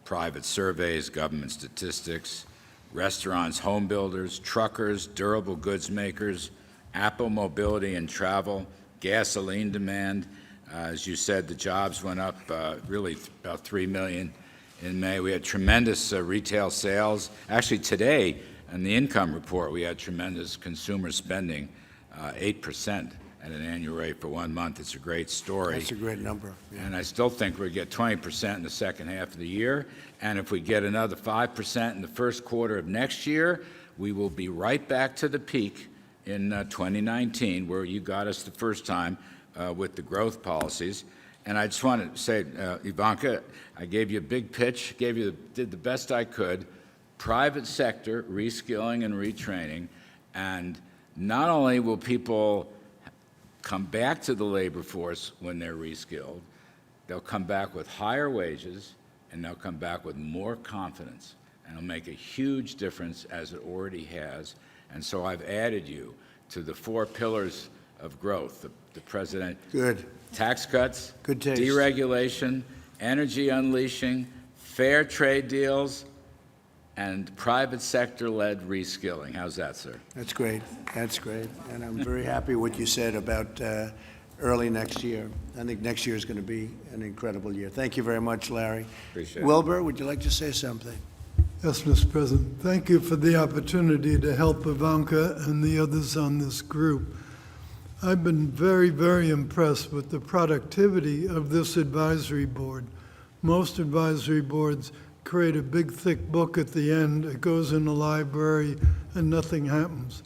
Private surveys, government statistics, restaurants, home builders, truckers, durable goods makers, Apple Mobility and Travel, gasoline demand. As you said, the jobs went up really about 3 million in May. We had tremendous retail sales. Actually, today, in the income report, we had tremendous consumer spending, 8% at an annual rate for 1 month. It's a great story. That's a great number. Yeah. And I still think we'll get 20% in the second half of the year. And if we get another 5% in the first quarter of next year, we will be right back to the peak in 2019, where you got us the first time with the growth policies. And I just want to say, Ivanka, I gave you a big pitch, did the best I could. Private sector reskilling and retraining. And not only will people come back to the labor force when they're reskilled, they'll come back with higher wages, and they'll come back with more confidence. And it'll make a huge difference, as it already has. And so I've added you to the 4 pillars of growth. The president. Good. Tax cuts. Good taste. Deregulation, energy unleashing, fair trade deals, and private sector-led reskilling. How's that, sir? That's great. That's great. And I'm very happy what you said about early next year. I think next year is going to be an incredible year. Thank you very much, Larry. Appreciate it. Wilbur, would you like to say something? Yes, Mr. President. Thank you for the opportunity to help Ivanka and the others on this group. I've been very, very impressed with the productivity of this advisory board. Most advisory boards create a big, thick book at the end. It goes in the library and nothing happens.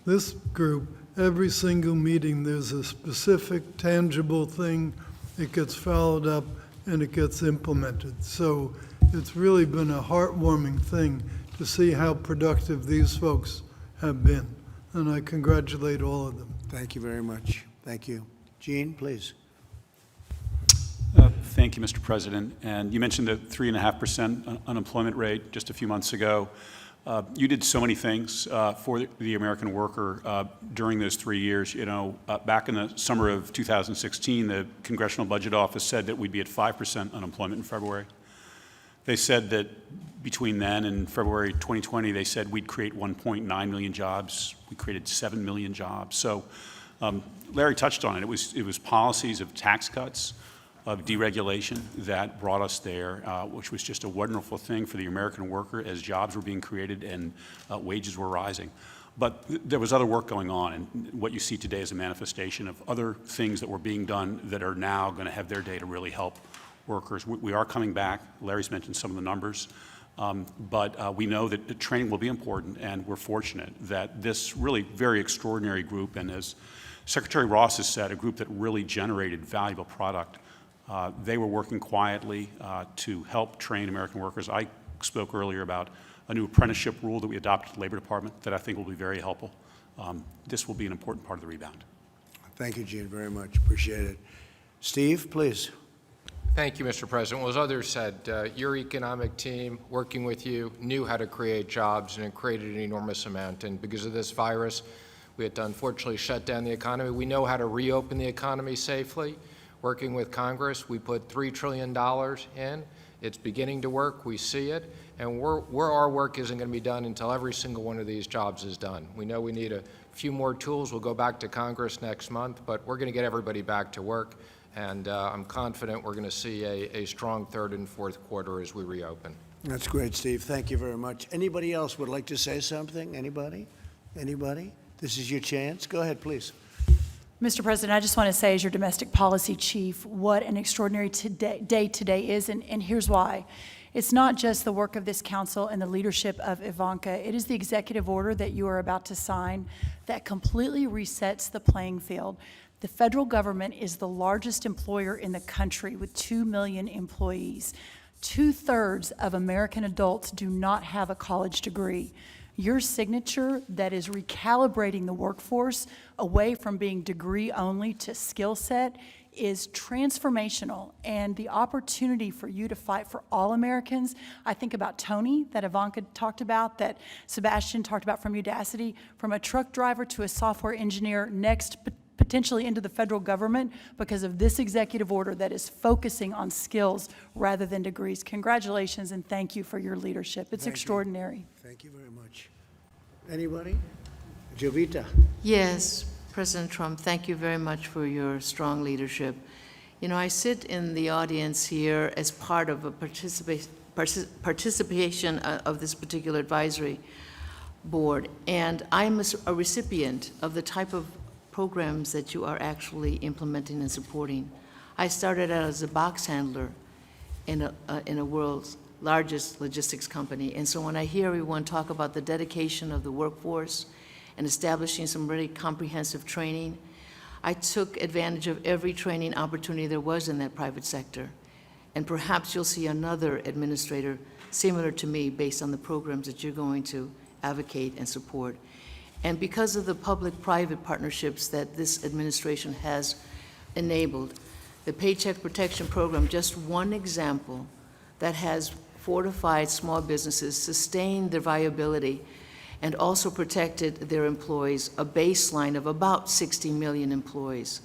This group, every single meeting, there's a specific, tangible thing. It gets followed up and it gets implemented. So it's really been a heartwarming thing to see how productive these folks have been. And I congratulate all of them. Thank you very much. Thank you. Gene, please. Thank you, Mr. President. And you mentioned the 3.5% unemployment rate just a few months ago. You did so many things for the American worker during those 3 years. You know, back in the summer of 2016, the Congressional Budget Office said that we'd be at 5% unemployment in February. They said that between then and February 2020, they said we'd create 1.9 million jobs. We created 7 million jobs. So Larry touched on it. It was policies of tax cuts, of deregulation that brought us there, which was just a wonderful thing for the American worker as jobs were being created and wages were rising. But there was other work going on, and what you see today is a manifestation of other things that were being done that are now going to have their day to really help workers. We are coming back. Larry's mentioned some of the numbers, but we know that the training will be important, and we're fortunate that this really very extraordinary group, and as Secretary Ross has said, a group that really generated valuable product. They were working quietly to help train American workers. I spoke earlier about a new apprenticeship rule that we adopted at the Labor Department that I think will be very helpful. This will be an important part of the rebound. Thank you, Gene, very much. Appreciate it. Steve, please. Thank you, Mr. President. Well, as others said, your economic team, working with you, knew how to create jobs, and it created an enormous amount. And because of this virus, we had to unfortunately shut down the economy. We know how to reopen the economy safely. Working with Congress, we put $3 trillion in, It's beginning to work, we see it, and our work isn't going to be done until every single one of these jobs is done. We know we need a few more tools. We'll go back to Congress next month, but we're going to get everybody back to work, and I'm confident we're going to see a strong third and fourth quarter as we reopen. That's great, Steve. Thank you very much. Anybody else would like to say something? Anybody? Anybody? This is your chance. Go ahead, please. Mr. President, I just want to say, as your domestic policy chief, what an extraordinary day today is, and here's why. It's not just the work of this council and the leadership of Ivanka. It is the executive order that you are about to sign that completely resets the playing field. The federal government is the largest employer in the country with 2 million employees. 2/3 of American adults do not have a college degree. Your signature that is recalibrating the workforce away from being degree only to skill set is transformational, and the opportunity for you to fight for all Americans. I think about Tony, that Ivanka talked about, that Sebastian talked about from Udacity, from a truck driver to a software engineer, next potentially into the federal government because of this executive order that is focusing on skills rather than degrees. Congratulations and thank you for your leadership. It's extraordinary. Thank you very much. Anybody? Jovita. Yes, President Trump, thank you very much for your strong leadership. You know, I sit in the audience here as part of a participation of this particular advisory board, and I'm a recipient of the type of programs that you are actually implementing and supporting. I started out as a box handler in a world's largest logistics company, and so when I hear everyone talk about the dedication of the workforce and establishing some really comprehensive training, I took advantage of every training opportunity there was in that private sector. And perhaps you'll see another administrator similar to me based on the programs that you're going to advocate and support. And because of the public-private partnerships that this administration has enabled, the Paycheck Protection Program, just one example that has fortified small businesses, sustained their viability, and also protected their employees, a baseline of about 60 million employees.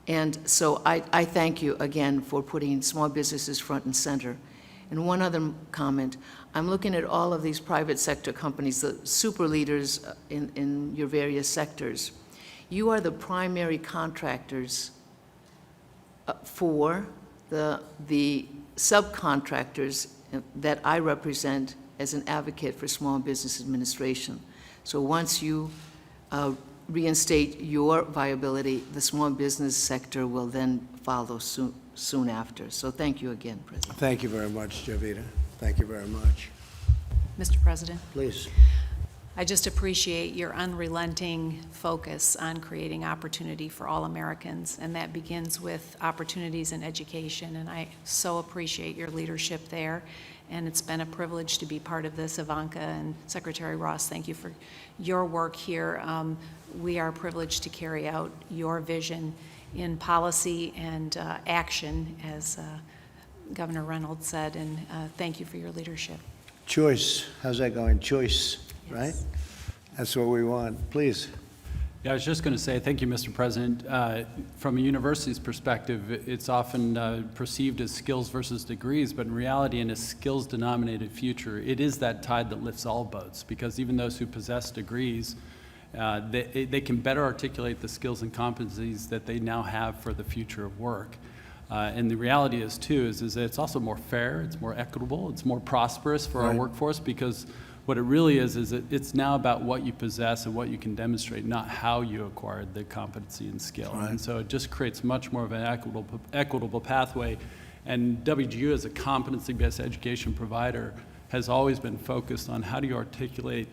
And so I thank you again for putting small businesses front and center. And one other comment, I'm looking at all of these private sector companies, the super leaders in your various sectors. You are the primary contractors for the subcontractors that I represent as an advocate for small business administration. So once you reinstate your viability, the small business sector will then follow soon after. So thank you again, President. Thank you very much, Jovita. Thank you very much. Mr. President, Please. I just appreciate your unrelenting focus on creating opportunity for all Americans, and that begins with opportunities in education, and I so appreciate your leadership there. And it's been a privilege to be part of this. Ivanka and Secretary Ross, thank you for your work here. We are privileged to carry out your vision in policy and action, as Governor Reynolds said, and thank you for your leadership. Choice. How's that going? Choice, right? That's what we want. Please. Yeah, I was just going to say, thank you, Mr. President. From a university's perspective, it's often perceived as skills versus degrees, but in reality, in a skills-denominated future, it is that tide that lifts all boats, because even those who possess degrees, they can better articulate the skills and competencies that they now have for the future of work. And the reality is, too, is that it's also more fair, it's more equitable, it's more prosperous for our workforce, because what it really is it's now about what you possess and what you can demonstrate, not how you acquired the competency and skill. Right. And so it just creates much more of an equitable pathway. And WGU, as a competency-based education provider, has always been focused on how do you articulate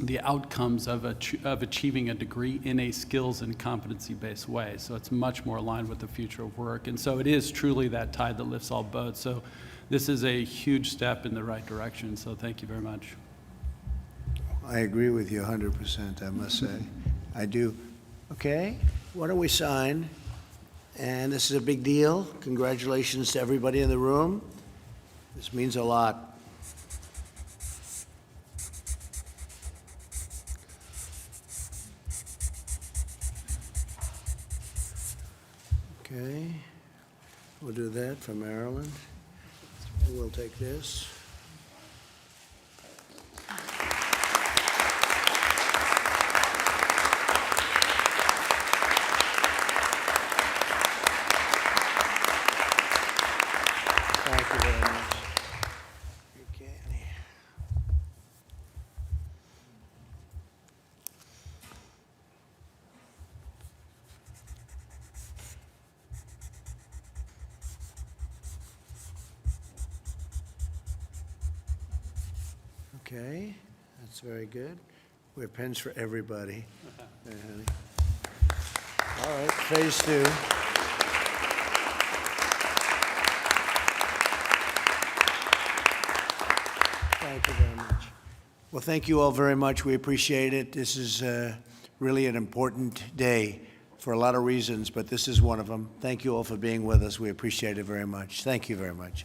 the outcomes of achieving a degree in a skills and competency-based way. So it's much more aligned with the future of work. And so it is truly that tide that lifts all boats. So this is a huge step in the right direction. So thank you very much. I agree with you 100%, I must say. I do. Okay, why don't we sign? And this is a big deal. Congratulations to everybody in the room. This means a lot. Okay, we'll do that for Maryland. we'll take this. Thank you very much. Okay. Okay, that's very good. We have pens for everybody. There, honey. All right, phase two. Thank you very much. Well, thank you all very much. We appreciate it. This is really an important day for a lot of reasons, but this is one of them. Thank you all for being with us. We appreciate it very much. Thank you very much.